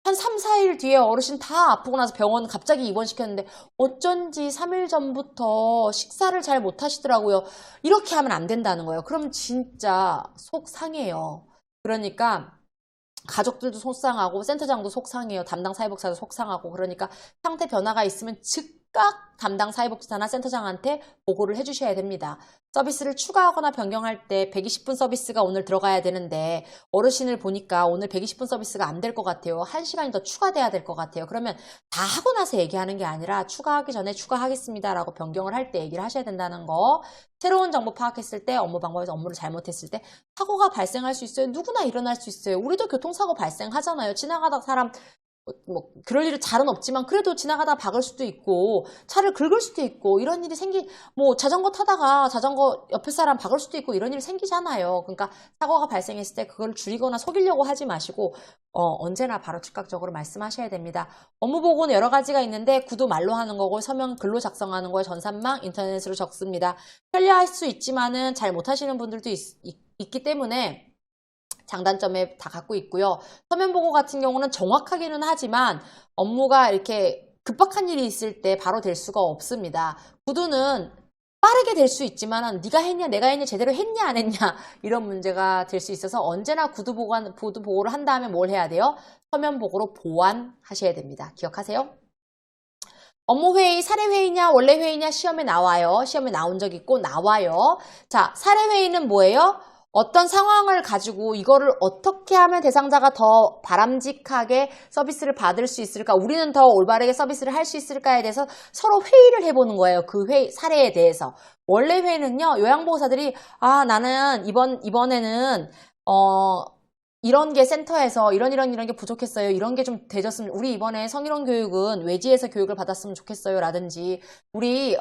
[SPEAKER 1] 한 3, 4일 뒤에 어르신 다 아프고 나서 병원 갑자기 입원시켰는데 어쩐지 3일 전부터 식사를 잘 못하시더라고요. 이렇게 하면 안 된다는 거예요. 그럼 진짜 속 상해요. 그러니까 가족들도 속상하고 센터장도 속상해요. 담당 사회복지사도 속상하고 그러니까 상태 변화가 있으면 즉각 담당 사회복지사나 센터장한테 보고를 해주셔야 됩니다. 서비스를 추가하거나 변경할 때 120분 서비스가 오늘 들어가야 되는데 어르신을 보니까 오늘 120분 서비스가 안 될 것 같아요. 1시간이 더 추가돼야 될 것 같아요. 그러면 다 하고 나서 얘기하는 게 아니라 추가하기 전에 추가하겠습니다 라고 변경을 할 때 얘기를 하셔야 된다는 거. 새로운 정보 파악했을 때 업무 방법에서 업무를 잘못했을 때 사고가 발생할 수 있어요. 누구나 일어날 수 있어요. 우리도 교통사고 발생하잖아요. 지나가다 사람 그럴 일은 잘은 없지만 그래도 지나가다 박을 수도 있고 차를 긁을 수도 있고 이런 일이 자전거 타다가 자전거 옆에 사람 박을 수도 있고 이런 일이 생기잖아요. 그러니까 사고가 발생했을 때 그걸 줄이거나 속이려고 하지 마시고 언제나 바로 즉각적으로 말씀하셔야 됩니다. 업무보고는 여러 가지가 있는데 구도 말로 하는 거고 서면 글로 작성하는 거에 전산망 인터넷으로 적습니다. 편리할 수 있지만은 잘 못하시는 분들도 있기 때문에 장단점에 다 갖고 있고요. 서면 보고 같은 경우는 정확하기는 하지만 업무가 이렇게 급박한 일이 있을 때 바로 될 수가 없습니다. 구두는 빠르게 될 수 있지만 네가 했냐 내가 했냐 제대로 했냐 안 했냐 이런 문제가 될 수 있어서 언제나 구두 보고를 한 다음에 뭘 해야 돼요? 서면 보고로 보완하셔야 됩니다. 기억하세요? 업무회의, 사례회의냐, 원래회의냐 시험에 나와요. 시험에 나온 적 있고 나와요. 자, 사례회의는 뭐예요? 어떤 상황을 가지고 이거를 어떻게 하면 대상자가 더 바람직하게 서비스를 받을 수 있을까? 우리는 더 올바르게 서비스를 할 수 있을까에 대해서 서로 회의를 해보는 거예요. 그 사례에 대해서. 원래 회의는요, 요양보호사들이, 나는 이번에는, 이런 게 센터에서 이런 게 부족했어요. 이런 게 좀 되졌으면, 우리 이번에 성희롱 교육은 외지에서 교육을 받았으면 좋겠어요. 라든지, 우리,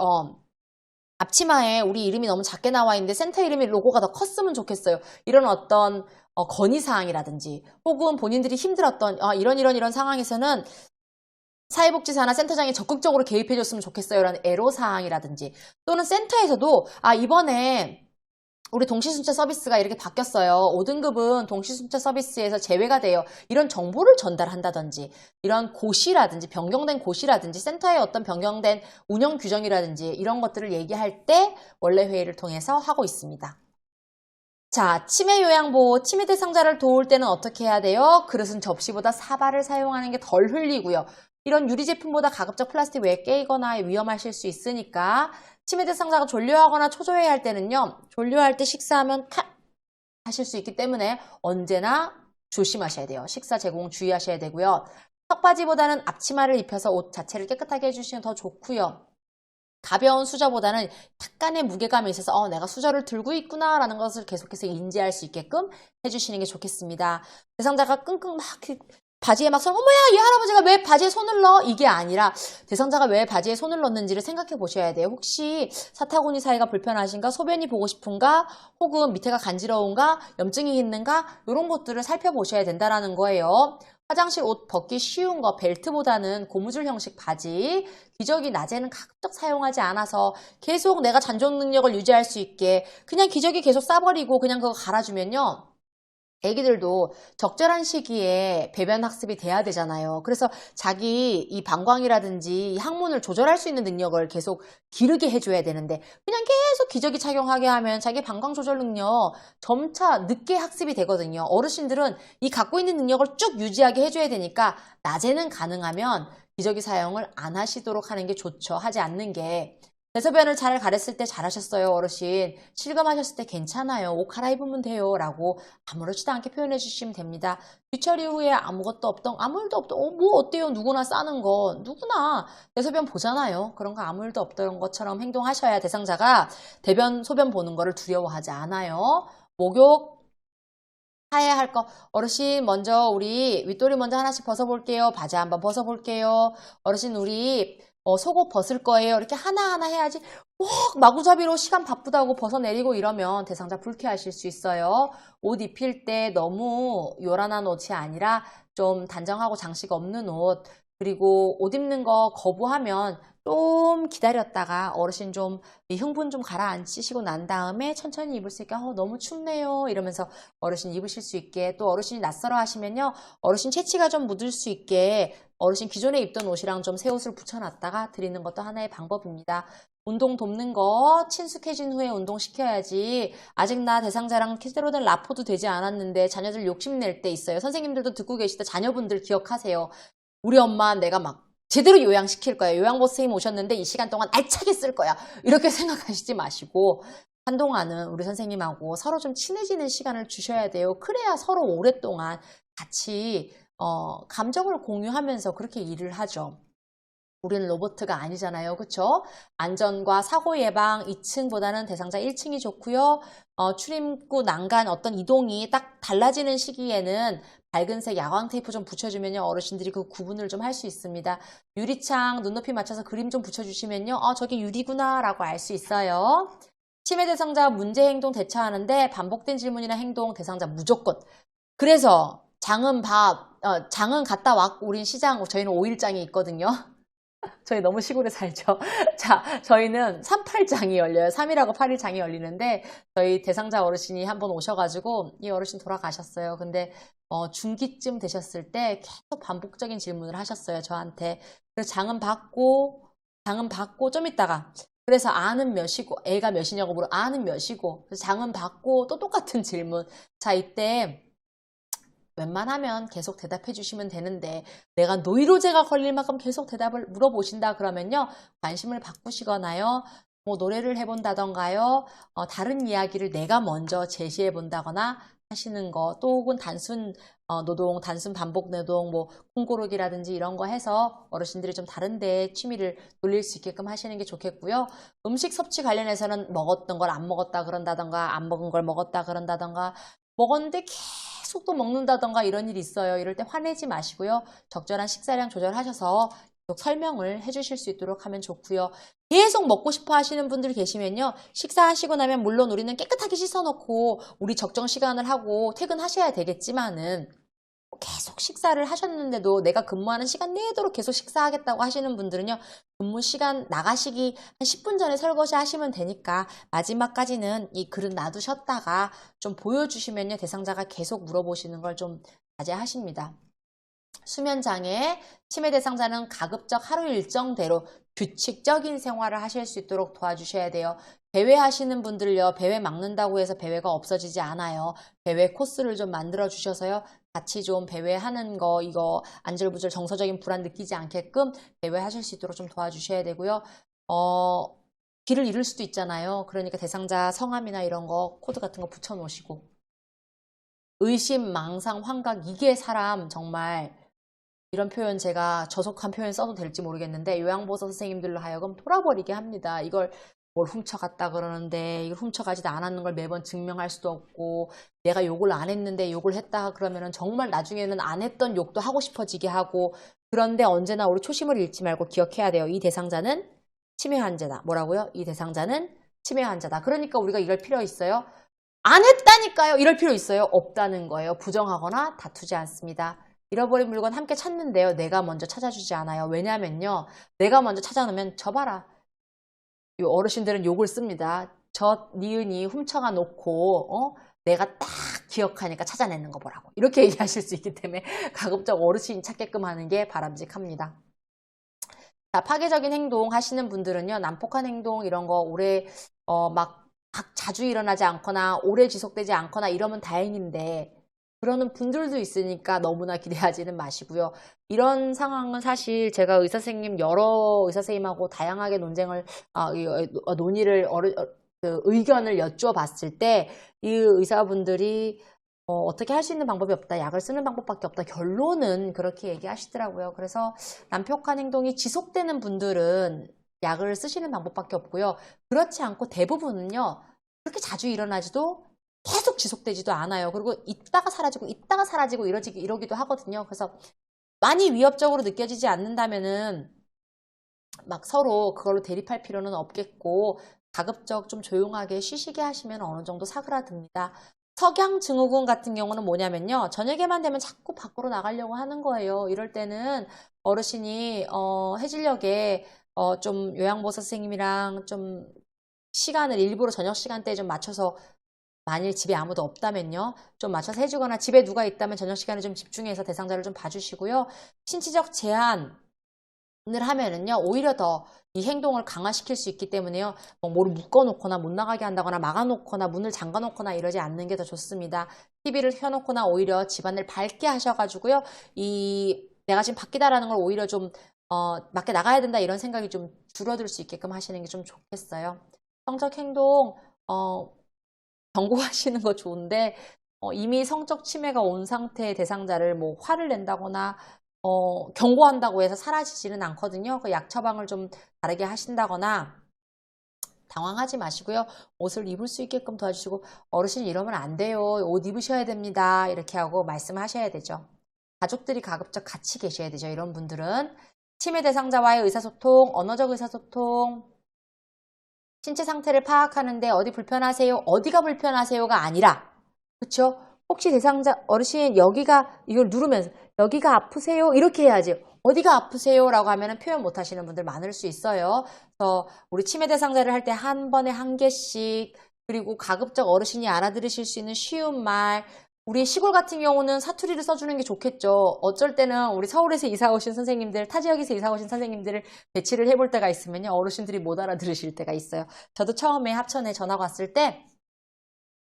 [SPEAKER 1] 앞치마에 우리 이름이 너무 작게 나와 있는데 센터 이름이 로고가 더 컸으면 좋겠어요. 이런 어떤 건의사항이라든지 혹은 본인들이 힘들었던 이런 상황에서는 사회복지사나 센터장이 적극적으로 개입해줬으면 좋겠어요. 라는 애로사항이라든지 또는 센터에서도 이번에 우리 동시순차 서비스가 이렇게 바뀌었어요. 5등급은 동시순차 서비스에서 제외가 돼요. 이런 정보를 전달한다든지 이런 고시라든지 변경된 고시라든지 센터의 어떤 변경된 운영 규정이라든지 이런 것들을 얘기할 때 원래 회의를 통해서 하고 있습니다. 자, 치매 요양보호, 치매 대상자를 도울 때는 어떻게 해야 돼요? 그릇은 접시보다 사발을 사용하는 게 덜 흘리고요. 이런 유리 제품보다 가급적 플라스틱 외에 깨이거나 위험하실 수 있으니까 치매 대상자가 졸려하거나 초조해야 할 때는요. 졸려할 때 식사하면 하실 수 있기 때문에 언제나 조심하셔야 돼요. 식사 제공 주의하셔야 되고요. 턱바지보다는 앞치마를 입혀서 옷 자체를 깨끗하게 해주시면 더 좋고요. 가벼운 수저보다는 약간의 무게감이 있어서 내가 수저를 들고 있구나 라는 것을 계속해서 인지할 수 있게끔 해주시는 게 좋겠습니다. 대상자가 끙끙 막 바지에 막 어머야 이 할아버지가 왜 바지에 손을 넣어? 이게 아니라 대상자가 왜 바지에 손을 넣는지를 생각해 보셔야 돼요. 혹시 사타구니 사이가 불편하신가? 소변이 보고 싶은가? 혹은 밑에가 간지러운가? 염증이 있는가? 이런 것들을 살펴보셔야 된다는 거예요. 화장실 옷 벗기 쉬운 거 벨트보다는 고무줄 형식 바지 기저귀 낮에는 가급적 사용하지 않아서 계속 내가 잔존 능력을 유지할 수 있게 그냥 기저귀 계속 싸버리고 그냥 그거 갈아주면요. 애기들도 적절한 시기에 배변 학습이 돼야 되잖아요. 그래서 자기 이 방광이라든지 이 항문을 조절할 수 있는 능력을 계속 기르게 해줘야 되는데 그냥 계속 기저귀 착용하게 하면 자기 방광 조절 능력 점차 늦게 학습이 되거든요. 어르신들은 이 갖고 있는 능력을 쭉 유지하게 해줘야 되니까 낮에는 가능하면 기저귀 사용을 안 하시도록 하는 게 좋죠. 하지 않는 게. 대소변을 잘 가렸을 때 잘하셨어요 어르신. 실감하셨을 때 괜찮아요. 옷 갈아입으면 돼요 라고 아무렇지도 않게 표현해 주시면 됩니다. 뒤처리 후에 아무것도 없던 아무 일도 없던 뭐 어때요 누구나 싸는 거 누구나 대소변 보잖아요. 그런 거 아무 일도 없던 것처럼 행동하셔야 대상자가 대변 소변 보는 거를 두려워하지 않아요. 목욕 해야 할 거 어르신 먼저 우리 윗도리 먼저 하나씩 벗어볼게요. 바지 한번 벗어볼게요. 어르신 우리 속옷 벗을 거예요. 이렇게 하나하나 해야지 마구잡이로 시간 바쁘다고 벗어내리고 이러면 대상자 불쾌하실 수 있어요. 옷 입힐 때 너무 요란한 옷이 아니라 좀 단정하고 장식 없는 옷 그리고 옷 입는 거 거부하면 좀 기다렸다가 어르신 좀 흥분 좀 가라앉히시고 난 다음에 천천히 입을 수 있게 너무 춥네요 이러면서 어르신 입으실 수 있게 또 어르신이 낯설어 하시면요 어르신 체취가 좀 묻을 수 있게 어르신 기존에 입던 옷이랑 좀 새 옷을 붙여놨다가 드리는 것도 하나의 방법입니다. 운동 돕는 거 친숙해진 후에 운동시켜야지 아직 나 대상자랑 제대로 된 라포도 되지 않았는데 자녀들 욕심낼 때 있어요. 선생님들도 듣고 계시다 자녀분들 기억하세요. 우리 엄마 내가 막 제대로 요양시킬 거야. 요양보 선생님 오셨는데 이 시간 동안 알차게 쓸 거야. 이렇게 생각하시지 마시고 한동안은 우리 선생님하고 서로 좀 친해지는 시간을 주셔야 돼요. 그래야 서로 오랫동안 같이 감정을 공유하면서 그렇게 일을 하죠. 우리는 로봇가 아니잖아요. 그렇죠? 안전과 사고 예방 2층보다는 대상자 1층이 좋고요. 출입구 난간 어떤 이동이 딱 달라지는 시기에는 밝은색 야광 테이프 좀 붙여주면요. 어르신들이 그 구분을 좀 할 수 있습니다. 유리창 눈높이 맞춰서 그림 좀 붙여주시면요. 저게 유리구나 라고 알 수 있어요. 치매 대상자 문제 행동 대처하는데 반복된 질문이나 행동 대상자 무조건. 그래서 장은 갔다 왔고 우린 시장 저희는 5일장이 있거든요. 저희 너무 시골에 살죠. 자, 저희는 38장이 열려요. 3일하고 8일 장이 열리는데 저희 대상자 어르신이 한번 오셔가지고 이 어르신 돌아가셨어요. 근데 중기쯤 되셨을 때 계속 반복적인 질문을 하셨어요. 저한테. 그래서 장은 받고 좀 있다가 그래서 아는 몇이고 애가 몇이냐고 물어 아는 몇이고 그래서 장은 받고 또 똑같은 질문. 자, 이때 웬만하면 계속 대답해 주시면 되는데 내가 노이로제가 걸릴 만큼 계속 대답을 물어보신다 그러면요. 관심을 바꾸시거나요. 뭐 노래를 해본다던가요. 다른 이야기를 내가 먼저 제시해 본다거나 하시는 거 또 혹은 단순 노동, 단순 반복 노동, 뭐 콩고르기라든지 이런 거 해서 어르신들이 좀 다른 데 취미를 돌릴 수 있게끔 하시는 게 좋겠고요. 음식 섭취 관련해서는 먹었던 걸 안 먹었다 그런다던가 안 먹은 걸 먹었다 그런다던가 먹었는데 계속 또 먹는다던가 이런 일이 있어요. 이럴 때 화내지 마시고요. 적절한 식사량 조절하셔서 계속 설명을 해주실 수 있도록 하면 좋고요. 계속 먹고 싶어 하시는 분들 계시면요. 식사하시고 나면 물론 우리는 깨끗하게 씻어놓고 우리 적정 시간을 하고 퇴근하셔야 되겠지만은 계속 식사를 하셨는데도 내가 근무하는 시간 내도록 계속 식사하겠다고 하시는 분들은요. 근무 시간 나가시기 한 10분 전에 설거지 하시면 되니까 마지막까지는 이 그릇 놔두셨다가 좀 보여주시면요. 대상자가 계속 물어보시는 걸 좀 자제하십니다. 수면장애, 치매 대상자는 가급적 하루 일정대로 규칙적인 생활을 하실 수 있도록 도와주셔야 돼요. 배회하시는 분들요. 배회 막는다고 해서 배회가 없어지지 않아요. 배회 코스를 좀 만들어 주셔서요. 같이 좀 배회하는 거 이거 안절부절 정서적인 불안 느끼지 않게끔 배회하실 수 있도록 좀 도와주셔야 되고요. 길을 잃을 수도 있잖아요. 그러니까 대상자 성함이나 이런 거 코드 같은 거 붙여 놓으시고 의심, 망상, 환각 이게 사람 정말 이런 표현 제가 저속한 표현 써도 될지 모르겠는데 요양보호사 선생님들로 하여금 돌아버리게 합니다. 이걸 뭘 훔쳐갔다 그러는데 이걸 훔쳐가지도 않았는 걸 매번 증명할 수도 없고 내가 욕을 안 했는데 욕을 했다 그러면은 정말 나중에는 안 했던 욕도 하고 싶어지게 하고 그런데 언제나 우리 초심을 잃지 말고 기억해야 돼요. 이 대상자는 치매 환자다. 뭐라고요? 이 대상자는 치매 환자다. 그러니까 우리가 이럴 필요 있어요? 안 했다니까요. 이럴 필요 있어요? 없다는 거예요. 부정하거나 다투지 않습니다. 잃어버린 물건 함께 찾는데요. 내가 먼저 찾아주지 않아요. 왜냐면요. 내가 먼저 찾아놓으면 저 봐라. 이 어르신들은 욕을 씁니다. 저 니은이 훔쳐가 놓고 내가 딱 기억하니까 찾아내는 거 보라고. 이렇게 얘기하실 수 있기 때문에 가급적 어르신이 찾게끔 하는 게 바람직합니다. 자, 파괴적인 행동 하시는 분들은요. 난폭한 행동 이런 거 오래 막 자주 일어나지 않거나 오래 지속되지 않거나 이러면 다행인데 그러는 분들도 있으니까 너무나 기대하지는 마시고요. 이런 상황은 사실 제가 여러 의사 선생님하고 다양하게 논의를 그 의견을 여쭈어봤을 때 이 의사분들이 어떻게 할 수 있는 방법이 없다. 약을 쓰는 방법밖에 없다. 결론은 그렇게 얘기하시더라고요. 그래서 난폭한 행동이 지속되는 분들은 약을 쓰시는 방법밖에 없고요. 그렇지 않고 대부분은요. 그렇게 자주 일어나지도 계속 지속되지도 않아요. 그리고 있다가 사라지고 이러기도 하거든요. 그래서 많이 위협적으로 느껴지지 않는다면은 막 서로 그걸로 대립할 필요는 없겠고 가급적 좀 조용하게 쉬시게 하시면 어느 정도 사그라듭니다. 석양증후군 같은 경우는 뭐냐면요. 저녁에만 되면 자꾸 밖으로 나가려고 하는 거예요. 이럴 때는 어르신이 해질녘에 좀 요양보호사 선생님이랑 좀 시간을 일부러 저녁 시간대에 좀 맞춰서 만일 집에 아무도 없다면요. 좀 맞춰서 해주거나 집에 누가 있다면 저녁 시간에 좀 집중해서 대상자를 좀 봐주시고요. 신체적 제한을 하면은요. 오히려 더 이 행동을 강화시킬 수 있기 때문에요. 뭐를 묶어놓거나 못 나가게 한다거나 막아놓거나 문을 잠가놓거나 이러지 않는 게 더 좋습니다. TV를 켜놓거나 오히려 집안을 밝게 하셔가지고요. 내가 지금 밖이다라는 걸 오히려 좀 밖에 나가야 된다 이런 생각이 좀 줄어들 수 있게끔 하시는 게 좀 좋겠어요. 성적 행동 경고하시는 거 좋은데 이미 성적 치매가 온 상태의 대상자를 뭐 화를 낸다거나 경고한다고 해서 사라지지는 않거든요. 그 약 처방을 좀 다르게 하신다거나 당황하지 마시고요. 옷을 입을 수 있게끔 도와주시고 어르신 이러면 안 돼요. 옷 입으셔야 됩니다. 이렇게 하고 말씀하셔야 되죠. 가족들이 가급적 같이 계셔야 되죠. 이런 분들은 치매 대상자와의 의사소통, 언어적 의사소통, 신체 상태를 파악하는데 어디 불편하세요? 어디가 불편하세요가 아니라 그렇죠? 혹시 대상자 어르신 여기가 이걸 누르면서 여기가 아프세요? 이렇게 해야지. 어디가 아프세요? 라고 하면은 표현 못 하시는 분들 많을 수 있어요. 그래서 우리 치매 대상자를 할 때 한 번에 한 개씩, 그리고 가급적 어르신이 알아들으실 수 있는 쉬운 말, 우리 시골 같은 경우는 사투리를 써주는 게 좋겠죠. 어쩔 때는 우리 서울에서 이사 오신 선생님들, 타 지역에서 이사 오신 선생님들을 배치를 해볼 때가 있으면요. 어르신들이 못 알아들으실 때가 있어요. 저도 처음에 합천에 전학 왔을 때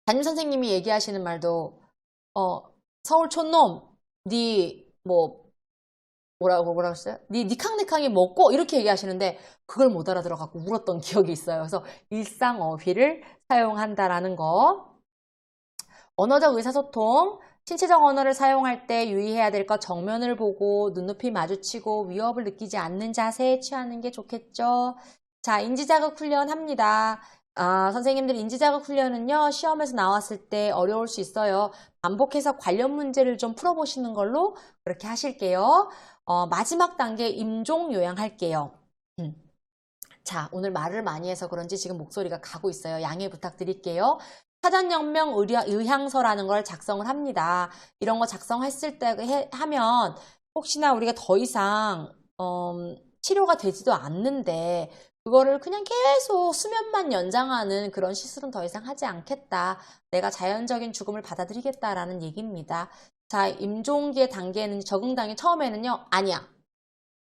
[SPEAKER 1] 담임 선생님이 얘기하시는 말도 서울 촌놈, 뭐라고 했어요? 니캉니캉이 먹고 이렇게 얘기하시는데 그걸 못 알아들어갖고 울었던 기억이 있어요. 그래서 일상어휘를 사용한다라는 거. 언어적 의사소통, 신체적 언어를 사용할 때 유의해야 될 것, 정면을 보고 눈높이 마주치고 위협을 느끼지 않는 자세에 취하는 게 좋겠죠. 자, 인지자극 훈련 합니다. 선생님들 인지자극 훈련은요, 시험에서 나왔을 때 어려울 수 있어요. 반복해서 관련 문제를 좀 풀어보시는 걸로 그렇게 하실게요. 마지막 단계 임종 요양할게요. 자, 오늘 말을 많이 해서 그런지 지금 목소리가 가고 있어요. 양해 부탁드릴게요. 사전연명 의향서라는 걸 작성을 합니다. 이런 거 작성했을 때 하면 혹시나 우리가 더 이상 치료가 되지도 않는데 그거를 그냥 계속 수면만 연장하는 그런 시술은 더 이상 하지 않겠다. 내가 자연적인 죽음을 받아들이겠다라는 얘기입니다. 자, 임종기의 단계는 적응 단계 처음에는요. 아니야.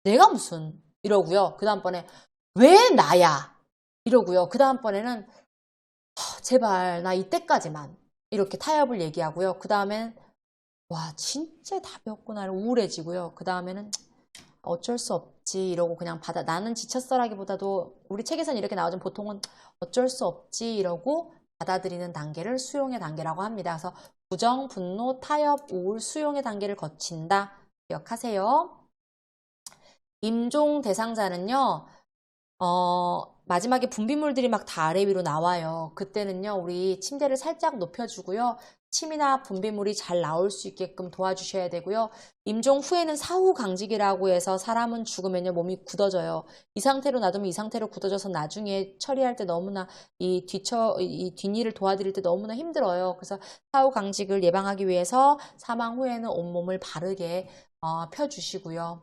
[SPEAKER 1] 내가 무슨 이러고요. 그 다음번에 왜 나야? 이러고요. 그 다음번에는 제발 나 이때까지만 이렇게 타협을 얘기하고요. 그 다음엔 와 진짜 답이 없구나 우울해지고요. 그 다음에는 어쩔 수 없지 이러고 그냥 나는 지쳤어라기보다도 우리 책에서는 이렇게 나오지만 보통은 어쩔 수 없지 이러고 받아들이는 단계를 수용의 단계라고 합니다. 그래서 부정, 분노, 타협, 우울, 수용의 단계를 거친다. 기억하세요. 임종 대상자는요. 마지막에 분비물들이 막 다 아래 위로 나와요. 그때는요, 우리 침대를 살짝 높여주고요. 침이나 분비물이 잘 나올 수 있게끔 도와주셔야 되고요. 임종 후에는 사후 강직이라고 해서 사람은 죽으면요, 몸이 굳어져요. 이 상태로 놔두면 이 상태로 굳어져서 나중에 처리할 때 너무나 이 뒷일을 도와드릴 때 너무나 힘들어요. 그래서 사후 강직을 예방하기 위해서 사망 후에는 온몸을 바르게 펴주시고요.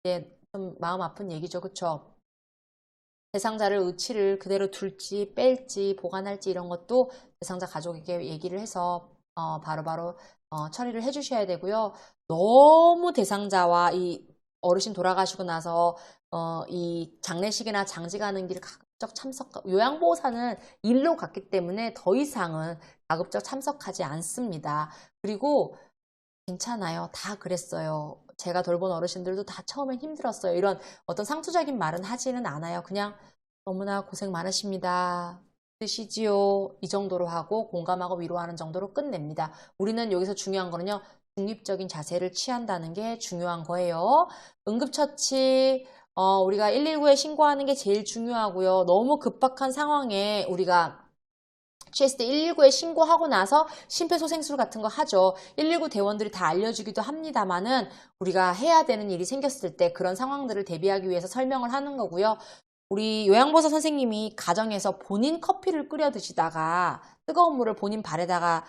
[SPEAKER 1] 네, 좀 마음 아픈 얘기죠. 그쵸? 대상자를 의치를 그대로 둘지 뺄지 보관할지 이런 것도 대상자 가족에게 얘기를 해서 바로바로 처리를 해주셔야 되고요. 너무 대상자와 이 어르신 돌아가시고 나서 이 장례식이나 장지 가는 길 가급적 요양보호사는 일로 갔기 때문에 더 이상은 가급적 참석하지 않습니다. 그리고 괜찮아요. 다 그랬어요. 제가 돌본 어르신들도 다 처음엔 힘들었어요. 이런 어떤 상투적인 말은 하지는 않아요. 그냥 너무나 고생 많으십니다. 드시지요. 이 정도로 하고 공감하고 위로하는 정도로 끝냅니다. 우리는 여기서 중요한 거는요. 중립적인 자세를 취한다는 게 중요한 거예요. 응급처치 우리가 119에 신고하는 게 제일 중요하고요. 너무 급박한 상황에 우리가 취했을 때 119에 신고하고 나서 심폐소생술 같은 거 하죠. 119 대원들이 다 알려주기도 합니다만은 우리가 해야 되는 일이 생겼을 때 그런 상황들을 대비하기 위해서 설명을 하는 거고요. 우리 요양보호사 선생님이 가정에서 본인 커피를 끓여 드시다가 뜨거운 물을 본인 발에다가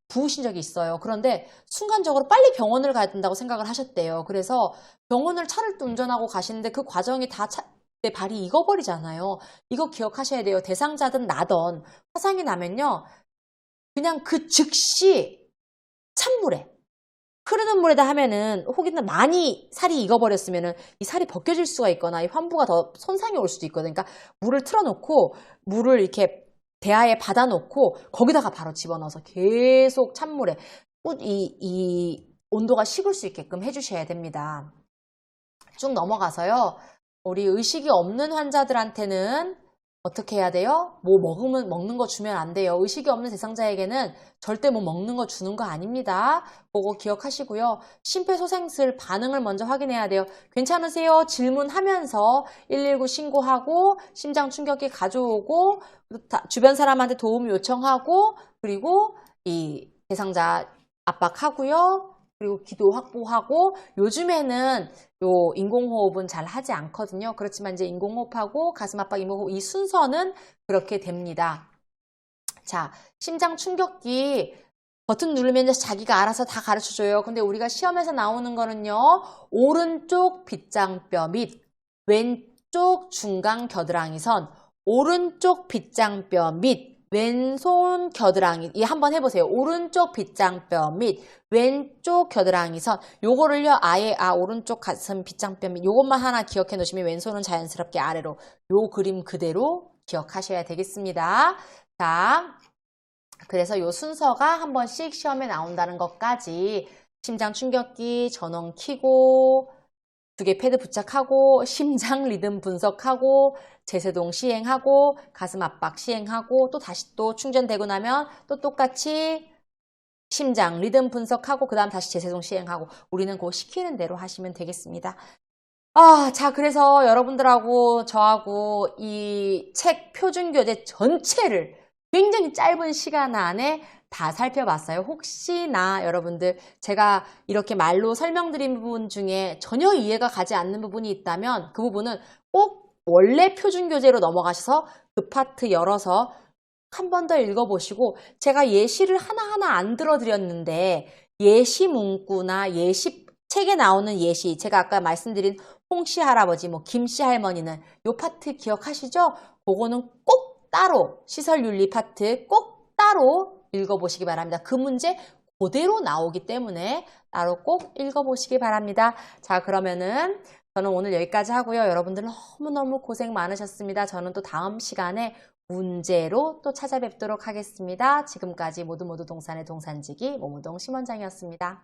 [SPEAKER 1] 부으신 적이 있어요. 그런데 순간적으로 빨리 병원을 가야 된다고 생각을 하셨대요. 그래서 병원을 차를 운전하고 가시는데 그 과정이 다 내 발이 익어버리잖아요. 이거 기억하셔야 돼요. 대상자든 나든 화상이 나면요. 그냥 그 즉시 찬물에 흐르는 물에다 하면은 혹이나 많이 살이 익어버렸으면은 이 살이 벗겨질 수가 있거나 이 환부가 더 손상이 올 수도 있거든요. 그러니까 물을 틀어놓고 물을 이렇게 대야에 받아놓고 거기다가 바로 집어넣어서 계속 찬물에 이 온도가 식을 수 있게끔 해주셔야 됩니다. 쭉 넘어가서요. 우리 의식이 없는 환자들한테는 어떻게 해야 돼요? 뭐 먹는 거 주면 안 돼요. 의식이 없는 대상자에게는 절대 뭐 먹는 거 주는 거 아닙니다. 그거 기억하시고요. 심폐소생술 반응을 먼저 확인해야 돼요. 괜찮으세요? 질문하면서 119 신고하고 심장 충격기 가져오고 주변 사람한테 도움 요청하고 그리고 이 대상자 압박하고요. 그리고 기도 확보하고 요즘에는 요 인공호흡은 잘 하지 않거든요. 그렇지만 이제 인공호흡하고 가슴 압박, 인공호흡 이 순서는 그렇게 됩니다. 자, 심장 충격기 버튼 누르면 자기가 알아서 다 가르쳐줘요. 근데 우리가 시험에서 나오는 거는요. 오른쪽 빗장뼈 및 왼쪽 중간 겨드랑이 선, 오른쪽 빗장뼈 및 왼손 겨드랑이, 이 한번 해보세요. 오른쪽 빗장뼈 및 왼쪽 겨드랑이 선, 요거를요 아예 오른쪽 가슴 빗장뼈 및 요것만 하나 기억해 놓으시면 왼손은 자연스럽게 아래로, 요 그림 그대로 기억하셔야 되겠습니다. 자, 그래서 요 순서가 한 번씩 시험에 나온다는 것까지, 심장 충격기 전원 켜고 2개 패드 부착하고 심장 리듬 분석하고 제세동 시행하고 가슴 압박 시행하고 또 다시 또 충전되고 나면 또 똑같이 심장 리듬 분석하고 그 다음 다시 제세동 시행하고, 우리는 그 시키는 대로 하시면 되겠습니다. 자, 그래서 여러분들하고 저하고 이 책 표준교재 전체를 굉장히 짧은 시간 안에 다 살펴봤어요. 혹시나 여러분들 제가 이렇게 말로 설명드린 부분 중에 전혀 이해가 가지 않는 부분이 있다면 그 부분은 꼭 원래 표준교재로 넘어가셔서 그 파트 열어서 한 번 더 읽어보시고, 제가 예시를 하나하나 안 들어드렸는데 예시 문구나 예시 책에 나오는 예시, 제가 아까 말씀드린 홍씨 할아버지, 김씨 할머니는 요 파트 기억하시죠? 그거는 꼭 따로, 시설윤리 파트 꼭 따로 읽어보시기 바랍니다. 그 문제 그대로 나오기 때문에 따로 꼭 읽어보시기 바랍니다. 자, 그러면은 저는 오늘 여기까지 하고요. 여러분들 너무너무 고생 많으셨습니다. 저는 또 다음 시간에 문제로 또 찾아뵙도록 하겠습니다. 지금까지 모두 동산의 동산지기 모무동 심원장이었습니다.